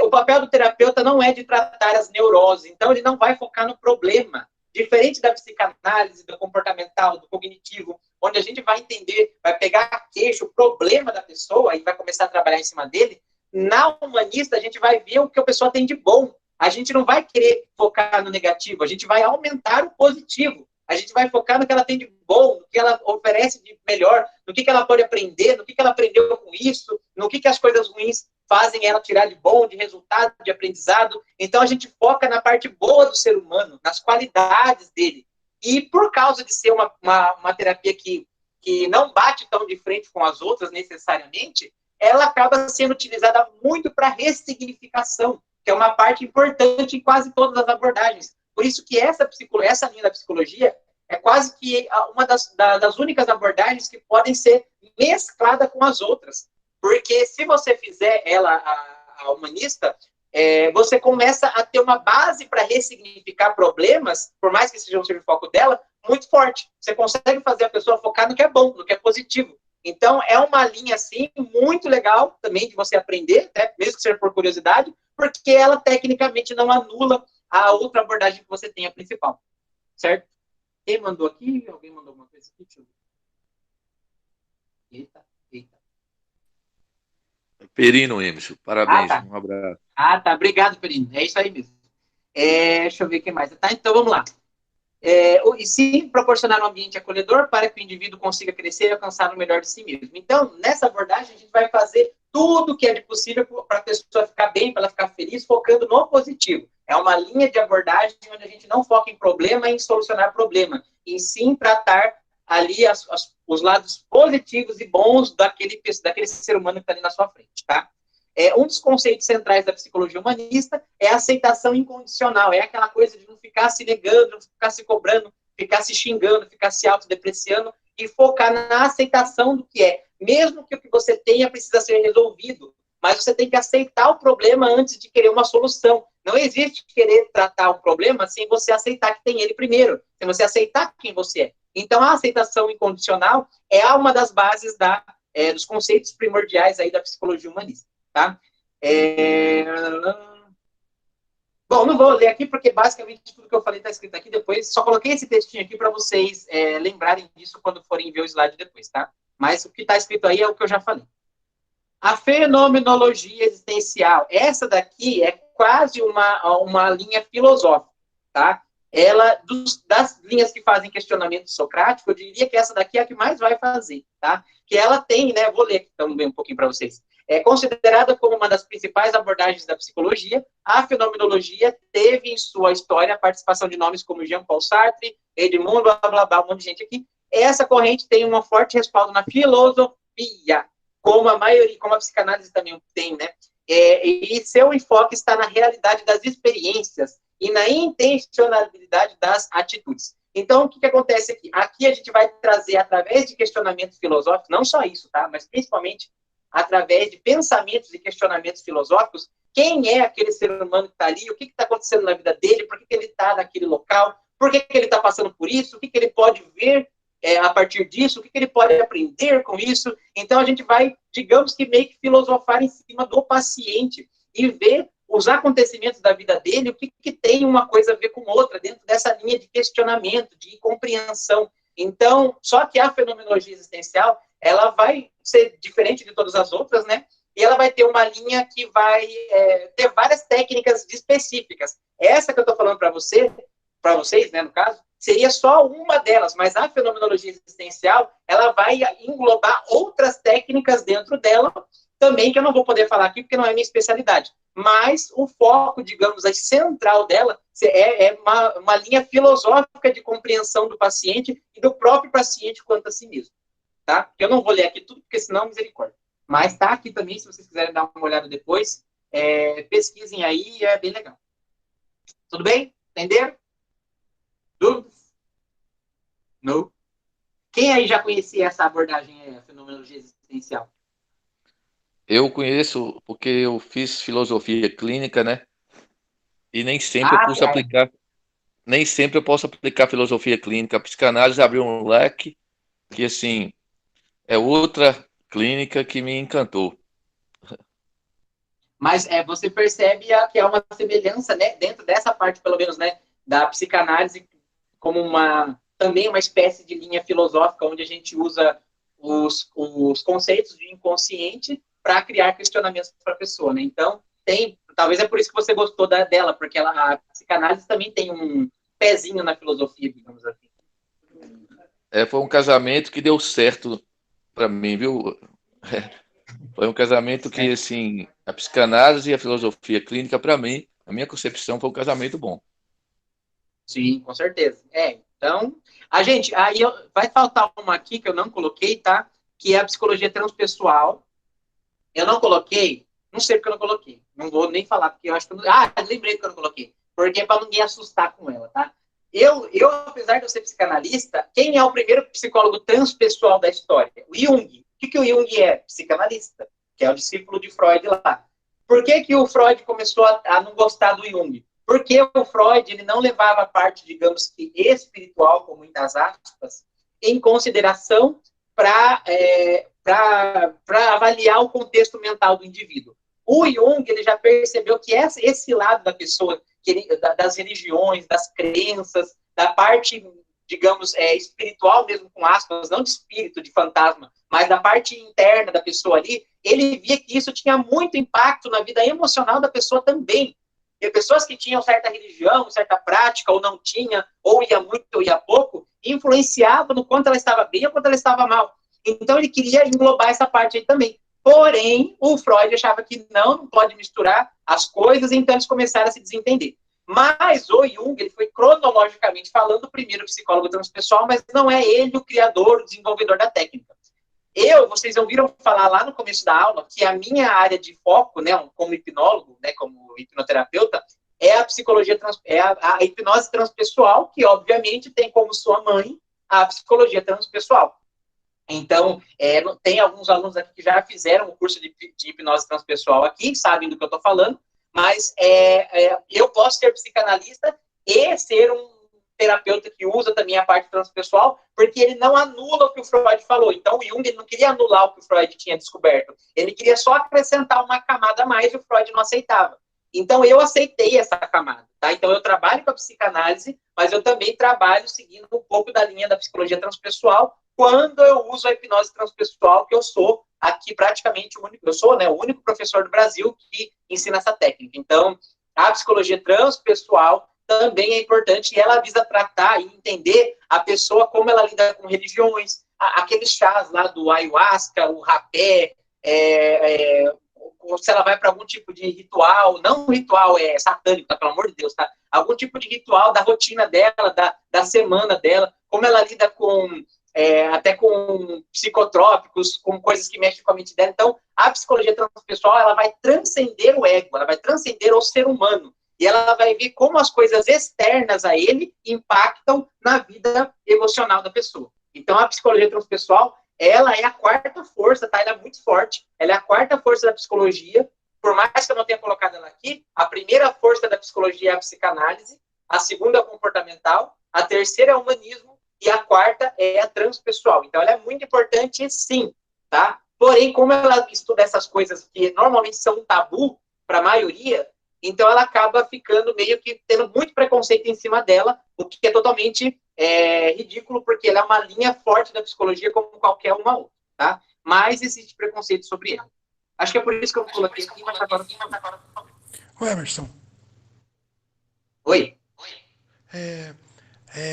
o papel do terapeuta não é de tratar as neuroses, então ele não vai focar no problema. Diferente da psicanálise, do comportamental, do cognitivo, onde a gente vai entender, vai pegar a queixa, o problema da pessoa e vai começar a trabalhar em cima dele, na humanista a gente vai ver o que a pessoa tem de bom. A gente não vai querer focar no negativo, a gente vai aumentar o positivo. A gente vai focar no que ela tem de bom, no que ela oferece de melhor, no que ela pode aprender, no que ela aprendeu com isso, no que as coisas ruins fazem ela tirar de bom, de resultado, de aprendizado. Então, a gente foca na parte boa do ser humano, nas qualidades dele. E por causa de ser uma terapia que não bate tão de frente com as outras necessariamente, ela acaba sendo utilizada muito para ressignificação, que é uma parte importante em quase todas as abordagens. Por isso que essa linha da psicologia é quase que uma das únicas abordagens que podem ser mescladas com as outras. Porque se você fizer ela, a humanista, você começa a ter uma base para ressignificar problemas, por mais que seja o foco dela, muito forte. Você consegue fazer a pessoa focar no que é bom, no que é positivo. Então, é uma linha, assim, muito legal também de você aprender, né, mesmo que seja por curiosidade, porque ela tecnicamente não anula a outra abordagem que você tem, a principal. Certo? Quem mandou aqui? Alguém mandou alguma coisa aqui? Deixa eu ver. Eita. Perino, Emerson, parabéns, tá. um abraço. Tá. Obrigado, Perino. É isso aí mesmo. Deixa eu ver o que mais. Tá, então vamos lá. E sim, proporcionar um ambiente acolhedor para que o indivíduo consiga crescer e alcançar o melhor de si mesmo. Então, nessa abordagem, a gente vai fazer tudo que é possível para a pessoa ficar bem, para ela ficar feliz, focando no positivo. É uma linha de abordagem onde a gente não foca em problema, em solucionar problema, e sim tratar ali os lados positivos e bons daquele ser humano que está ali na sua frente, tá? Um dos conceitos centrais da psicologia humanista é a aceitação incondicional, é aquela coisa de não ficar se negando, não ficar se cobrando, ficar se xingando, ficar se autodepreciando e focar na aceitação do que é. Mesmo que o que você tenha precisa ser resolvido, mas você tem que aceitar o problema antes de querer uma solução. Não existe querer tratar o problema sem você aceitar que tem ele primeiro, sem você aceitar quem você é. Então, a aceitação incondicional é uma das bases dos conceitos primordiais aí da psicologia humanista. Tá? Bom, não vou ler aqui, porque basicamente tudo que eu falei está escrito aqui depois. Só coloquei esse textinho aqui para vocês lembrarem disso quando forem ver o slide depois, tá? Mas o que está escrito aí é o que eu já falei. A fenomenologia existencial. Essa daqui é quase uma linha filosófica, tá? Ela, das linhas que fazem questionamento socrático, eu diria que essa daqui é a que mais vai fazer, tá? Que ela tem, né? Vou ler aqui também um pouquinho para vocês. É considerada como uma das principais abordagens da psicologia, a fenomenologia teve em sua história a participação de nomes como Jean-Paul Sartre, Edmund, blá, blá, blá, um monte de gente aqui. Essa corrente tem um forte respaldo na filosofia, como a maioria, como a psicanálise também tem, né? E seu enfoque está na realidade das experiências e na intencionalidade das atitudes. Então, o que acontece aqui? Aqui a gente vai trazer, através de questionamentos filosóficos, não só isso, tá? Mas principalmente através de pensamentos e questionamentos filosóficos, quem é aquele ser humano que está ali, o que está acontecendo na vida dele, por que ele está naquele local, por que ele está passando por isso, o que ele pode ver a partir disso, o que ele pode aprender com isso. Então, a gente vai, digamos que meio que filosofar em cima do paciente e ver os acontecimentos da vida dele, o que tem uma coisa a ver com outra, dentro dessa linha de questionamento, de compreensão. Então, só que a fenomenologia existencial, ela vai ser diferente de todas as outras, né? E ela vai ter uma linha que vai ter várias técnicas específicas. Essa que eu estou falando para vocês, né, no caso, seria só uma delas, mas a fenomenologia existencial, ela vai englobar outras técnicas dentro dela, também que eu não vou poder falar aqui, porque não é minha especialidade. Mas o foco, digamos, a central dela é uma linha filosófica de compreensão do paciente e do próprio paciente quanto a si mesmo. Tá? Eu não vou ler aqui tudo, porque senão misericórdia. Mas tá aqui também, se vocês quiserem dar uma olhada depois, pesquisem aí, é bem legal. Tudo bem? Entenderam? Dúvidas? Não? Quem aí já conhecia essa abordagem, fenomenologia existencial? Eu conheço porque eu fiz filosofia clínica, né? E Ah, tá. nem sempre eu posso aplicar filosofia clínica. A psicanálise abriu um leque que, assim, é outra clínica que me encantou. Mas você percebe que há uma semelhança, né, dentro dessa parte, pelo menos, né, da psicanálise como também uma espécie de linha filosófica onde a gente usa os conceitos de inconsciente para criar questionamentos para a pessoa, né? Então, talvez é por isso que você gostou dela, porque a psicanálise também tem um pezinho na filosofia, digamos assim. Foi um casamento que deu certo para mim, viu? Foi um casamento que, assim, a psicanálise e a filosofia clínica, para mim, a minha concepção, foi um casamento bom. Sim, com certeza. Então, aí vai faltar uma aqui que eu não coloquei, tá? Que é a psicologia transpessoal. Eu não coloquei, não sei porque eu não coloquei. Não vou nem falar, porque eu acho que lembrei que eu não coloquei. Porque é para ninguém assustar com ela, tá? Apesar de eu ser psicanalista, quem é o primeiro psicólogo transpessoal da história? O Jung. O que o Jung é? Psicanalista, que é o discípulo de Freud lá. Por que o Freud começou a não gostar do Jung? Porque o Freud ele não levava a parte, digamos que espiritual, com muitas aspas, em consideração para avaliar o contexto mental do indivíduo. O Jung ele já percebeu que esse lado da pessoa, das religiões, das crenças, da parte, digamos, espiritual mesmo, com aspas, não de espírito, de fantasma, mas da parte interna da pessoa ali, ele via que isso tinha muito impacto na vida emocional da pessoa também. E pessoas que tinham certa religião, certa prática, ou não tinha, ou ia muito ou ia pouco, influenciava no quanto ela estava bem ou quanto ela estava mal. Então ele queria englobar essa parte aí também. Porém, o Freud achava que não pode misturar as coisas, então eles começaram a se desentender. Mas o Jung, ele foi cronologicamente falando o primeiro psicólogo transpessoal, mas não é ele o criador, o desenvolvedor da técnica. Vocês ouviram falar lá no começo da aula que a minha área de foco, né, como hipnólogo, né, como hipnoterapeuta, é a psicologia, a hipnose transpessoal, que obviamente tem como sua mãe a psicologia transpessoal. Então, tem alguns alunos aqui que já fizeram o curso de hipnose transpessoal aqui, sabem do que eu estou falando, mas eu posso ser psicanalista e ser um terapeuta que usa também a parte transpessoal, porque ele não anula o que o Freud falou. Então, o Jung ele não queria anular o que o Freud tinha descoberto. Ele queria só acrescentar uma camada a mais e o Freud não aceitava. Então, eu aceitei essa camada. Tá? Então, eu trabalho com a psicanálise, mas eu também trabalho seguindo um pouco da linha da psicologia transpessoal, quando eu uso a hipnose transpessoal, que eu sou aqui praticamente o único, eu sou, né, o único professor do Brasil que ensina essa técnica. Então, a psicologia transpessoal também é importante e ela visa tratar e entender a pessoa como ela lida com religiões, aqueles chás lá do ayahuasca, o rapé, se ela vai para algum tipo de ritual, não ritual satânico, tá, pelo amor de Deus, tá? Algum tipo de ritual da rotina dela, da semana dela, como ela lida com até com psicotrópicos, com coisas que mexem com a mente dela. Então, a psicologia transpessoal, ela vai transcender o ego, ela vai transcender o ser humano, e ela vai ver como as coisas externas a ele impactam na vida emocional da pessoa. Então, a psicologia transpessoal, ela é a quarta força, tá? Ela é muito forte, ela é a quarta força da psicologia, por mais que eu não tenha colocado ela aqui, a primeira força da psicologia é a psicanálise, a segunda é a comportamental, a terceira é o humanismo, e a quarta é a transpessoal. Então, ela é muito importante, sim, tá? Porém, como ela estuda essas coisas que normalmente são um tabu para a maioria, então ela acaba ficando meio que tendo muito preconceito em cima dela, o que é totalmente ridículo, porque ela é uma linha forte da psicologia como qualquer uma outra, tá? Mas existe preconceito sobre ela. Acho que é por isso que eu coloquei aqui, mas agora... Ô, Emerson, Oi?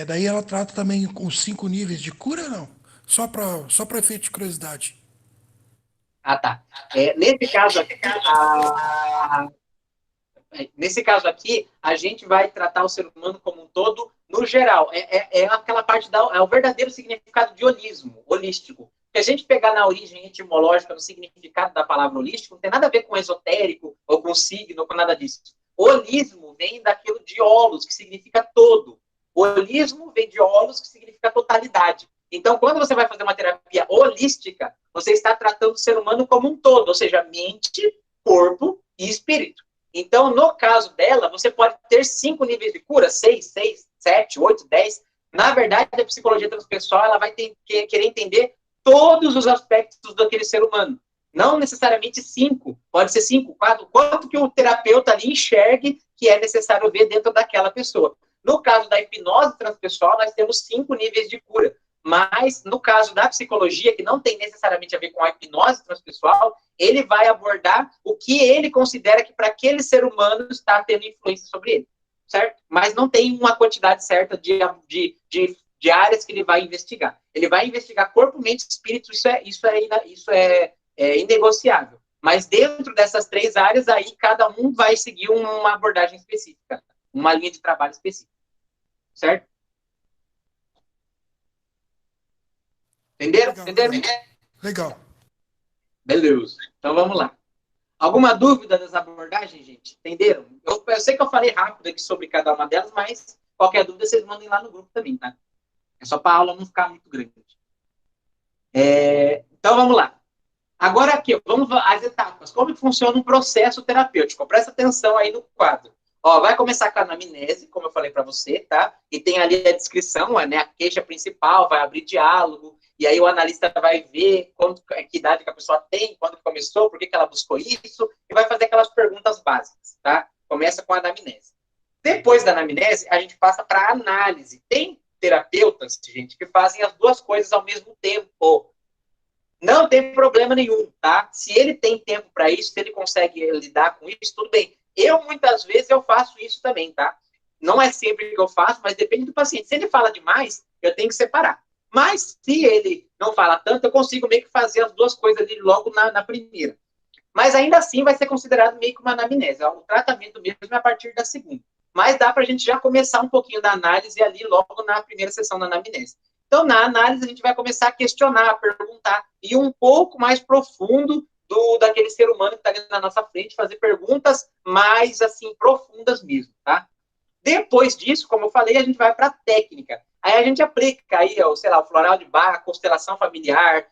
daí ela trata também com 5 níveis de cura, não? Só para efeito de curiosidade. Ah, tá. Nesse caso aqui, a gente vai tratar o ser humano como um todo, no geral. É aquela parte é o verdadeiro significado de holismo, holístico. Se a gente pegar na origem etimológica, no significado da palavra holístico, não tem nada a ver com esotérico, ou com signo, ou com nada disso. Holismo vem daquilo de holos, que significa todo. Holismo vem de holos, que significa totalidade. Então, quando você vai fazer uma terapia holística, você está tratando o ser humano como um todo, ou seja, mente, corpo e espírito. Então, no caso dela, você pode ter 5 níveis de cura, 6, 7, 8, 10. Na verdade, a psicologia transpessoal, ela vai querer entender todos os aspectos daquele ser humano. Não necessariamente 5, pode ser 5, 4, quanto que o terapeuta ali enxergue que é necessário ver dentro daquela pessoa. No caso da hipnose transpessoal, nós temos 5 níveis de cura. Mas, no caso da psicologia, que não tem necessariamente a ver com a hipnose transpessoal, ele vai abordar o que ele considera que para aquele ser humano está tendo influência sobre ele, certo? Mas não tem uma quantidade certa de áreas que ele vai investigar. Ele vai investigar corpo, mente e espírito, isso é inegociável. Mas dentro dessas 3 áreas, aí cada um vai seguir uma abordagem específica, uma linha de trabalho específica, certo? Entenderam? Legal. Beleza. Então vamos lá. Alguma dúvida das abordagens, gente? Entenderam? Eu sei que eu falei rápido aqui sobre cada uma delas, mas qualquer dúvida vocês mandem lá no grupo também, tá? É só para a aula não ficar muito grande. Então vamos lá. Agora aqui, vamos às etapas. Como funciona um processo terapêutico? Presta atenção aí no quadro. Ó, vai começar com a anamnese, como eu falei para você, tá? E tem ali a descrição, né? A queixa principal, vai abrir diálogo, e aí o analista vai ver que idade que a pessoa tem, quando começou, por que ela buscou isso, e vai fazer aquelas perguntas básicas, tá? Começa com a anamnese. Depois da anamnese, a gente passa para a análise. Tem terapeutas, gente, que fazem as 2 coisas ao mesmo tempo. Não tem problema nenhum, tá? Se ele tem tempo para isso, se ele consegue lidar com isso, tudo bem. Muitas vezes, eu faço isso também, tá? Não é sempre que eu faço, mas depende do paciente. Se ele fala demais, eu tenho que separar. Mas, se ele não fala tanto, eu consigo meio que fazer as 2 coisas ali logo na primeira. Mas, ainda assim, vai ser considerado meio que uma anamnese. O tratamento mesmo é a partir da segunda. Mas dá para a gente já começar um pouquinho da análise ali logo na primeira sessão da anamnese. Então, na análise, a gente vai começar a questionar, a perguntar, e um pouco mais profundo daquele ser humano que está ali na nossa frente, fazer perguntas mais, assim, profundas mesmo, tá? Depois disso, como eu falei, a gente vai para a técnica. Aí a gente aplica aí, sei lá, o floral de Bach, a constelação familiar,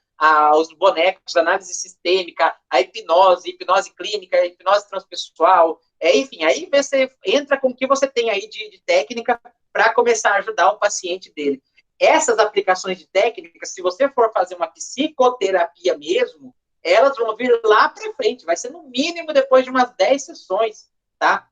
os bonecos, análise sistêmica, a hipnose clínica, a hipnose transpessoal, enfim, aí você entra com o que você tem aí de técnica para começar a ajudar o paciente dele. Essas aplicações de técnicas, se você for fazer uma psicoterapia mesmo, elas vão vir lá para frente, vai ser no mínimo depois de umas 10 sessões, tá?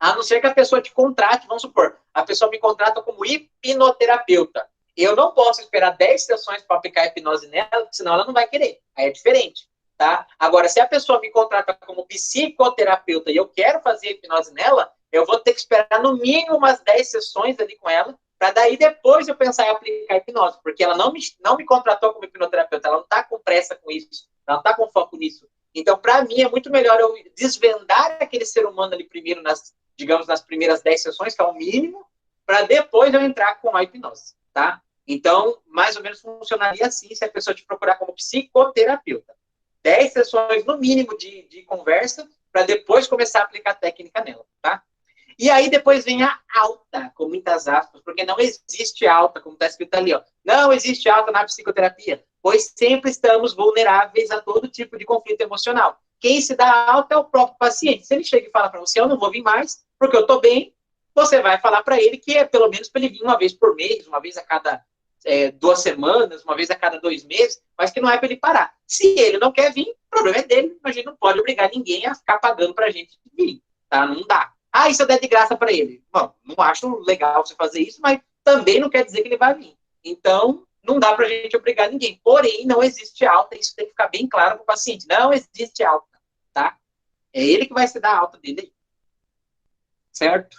A não ser que a pessoa te contrate, vamos supor, a pessoa me contrata como hipnoterapeuta. Eu não posso esperar 10 sessões para aplicar a hipnose nela, senão ela não vai querer. Aí é diferente, tá? Agora, se a pessoa me contrata como psicoterapeuta e eu quero fazer a hipnose nela, eu vou ter que esperar no mínimo umas 10 sessões ali com ela, para daí depois eu pensar em aplicar a hipnose, porque ela não me contratou como hipnoterapeuta, ela não está com pressa com isso, ela não está com foco nisso. Então, para mim, é muito melhor eu desvendar aquele ser humano ali primeiro, nas primeiras 10 sessões, que é o mínimo, para depois eu entrar com a hipnose, tá? Então, mais ou menos funcionaria assim, se a pessoa te procurar como psicoterapeuta. 10 sessões, no mínimo, de conversa, para depois começar a aplicar técnica nela, tá? E aí depois vem a alta, com muitas aspas, porque não existe alta, como está escrito ali, ó. Não existe alta na psicoterapia, pois sempre estamos vulneráveis a todo tipo de conflito emocional. Quem se dá alta é o próprio paciente. Se ele chega e fala para você, eu não vou vir mais, porque eu estou bem, você vai falar para ele que é pelo menos para ele vir uma vez por mês, uma vez a cada 2 semanas, uma vez a cada 2 meses, mas que não é para ele parar. Se ele não quer vir, o problema é dele, a gente não pode obrigar ninguém a ficar pagando para a gente vir, tá? Não dá. Ah, isso eu der de graça para ele. Bom, não acho legal você fazer isso, mas também não quer dizer que ele vai vir. Então, não dá para a gente obrigar ninguém. Porém, não existe alta, isso tem que ficar bem claro para o paciente. Não existe alta, tá? É ele que vai se dar a alta dele aí. Certo?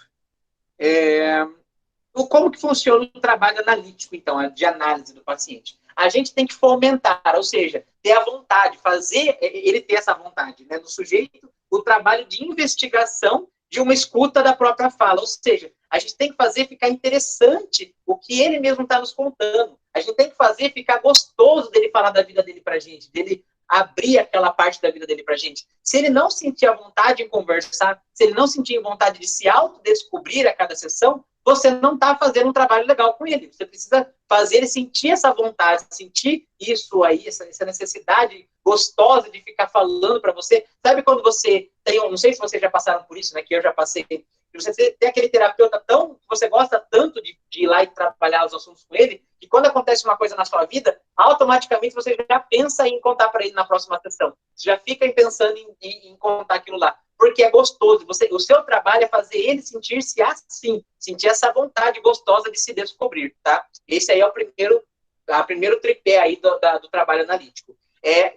Como que funciona o trabalho analítico, então, de análise do paciente? A gente tem que fomentar, ou seja, ter a vontade, fazer ele ter essa vontade, né, no sujeito, o trabalho de investigação de uma escuta da própria fala, ou seja, a gente tem que fazer ficar interessante o que ele mesmo está nos contando, a gente tem que fazer ficar gostoso dele falar da vida dele pra gente, dele abrir aquela parte da vida dele pra gente. Se ele não sentir a vontade em conversar, se ele não sentir vontade de se autodescobrir a cada sessão, você não está fazendo um trabalho legal com ele. Você precisa fazer ele sentir essa vontade, sentir isso aí, essa necessidade gostosa de ficar falando para você. Sabe quando você tem, não sei se vocês já passaram por isso, né, que eu já passei, você tem aquele terapeuta que você gosta tanto de ir lá e trabalhar os assuntos com ele, que quando acontece uma coisa na sua vida, automaticamente você já pensa em contar para ele na próxima sessão. Você já fica pensando em contar aquilo lá. Porque é gostoso. O seu trabalho é fazer ele sentir-se assim, sentir essa vontade gostosa de se descobrir, tá? Esse aí é o primeiro tripé aí do trabalho analítico.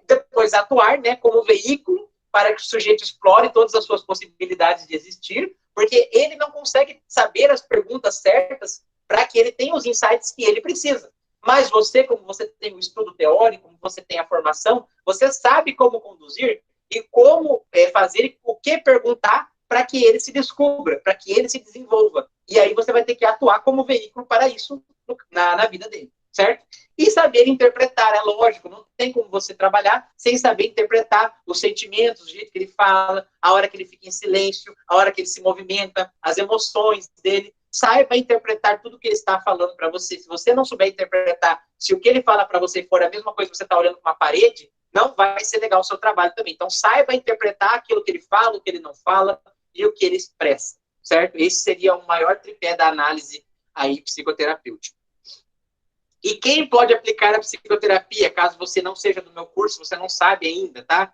Depois atuar, né, como veículo para que o sujeito explore todas as suas possibilidades de existir, porque ele não consegue saber as perguntas certas para que ele tenha os insights que ele precisa. Mas você, como você tem o estudo teórico, como você tem a formação, você sabe como conduzir e como fazer, o que perguntar para que ele se descubra, para que ele se desenvolva. E aí você vai ter que atuar como veículo para isso na vida dele, certo? E saber interpretar, é lógico, não tem como você trabalhar sem saber interpretar os sentimentos, o jeito que ele fala, a hora que ele fica em silêncio, a hora que ele se movimenta, as emoções dele. Saiba interpretar tudo que ele está falando para você. Se você não souber interpretar, se o que ele fala para você for a mesma coisa que você está olhando para uma parede, não vai ser legal o seu trabalho também. Então, saiba interpretar aquilo que ele fala, o que ele não fala e o que ele expressa, certo? Esse seria o maior tripé da análise aí psicoterapêutica. E quem pode aplicar a psicoterapia, caso você não seja do meu curso, você não sabe ainda, tá?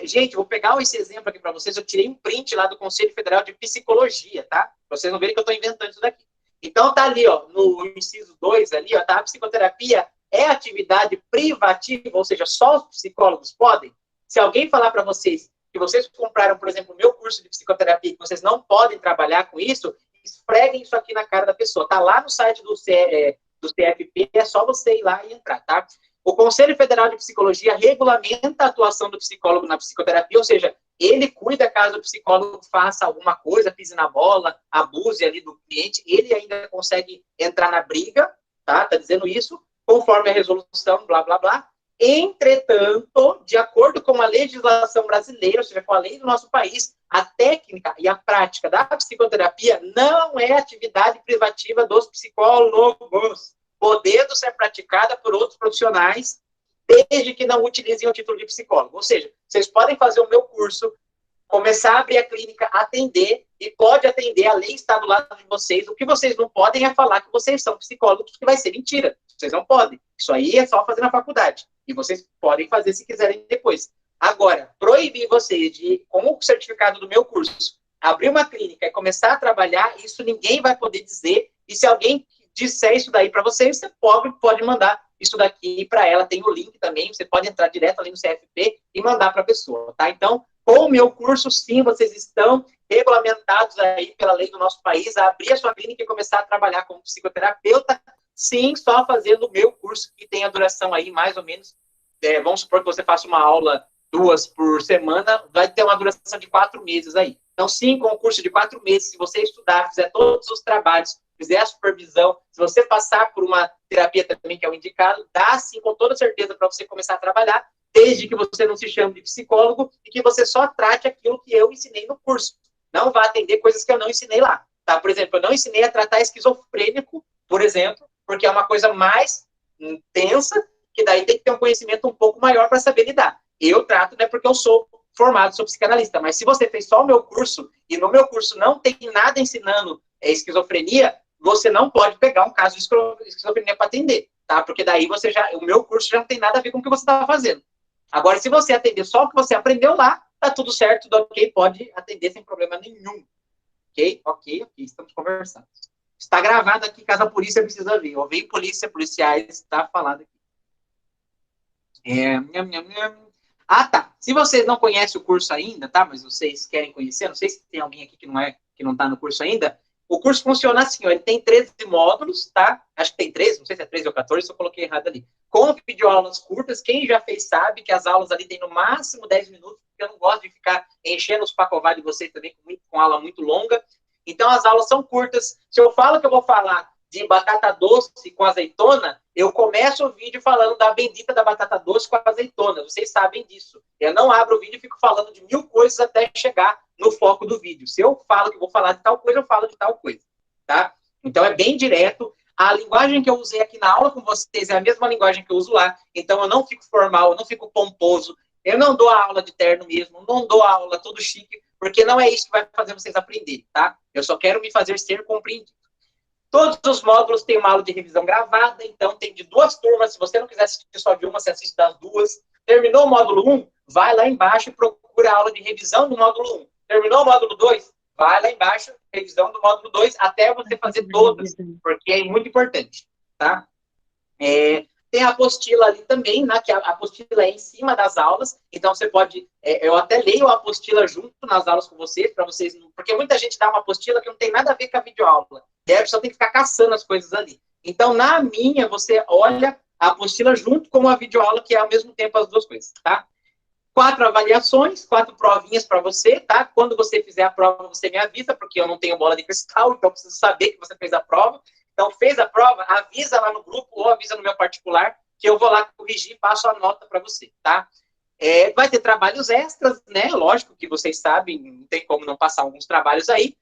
Gente, vou pegar esse exemplo aqui para vocês. Eu tirei um print lá do Conselho Federal de Psicologia, tá? Pra vocês não verem que eu estou inventando isso daqui. Então, tá ali, ó, no inciso 2 ali, ó, tá? A psicoterapia é atividade privativa, ou seja, só os psicólogos podem. Se alguém falar para vocês que vocês compraram, por exemplo, o meu curso de psicoterapia, que vocês não podem trabalhar com isso, esfreguem isso aqui na cara da pessoa. Tá lá no site do CFP, é só você ir lá e entrar, tá? O Conselho Federal de Psicologia regulamenta a atuação do psicólogo na psicoterapia, ou seja, ele cuida caso o psicólogo faça alguma coisa, pise na bola, abuse ali do cliente, ele ainda consegue entrar na briga, tá? Tá dizendo isso, conforme a resolução, blá, blá, blá. Entretanto, de acordo com a legislação brasileira, ou seja, com a lei do nosso país, a técnica e a prática da psicoterapia não é atividade privativa dos psicólogos, podendo ser praticada por outros profissionais, desde que não utilizem o título de psicólogo. Ou seja, vocês podem fazer o meu curso, começar a abrir a clínica, atender, e pode atender, a lei está do lado de vocês. O que vocês não podem é falar que vocês são psicólogos, que vai ser mentira. Vocês não podem. Isso aí é só fazer na faculdade. E vocês podem fazer se quiserem depois. Agora, proibir vocês de, com o certificado do meu curso, abrir uma clínica e começar a trabalhar, isso ninguém vai poder dizer. E se alguém disser isso daí para vocês, você pode mandar isso daqui para ela. Tem o link também, você pode entrar direto ali no CFP e mandar para a pessoa, tá? Então, com o meu curso, sim, vocês estão regulamentados aí pela lei do nosso país a abrir a sua clínica e começar a trabalhar como psicoterapeuta, sim, só fazendo o meu curso, que tem a duração aí, mais ou menos, vamos supor que você faça uma aula 2 por semana, vai ter uma duração de 4 meses aí. Então, sim, com o curso de 4 meses, se você estudar, fizer todos os trabalhos, fizer a supervisão, se você passar por uma terapia também, que é o indicado, dá, sim, com toda certeza, para você começar a trabalhar, desde que você não se chame de psicólogo e que você só trate aquilo que eu ensinei no curso. Não vá atender coisas que eu não ensinei lá, tá? Por exemplo, eu não ensinei a tratar esquizofrênico, por exemplo, porque é uma coisa mais intensa, que daí tem que ter um conhecimento um pouco maior para saber lidar. Eu trato, né, porque eu sou formado, sou psicanalista, mas se você fez só o meu curso, e no meu curso não tem nada ensinando esquizofrenia, você não pode pegar um caso de esquizofrenia para atender, tá? Porque daí o meu curso já não tem nada a ver com o que você está fazendo. Agora, se você atender só o que você aprendeu lá, tá tudo certo, tudo ok, pode atender sem problema nenhum. Ok, estamos conversando. Está gravado aqui, caso a polícia precisa ver. Ou vem policiais, está falado aqui. Tá. Se vocês não conhecem o curso ainda, tá? Mas vocês querem conhecer, não sei se tem alguém aqui que não está no curso ainda. O curso funciona assim, ó, ele tem 13 módulos, tá? Acho que tem 13, não sei se é 13 ou 14, se eu coloquei errado ali. Com videoaulas curtas, quem já fez sabe que as aulas ali tem no máximo 10 minutos, porque eu não gosto de ficar enchendo os pacová de vocês também com aula muito longa. Então, as aulas são curtas. Se eu falo que eu vou falar de batata doce com azeitona, eu começo o vídeo falando da bendita da batata doce com azeitona. Vocês sabem disso. Eu não abro o vídeo e fico falando de 1000 coisas até chegar no foco do vídeo. Se eu falo que vou falar de tal coisa, eu falo de tal coisa. tá? Então, é bem direto. A linguagem que eu usei aqui na aula com vocês é a mesma linguagem que eu uso lá. Então, eu não fico formal, eu não fico pomposo. Eu não dou a aula de terno mesmo, não dou a aula todo chique, porque não é isso que vai fazer vocês aprenderem, tá? Eu só quero me fazer ser compreendido. Todos os módulos têm uma aula de revisão gravada, então tem de 2 turmas. Se você não quiser assistir só de uma, você assiste das 2. Terminou o módulo 1, vai lá embaixo e procura a aula de revisão do módulo 1. Terminou o módulo 2, vai lá embaixo, revisão do módulo 2, até você fazer todas, porque é muito importante, tá? Tem a apostila ali também, né, que a apostila é em cima das aulas, então você pode, eu até leio a apostila junto nas aulas com vocês, para vocês, porque muita gente dá uma apostila que não tem nada a ver com a videoaula, e aí a pessoa tem que ficar caçando as coisas ali. Então, na minha, você olha a apostila junto com a videoaula, que é ao mesmo tempo as duas coisas, tá? 4 avaliações, 4 provinhas para você, tá? Quando você fizer a prova, você me avisa, porque eu não tenho bola de cristal, então eu preciso saber que você fez a prova. Então, fez a prova, avisa lá no grupo ou avisa no meu particular, que eu vou lá corrigir e passo a nota para você, tá? Vai ter trabalhos extras, né? Lógico que vocês sabem, não tem como não passar alguns trabalhos aí.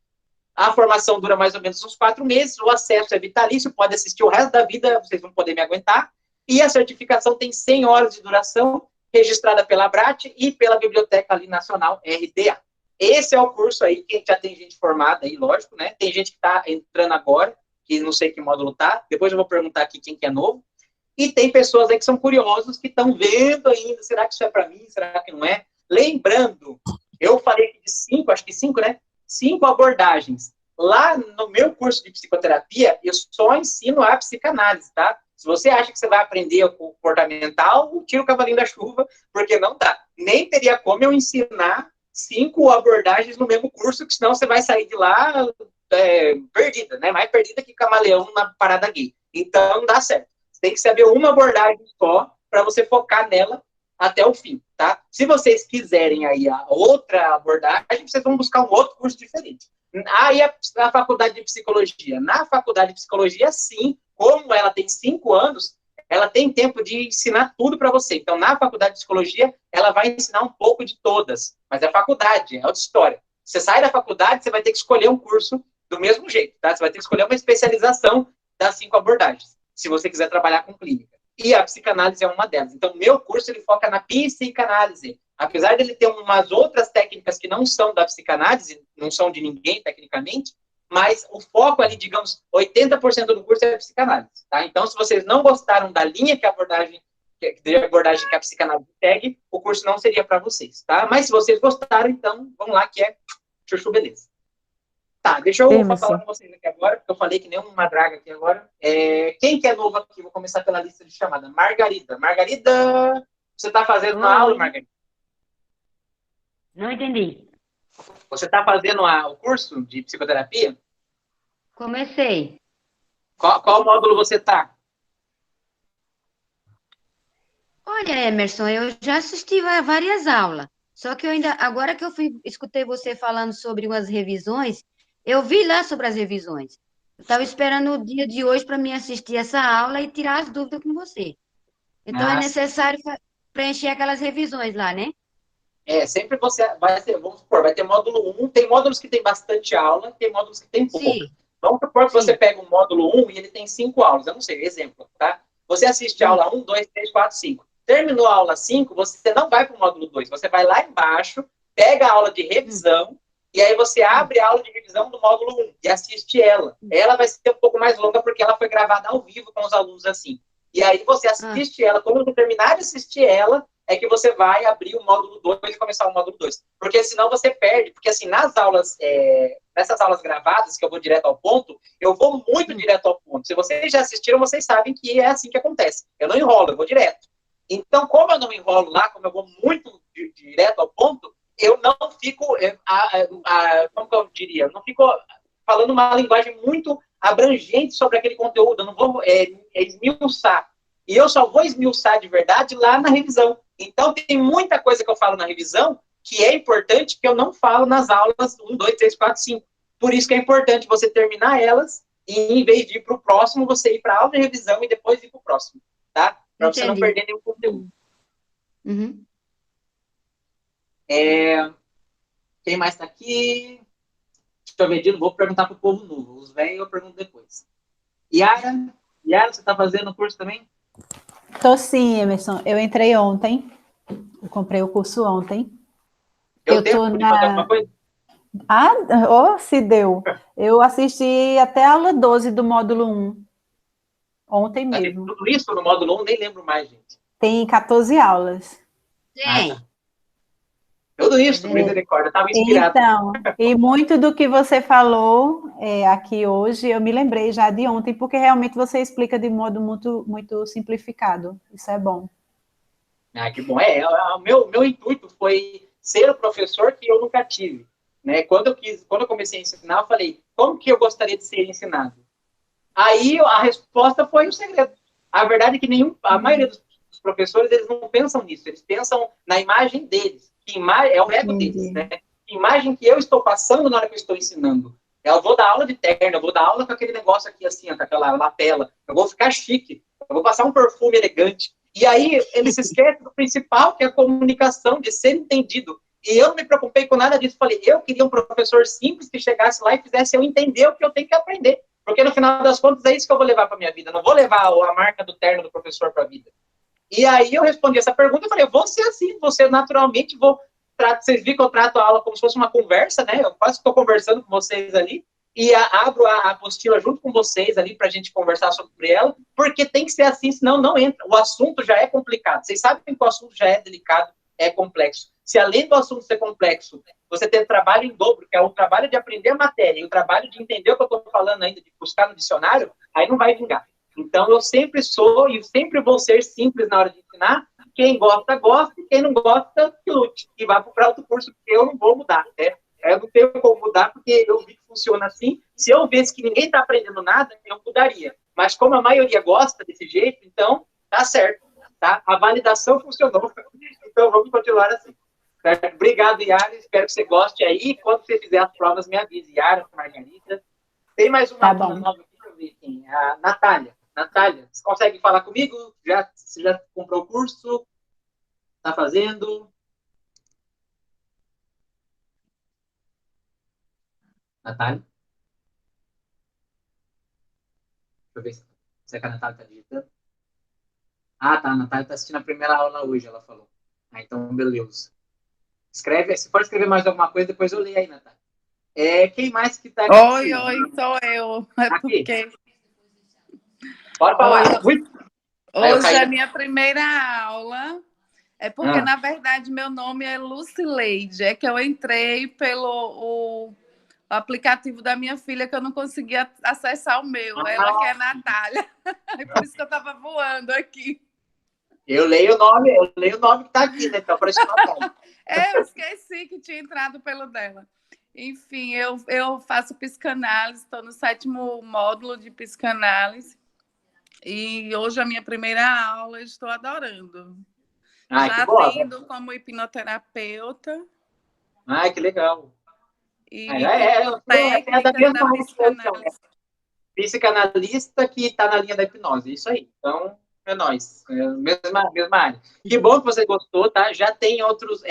A formação dura mais ou menos uns 4 meses, o acesso é vitalício, pode assistir o resto da vida, vocês vão poder me aguentar. E a certificação tem 100 horas de duração, registrada pela ABRAT e pela Biblioteca ali Nacional, RDA. Esse é o curso aí, que já tem gente formada aí, lógico, né? Tem gente que está entrando agora, que não sei que módulo tá, depois eu vou perguntar aqui quem que é novo, e tem pessoas aí que são curiosos, que estão vendo ainda, será que isso é para mim, será que não é? Lembrando, eu falei de 5, acho que 5, né? 5 abordagens. Lá no meu curso de psicoterapia, eu só ensino a psicanálise, tá? Se você acha que você vai aprender o comportamental, tira o cavalinho da chuva, porque não dá. Nem teria como eu ensinar 5 abordagens no mesmo curso, que senão você vai sair de lá perdida, né? Mais perdida que camaleão na parada gay. Então, não dá certo. Você tem que saber uma abordagem só para você focar nela até o fim, tá? Se vocês quiserem aí a outra abordagem, vocês vão buscar um outro curso diferente. Aí a faculdade de psicologia. Na faculdade de psicologia, sim, como ela tem 5 anos, ela tem tempo de ensinar tudo para você. Então, na faculdade de psicologia, ela vai ensinar um pouco de todas, mas é faculdade, é outra história. Você sai da faculdade, você vai ter que escolher um curso do mesmo jeito, tá? Você vai ter que escolher uma especialização das 5 abordagens, se você quiser trabalhar com clínica. E a psicanálise é uma delas. Então, meu curso, ele foca na psicanálise. Apesar dele ter umas outras técnicas que não são da psicanálise, não são de ninguém, tecnicamente, mas o foco ali, digamos, 80% do curso é psicanálise, tá? Então, se vocês não gostaram da linha que a abordagem que a psicanálise segue, o curso não seria para vocês, tá? Mas se vocês gostaram, então, vamos lá, que é chuchu beleza. Tá, deixa eu falar com vocês aqui agora, porque eu falei que nem uma draga aqui agora. Quem que é novo aqui? Vou começar pela lista de chamada. Margarida. Margarida, você está fazendo uma aula, Margarida? Não entendi. Você está fazendo o curso de psicoterapia? Comecei. Qual módulo você está? Olha, Emerson, eu já assisti a várias aulas. Só que eu ainda, agora que escutei você falando sobre umas revisões, eu vi lá sobre as revisões. Eu estava esperando o dia de hoje para me assistir essa aula e tirar as dúvidas com você. Então é necessário preencher aquelas revisões lá, né? Sempre você vai ter, vamos supor, vai ter módulo 1, tem módulos que tem bastante aula, tem módulos que tem pouco. Sim. Vamos supor que você pega um módulo 1 e ele tem 5 aulas, eu não sei, exemplo, tá? Você assiste a aula 1, 2, 3, 4, 5. Terminou a aula 5, você não vai para o módulo 2, você vai lá embaixo, pega a aula de revisão, e aí você abre a aula de revisão do módulo 1 e assiste ela. Ela vai ser um pouco mais longa porque ela foi gravada ao vivo com os alunos assim. E aí você assiste ela, quando você terminar de assistir ela, é que você vai abrir o módulo 2 e começar o módulo 2. Porque senão você perde, porque assim, nas aulas, nessas aulas gravadas, que eu vou direto ao ponto, eu vou muito direto ao ponto. Se vocês já assistiram, vocês sabem que é assim que acontece. Eu não enrolo, eu vou direto. Então, como eu não enrolo lá, como eu vou muito direto ao ponto, eu não fico, como que eu diria? Eu não fico falando uma linguagem muito abrangente sobre aquele conteúdo, eu não vou esmiuçar. E eu só vou esmiuçar de verdade lá na revisão. Então, tem muita coisa que eu falo na revisão que é importante que eu não falo nas aulas 1, 2, 3, 4, 5. Por isso que é importante você terminar elas e, em vez de ir para o próximo, você ir para a aula de revisão e depois ir para o próximo, tá? Para você não perder nenhum conteúdo. Uhum. Quem mais está aqui? eu ver, vou perguntar para o povo novo. Os velhos eu pergunto depois. Yara, você está fazendo o curso também? Tô sim, Emerson. Eu entrei ontem. Eu comprei o curso ontem. Eu tô tempo de fazer alguma coisa? Se deu. Eu assisti até a aula 12 do módulo 1. Ontem mesmo. Tudo isso no módulo 1, nem lembro mais, gente. Tem 14 aulas. Tem. Tudo isso, misericórdia, estava inspirado. Então, e muito do que você falou aqui hoje, eu me lembrei já de ontem, porque realmente você explica de modo muito, muito simplificado. Isso é bom. Que bom. O meu intuito foi ser o professor que eu nunca tive. Né? Quando eu comecei a ensinar, eu falei, como que eu gostaria de ser ensinado? Aí a resposta foi o segredo. A verdade é que a maioria dos professores, eles não pensam nisso, eles pensam na imagem deles. É o ego deles, né? Que imagem que eu estou passando na hora que eu estou ensinando. Eu vou dar aula de terno, eu vou dar aula com aquele negócio aqui assim, com aquela lapela, eu vou ficar chique, eu vou passar um perfume elegante. E aí eles se esquecem do principal, que é a comunicação, de ser entendido. E eu não me preocupei com nada disso. Falei, eu queria um professor simples que chegasse lá e fizesse eu entender o que eu tenho que aprender. Porque no final das contas é isso que eu vou levar para minha vida. Eu não vou levar a marca do terno do professor para a vida. E aí eu respondi essa pergunta e falei, eu vou ser assim, você naturalmente vocês viram que eu trato a aula como se fosse uma conversa, né? Eu quase estou conversando com vocês ali e abro a apostila junto com vocês ali para a gente conversar sobre ela, porque tem que ser assim, senão não entra. O assunto já é complicado. Vocês sabem que o assunto já é delicado, é complexo. Se além do assunto ser complexo, você tem trabalho em dobro, que é o trabalho de aprender a matéria e o trabalho de entender o que eu estou falando ainda, de buscar no dicionário, aí não vai vingar. Então, eu sempre sou e sempre vou ser simples na hora de ensinar. Quem gosta, gosta, e quem não gosta, que lute. E vá para outro curso, porque eu não vou mudar, né? Eu não tenho como mudar, porque eu vi que funciona assim. Se eu visse que ninguém está aprendendo nada, eu mudaria. Mas como a maioria gosta desse jeito, então, tá certo. Tá? A validação funcionou. Então, vamos continuar assim. Certo? Obrigado, Yara. Espero que você goste aí. Quando você fizer as provas, me avise. Yara, Margarida. Tem mais uma aluna nova aqui para ver quem? A Natália. Natália, você consegue falar comigo? Você já comprou o curso? Está fazendo? Natália? Deixa eu ver se a Natália está digitando. Tá. A Natália está assistindo a primeira aula hoje, ela falou. Então, beleza. Se for escrever mais alguma coisa, depois eu leio aí, Natália. Quem mais que está aqui? Oi, sou eu. Porque... Pode falar. Hoje é a minha primeira aula. É porque, na verdade, meu nome é Lucileide. É que eu entrei pelo o aplicativo da minha filha, que eu não conseguia acessar o meu. Ela que é Natália. É por isso que eu estava voando aqui. Eu leio o nome que está aqui, né? Então, por isso que Natália. Eu esqueci que tinha entrado pelo dela. Enfim, eu faço psicanálise, estou no 7º módulo de psicanálise. E hoje a minha primeira aula, estou adorando. Já atendo como hipnoterapeuta. Que legal. E é da mesma área. Psicanalista que está na linha da hipnose. Isso aí. Então, é nóis. Mesma área. Que bom que você gostou, tá? Já tem outros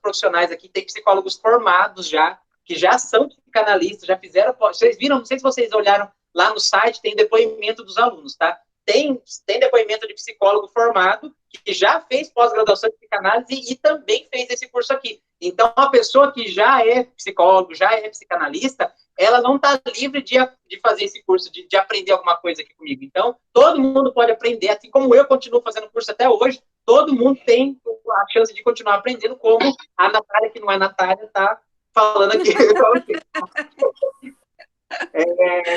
profissionais aqui, tem psicólogos formados já, que já são psicanalistas, já fizeram... Vocês viram, não sei se vocês olharam lá no site, tem depoimento dos alunos, tá? Tem depoimento de psicólogo formado, que já fez pós-graduação de psicanálise e também fez esse curso aqui. Então, a pessoa que já é psicólogo, já é psicanalista, ela não está livre de fazer esse curso, de aprender alguma coisa aqui comigo. Então, todo mundo pode aprender, assim como eu continuo fazendo curso até hoje, todo mundo tem a chance de continuar aprendendo, como a Natália, que não é Natália, está falando aqui.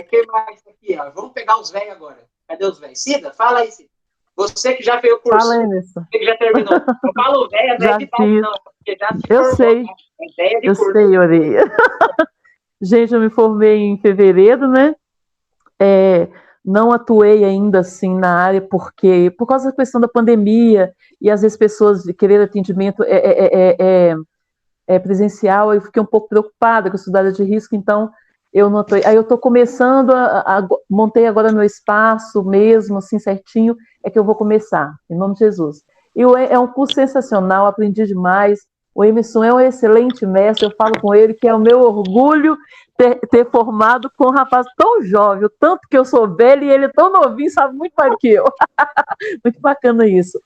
Quem mais aqui? Ó? Vamos pegar os velhos agora. Cadê os velhos? Cida, fala aí, Cida. Você que já fez o curso. Fala aí, Nessa. Você que já terminou. Eu falo velha, não é de idade, não. Porque já se eu formou, sei. Né? É ideia de eu curso. sei, Orelha. Gente, eu me formei em fevereiro, né? Não atuei ainda assim na área por causa da questão da pandemia e às vezes pessoas de querer atendimento presencial, eu fiquei um pouco preocupada com a estudada de risco, então eu não atuei. Aí eu estou começando montei agora meu espaço mesmo, assim certinho, é que eu vou começar, em nome de Jesus. É um curso sensacional, aprendi demais. O Emerson é um excelente mestre, eu falo com ele que é o meu orgulho ter formado com um rapaz tão jovem, o tanto que eu sou velho e ele tão novinho, sabe muito mais do que eu. Muito bacana isso.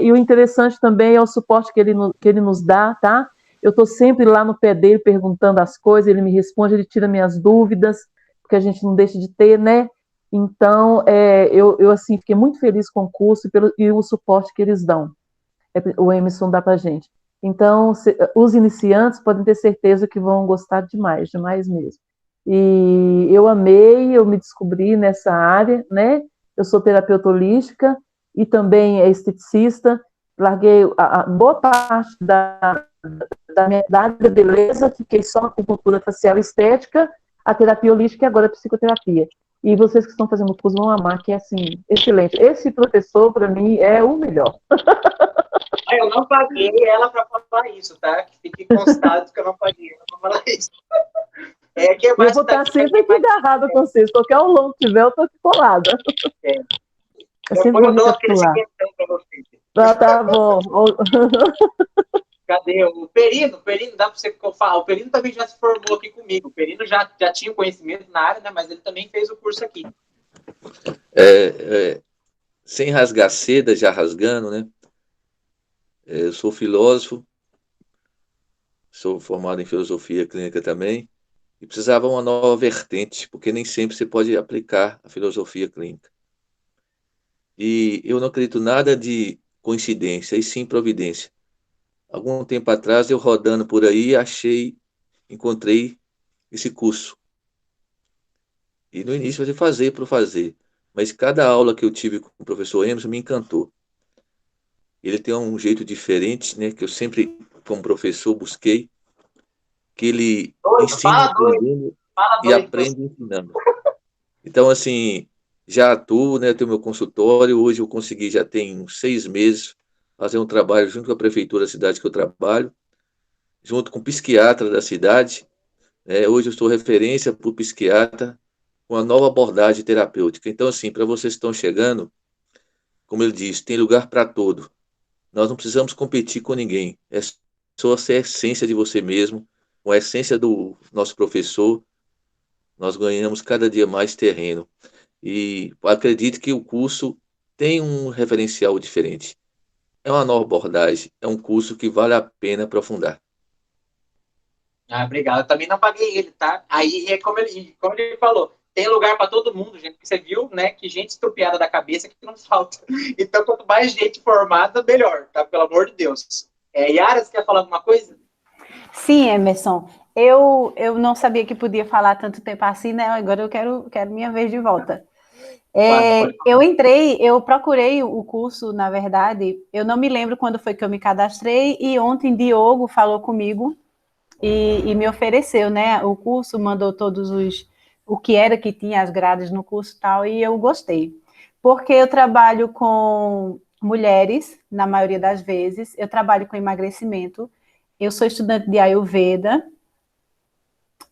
E o interessante também é o suporte que ele nos dá, tá? Eu estou sempre lá no pé dele perguntando as coisas, ele me responde, ele tira minhas dúvidas, porque a gente não deixa de ter, né? Então, eu assim, fiquei muito feliz com o curso e o suporte que eles dão. O Emerson dá pra gente. Então, os iniciantes podem ter certeza que vão gostar demais, demais mesmo. E eu amei, eu me descobri nessa área, né? Eu sou terapeuta holística e também esteticista. Larguei a boa parte da área da beleza, fiquei só com cultura facial e estética, a terapia holística e agora a psicoterapia. E vocês que estão fazendo o curso vão amar, que é, assim, excelente. Esse professor, para mim, é o melhor. Eu não paguei ela para falar isso, tá? Que fique constado que eu não paguei ela para falar isso. Eu vou estar sempre aqui agarrada com vocês. Qualquer aulão que tiver, eu estou aqui colada. Eu sempre vou recapitular. Tá bom. Cadê? O Perino, dá para você falar. O Perino também já se formou aqui comigo. O Perino já tinha conhecimento na área, né? Mas ele também fez o curso aqui. Sem rasgar seda, já rasgando, né? Eu sou filósofo, sou formado em filosofia clínica também, e precisava uma nova vertente, porque nem sempre você pode aplicar a filosofia clínica. E eu não acredito nada de coincidência, e sim providência. Algum tempo atrás, eu rodando por aí, encontrei esse curso. E no início eu fazer por fazer, mas cada aula que eu tive com o professor Emerson me encantou. Ele tem um jeito diferente, né, que eu sempre, como professor, busquei, que ele ensina aprendendo e aprende ensinando. Então, assim, já atuo, né, tenho meu consultório, hoje eu consegui, já tem uns 6 meses, fazer um trabalho junto com a prefeitura da cidade que eu trabalho, junto com o psiquiatra da cidade. Hoje eu sou referência para o psiquiatra, com uma nova abordagem terapêutica. Então, assim, para vocês que estão chegando, como ele disse, tem lugar para todo. Nós não precisamos competir com ninguém. É só ser a essência de você mesmo, com a essência do nosso professor, nós ganhamos cada dia mais terreno. E acredito que o curso tem um referencial diferente. É uma nova abordagem, é um curso que vale a pena aprofundar. Obrigado. Eu também não paguei ele, tá? Aí é como ele falou, tem lugar para todo mundo, gente, porque você viu, né, que gente estrupiada da cabeça que não falta. Então, quanto mais gente formada, melhor, tá? Pelo amor de Deus. Yara, você quer falar alguma coisa? Sim, Emerson. Eu não sabia que podia falar tanto tempo assim, né? Agora eu quero minha vez de volta. Eu procurei o curso, na verdade, eu não me lembro quando foi que eu me cadastrei, e ontem Diogo falou comigo e me ofereceu, né? O curso, mandou o que era que tinha as grades no curso e tal, e eu gostei. Porque eu trabalho com mulheres, na maioria das vezes, eu trabalho com emagrecimento, eu sou estudante de Ayurveda,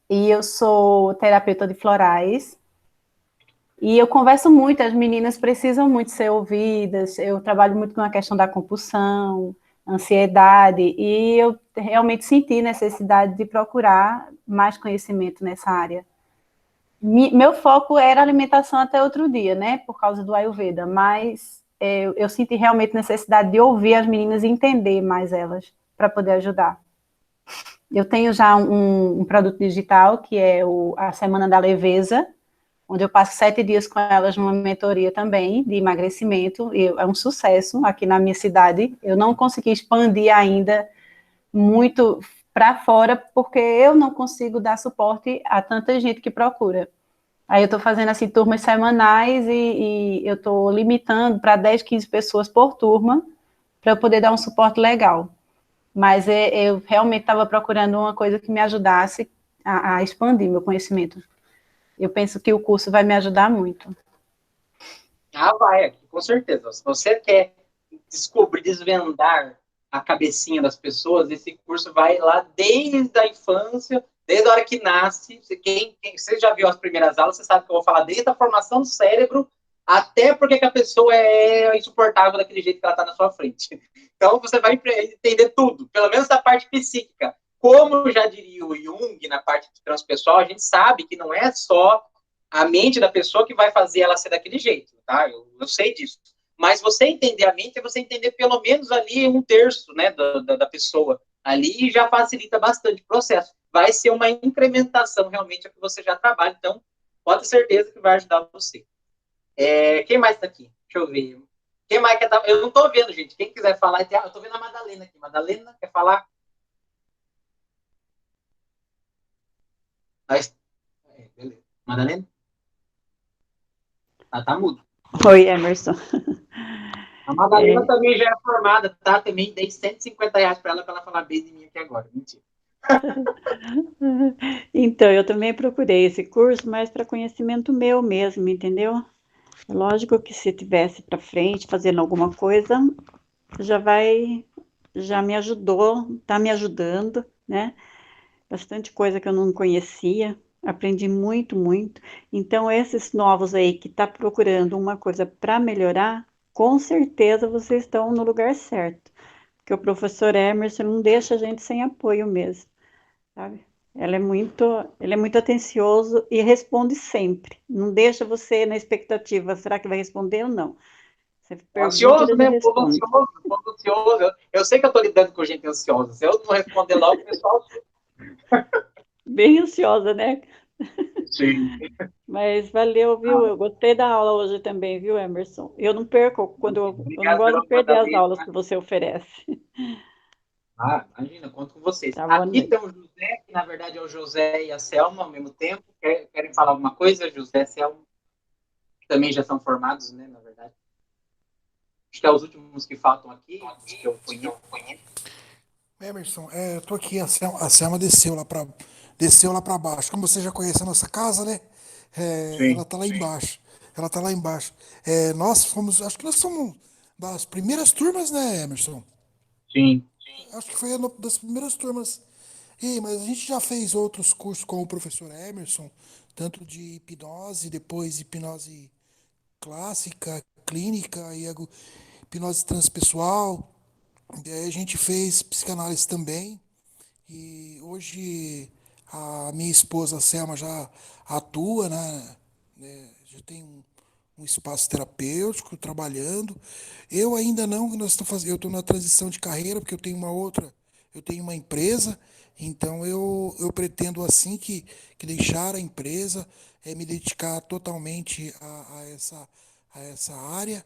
e eu sou terapeuta de florais, e eu converso muito, as meninas precisam muito ser ouvidas, eu trabalho muito com a questão da compulsão, ansiedade, e eu realmente senti necessidade de procurar mais conhecimento nessa área. Meu foco era alimentação até outro dia, né, por causa do Ayurveda, mas eu senti realmente necessidade de ouvir as meninas e entender mais elas, para poder ajudar. Eu tenho já um produto digital, que é a Semana da Leveza, onde eu passo 7 dias com elas numa mentoria também, de emagrecimento, e é um sucesso aqui na minha cidade. Eu não consegui expandir ainda muito para fora, porque eu não consigo dar suporte a tanta gente que procura. Aí eu estou fazendo assim turmas semanais e eu estou limitando para 10, 15 pessoas por turma, para eu poder dar um suporte legal. Mas eu realmente estava procurando uma coisa que me ajudasse a expandir meu conhecimento. Eu penso que o curso vai me ajudar muito. Vai, com certeza. Se você quer desvendar a cabecinha das pessoas, esse curso vai lá desde a infância, desde a hora que nasce. Você já viu as primeiras aulas, você sabe que eu vou falar desde a formação do cérebro até porque que a pessoa é insuportável daquele jeito que ela está na sua frente. Então, você vai entender tudo, pelo menos da parte psíquica. Como já diria o Jung, na parte transpessoal, a gente sabe que não é só a mente da pessoa que vai fazer ela ser daquele jeito, tá? Eu sei disso. Mas você entender a mente é você entender pelo menos ali 1/3, né, da pessoa ali, e já facilita bastante o processo. Vai ser uma incrementação realmente a que você já trabalha, então pode ter certeza que vai ajudar você. Quem mais está aqui? Deixa eu ver. Quem mais quer estar? Eu não estou vendo, gente. Quem quiser falar, eu estou vendo a Madalena aqui. Madalena, quer falar? Beleza. Madalena? Tá mudo. Oi, Emerson. A Madalena também já é formada, tá? Também dei R$150 para ela falar bem de mim aqui agora. Mentira. Então, eu também procurei esse curso, mas para conhecimento meu mesmo, entendeu? É lógico que se tivesse para frente, fazendo alguma coisa, já me ajudou, tá me ajudando, né? Bastante coisa que eu não conhecia, aprendi muito, muito. Então, esses novos aí que tá procurando uma coisa para melhorar, com certeza vocês estão no lugar certo. Porque o professor Emerson não deixa a gente sem apoio mesmo, sabe? Ele é muito atencioso e responde sempre. Não deixa você na expectativa, será que vai responder ou não? Você pergunta, ansioso, ele né? responde. Povo ansioso. Eu sei que eu tô lidando com gente ansiosa. Se eu não responder logo, o pessoal... Bem ansiosa, né? Sim. Mas valeu, viu? Eu gostei da aula hoje também, viu, Emerson? Eu não perco, eu não gosto de perder as aulas que você oferece. Imagina, conto com vocês. Tá, boa Aqui noite. tem o José, que na verdade é o José e a Selma ao mesmo tempo. Querem falar alguma coisa? José e Selma, que também já são formados, né, na verdade. Acho que é os últimos que faltam aqui, que eu conheço. Emerson, eu tô aqui, a Selma desceu lá para baixo. Como você já conhece a nossa casa, né? Ela Sim. tá lá embaixo. Ela tá lá embaixo. Acho que nós somos das primeiras turmas, né, Emerson? Sim. Acho que foi das primeiras turmas. Mas a gente já fez outros cursos com o professor Emerson, tanto de hipnose, depois hipnose clássica, clínica e hipnose transpessoal. E aí a gente fez psicanálise também. E hoje a minha esposa Selma já atua, né, já tem um espaço terapêutico trabalhando. Eu ainda não, nós estamos fazendo, eu estou na transição de carreira, porque eu tenho uma empresa, então eu pretendo assim que deixar a empresa, me dedicar totalmente a essa área,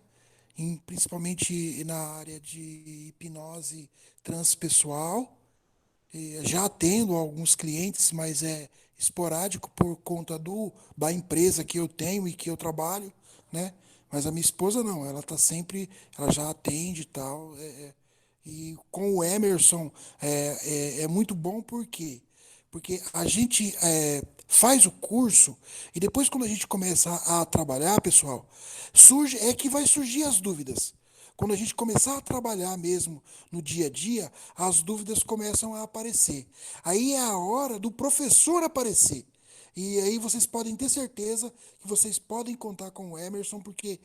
principalmente na área de hipnose transpessoal. Já atendo alguns clientes, mas é esporádico por conta da empresa que eu tenho e que eu trabalho, né? Mas a minha esposa não, ela já atende e tal. E com o Emerson é muito bom porque a gente faz o curso e depois quando a gente começa a trabalhar, pessoal, é que vai surgir as dúvidas. Quando a gente começar a trabalhar mesmo no dia a dia, as dúvidas começam a aparecer. Aí é a hora do professor aparecer. E aí vocês podem ter certeza que vocês podem contar com o Emerson, porque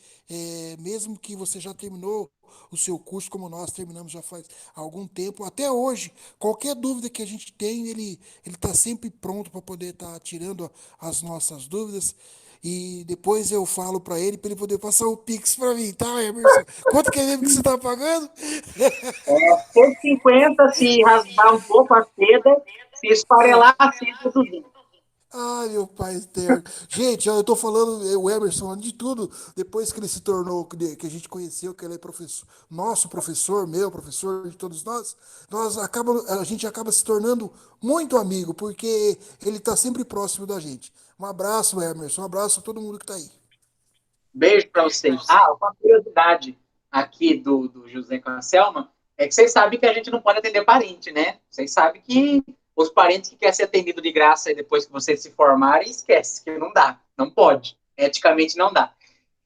mesmo que você já terminou o seu curso, como nós terminamos já faz algum tempo, até hoje, qualquer dúvida que a gente tem, ele está sempre pronto para poder estar tirando as nossas dúvidas. E depois eu falo para ele poder passar o Pix para mim, tá, Emerson? Quanto que é mesmo que você está pagando? 150 se rasgar um pouco a seda, se esfarelar a seda do vinho. Ai, meu pai eterno. Gente, ó, eu tô falando, o Emerson, de tudo, depois que ele se tornou, que a gente conheceu, que ele é professor, nosso professor, meu professor, de todos a gente acaba se tornando muito amigo, porque ele tá sempre próximo da gente. Um abraço, Emerson, um abraço a todo mundo que tá aí. Beijo para vocês. Uma curiosidade aqui do José com a Selma é que vocês sabem que a gente não pode atender parente, né? Vocês sabem que os parentes que querem ser atendidos de graça e depois que vocês se formarem, esquece que não dá, não pode, eticamente não dá.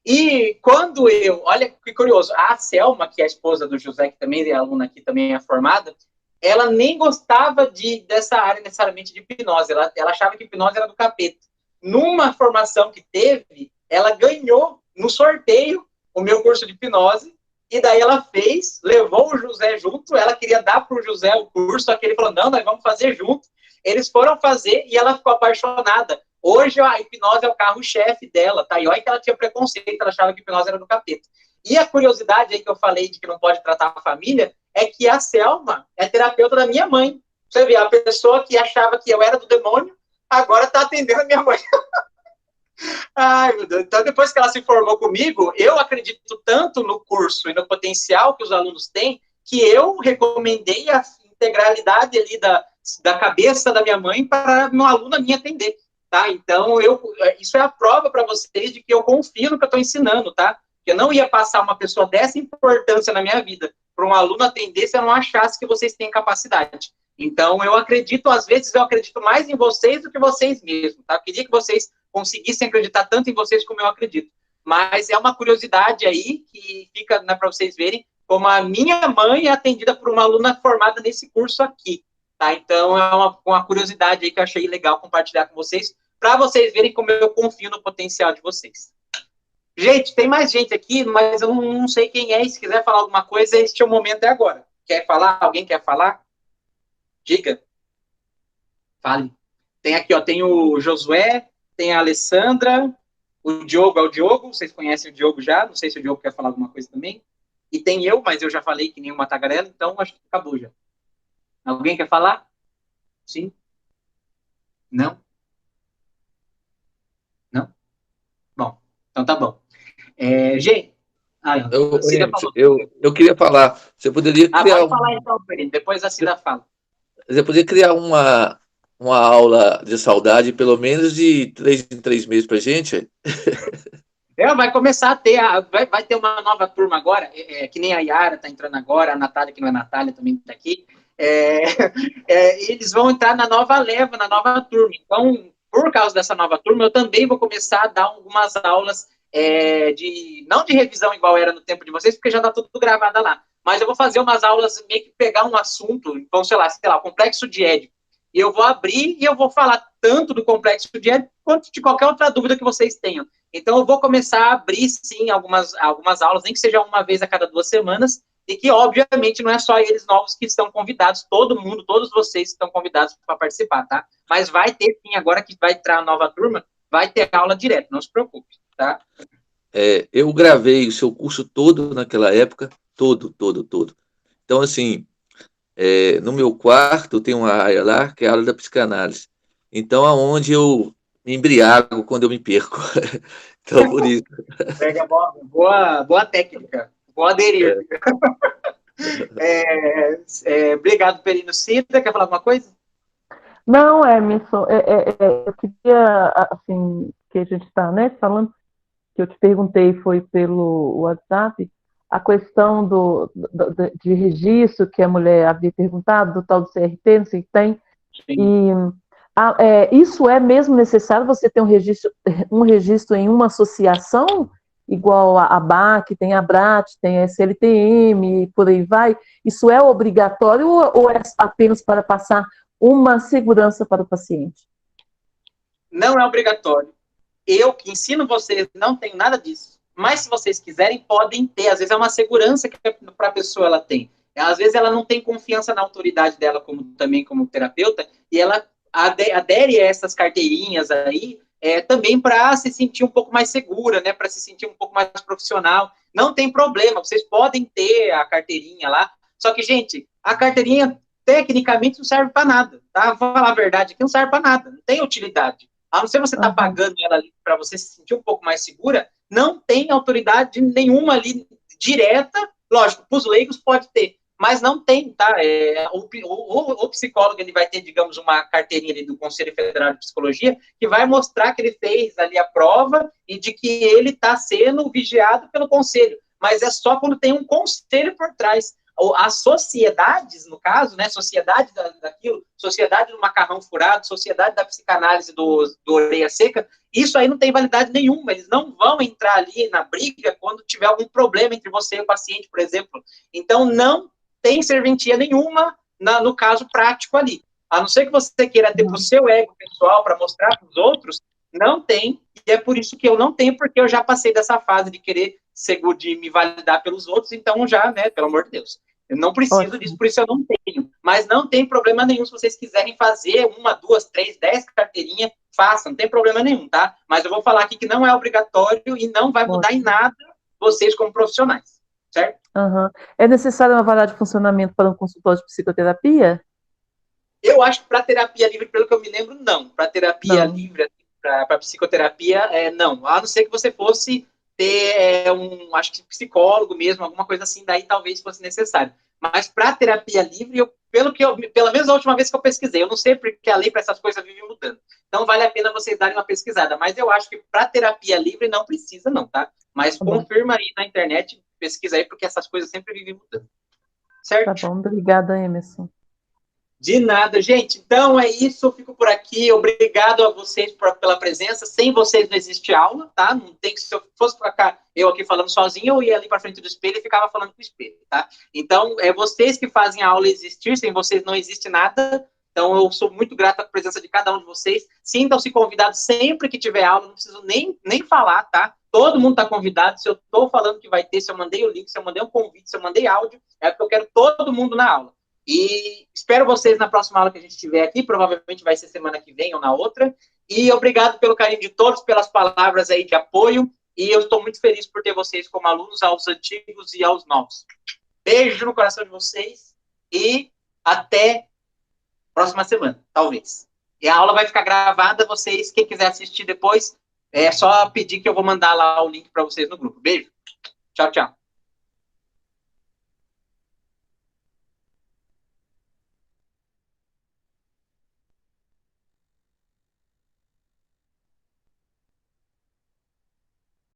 E quando olha que curioso, a Selma, que é a esposa do José, que também é aluna aqui, também é formada, ela nem gostava dessa área necessariamente de hipnose, ela achava que hipnose era do capeta. Numa formação que teve, ela ganhou no sorteio o meu curso de hipnose E daí ela fez, levou o José junto, ela queria dar para o José o curso, só que ele falou, não, nós vamos fazer junto. Eles foram fazer e ela ficou apaixonada. Hoje a hipnose é o carro-chefe dela, tá? E olha que ela tinha preconceito, ela achava que a hipnose era do capeta. E a curiosidade aí que eu falei de que não pode tratar a família é que a Selma é terapeuta da minha mãe. Você vê, a pessoa que achava que eu era do demônio, agora está atendendo a minha mãe. Ai, meu Deus. Então, depois que ela se formou comigo, eu acredito tanto no curso e no potencial que os alunos têm, que eu recomendei a integralidade ali da cabeça da minha mãe para uma aluna minha atender, tá? Então, isso é a prova para vocês de que eu confio no que eu estou ensinando, tá? Eu não ia passar uma pessoa dessa importância na minha vida para um aluno atender se eu não achasse que vocês têm capacidade. Então, às vezes eu acredito mais em vocês do que vocês mesmos, tá? Eu queria que vocês conseguissem acreditar tanto em vocês como eu acredito. Mas é uma curiosidade aí que fica, né, para vocês verem como a minha mãe é atendida por uma aluna formada nesse curso aqui, tá? Então, é uma curiosidade aí que eu achei legal compartilhar com vocês, para vocês verem como eu confio no potencial de vocês. Gente, tem mais gente aqui, mas eu não sei quem é, e se quiser falar alguma coisa, este é o momento, é agora. Quer falar? Alguém quer falar? Diga. Fale. Tem aqui, ó, tem o Josué, tem a Alessandra, o Diogo, vocês conhecem o Diogo já, não sei se o Diogo quer falar alguma coisa também. E tem eu, mas eu já falei que nem uma tagarela, então acho que acabou já. Alguém quer falar? Sim? Não? Não? Bom, então tá bom. Gente, eu queria falar, você poderia criar... pode falar então, Perino, depois a Cida fala. Você poderia criar uma aula de saudade, pelo menos de 3 em 3 meses pra gente? Vai começar a ter, vai ter uma nova turma agora, que nem a Yara tá entrando agora, a Natália, que não é Natália, também tá aqui. Eles vão entrar na nova leva, na nova turma. Então, por causa dessa nova turma, eu também vou começar a dar algumas aulas não de revisão igual era no tempo de vocês, porque já tá tudo gravado lá. Mas eu vou fazer umas aulas, meio que pegar um assunto, então, sei lá, o complexo de Édipo. E eu vou abrir e eu vou falar tanto do complexo de Édipo quanto de qualquer outra dúvida que vocês tenham. Então, eu vou começar a abrir, sim, algumas aulas, nem que seja uma vez a cada 2 semanas, e que, obviamente, não é só eles novos que estão convidados, todo mundo, todos vocês estão convidados para participar, tá? Mas vai ter, sim, agora que vai entrar a nova turma, vai ter aula direto, não se preocupe, tá? Eu gravei o seu curso todo naquela época, todo. Então, assim, no meu quarto tem uma área lá, que é a área da psicanálise. Então, aonde eu me embriago quando eu me perco. Então, por isso. Pega boa técnica, vou aderir. Obrigado, Perino. Cida, quer falar alguma coisa? Não, Emerson, eu queria, assim, que a gente está, né, falando, que eu te perguntei foi pelo WhatsApp, a questão de registro que a mulher havia perguntado, do tal do CRT, não sei se tem. Sim. E isso é mesmo necessário, você ter um registro em uma associação, igual a ABAC, tem a ABRAT, tem a SLTM, e por aí vai? Isso é obrigatório ou é apenas para passar uma segurança para o paciente? Não é obrigatório. Eu que ensino vocês não tenho nada disso. Mas se vocês quiserem, podem ter. Às vezes é uma segurança que para a pessoa ela tem. Às vezes ela não tem confiança na autoridade dela também como terapeuta e ela adere a essas carteirinhas aí também para se sentir um pouco mais segura, né? Para se sentir um pouco mais profissional. Não tem problema. Vocês podem ter a carteirinha lá. Só que, gente, a carteirinha tecnicamente não serve para nada. Tá? Vou falar a verdade aqui, não serve para nada. Não tem utilidade. A não ser você estar pagando ela ali para você se sentir um pouco mais segura, não tem autoridade nenhuma ali direta, lógico, para os leigos pode ter, mas não tem, tá? O psicólogo ele vai ter, digamos, uma carteirinha ali do Conselho Federal de Psicologia que vai mostrar que ele fez ali a prova e de que ele está sendo vigiado pelo conselho, mas é só quando tem um conselho por trás. As sociedades, no caso, né, sociedade daquilo, sociedade do macarrão furado, sociedade da psicanálise do orelha seca, isso aí não tem validade nenhuma, eles não vão entrar ali na briga quando tiver algum problema entre você e o paciente, por exemplo. Então, não tem serventia nenhuma no caso prático ali. A não ser que você queira ter para o seu ego pessoal, para mostrar para os outros, não tem, e é por isso que eu não tenho, porque eu já passei dessa fase de querer seguro de me validar pelos outros, então já, né, pelo amor de Deus. Eu não preciso disso, por isso eu não tenho. Mas não tem problema nenhum se vocês quiserem fazer 1, 2, 3, 10 carteirinhas, façam, não tem problema nenhum, tá? Mas eu vou falar aqui que não é obrigatório e não vai mudar em nada vocês como profissionais, certo? Uhum. É necessário uma vaga de funcionamento para um consultório de psicoterapia? Eu acho que para terapia livre, pelo que eu me lembro, não. Para terapia livre, para psicoterapia, não. A não ser que você fosse ter acho que psicólogo mesmo, alguma coisa assim, daí talvez fosse necessário. Mas para terapia livre, pela mesma última vez que eu pesquisei, eu não sei porque a lei para essas coisas vive mudando. Então vale a pena vocês darem uma pesquisada. Mas eu acho que para terapia livre não precisa, não, tá? Mas confirma aí na internet, pesquisa aí, porque essas coisas sempre vivem mudando. Certo? Tá bom, obrigada, Emerson. De nada, gente. Então é isso, eu fico por aqui. Obrigado a vocês pela presença. Sem vocês não existe aula, tá? Não tem que, se eu fosse para cá, eu aqui falando sozinho, eu ia ali para frente do espelho e ficava falando com o espelho, tá? Então, é vocês que fazem a aula existir, sem vocês não existe nada. Então, eu sou muito grato pela presença de cada um de vocês. Sintam-se convidados sempre que tiver aula, não preciso nem falar, tá? Todo mundo está convidado. Se eu estou falando que vai ter, se eu mandei o link, se eu mandei um convite, se eu mandei áudio, é porque eu quero todo mundo na aula. E espero vocês na próxima aula que a gente tiver aqui, provavelmente vai ser semana que vem ou na outra. E obrigado pelo carinho de todos, pelas palavras aí de apoio. E eu estou muito feliz por ter vocês como alunos, aos antigos e aos novos. Beijo no coração de vocês e até próxima semana, talvez. E a aula vai ficar gravada, vocês, quem quiser assistir depois, é só pedir que eu vou mandar lá o link para vocês no grupo. Beijo. Tchau, tchau.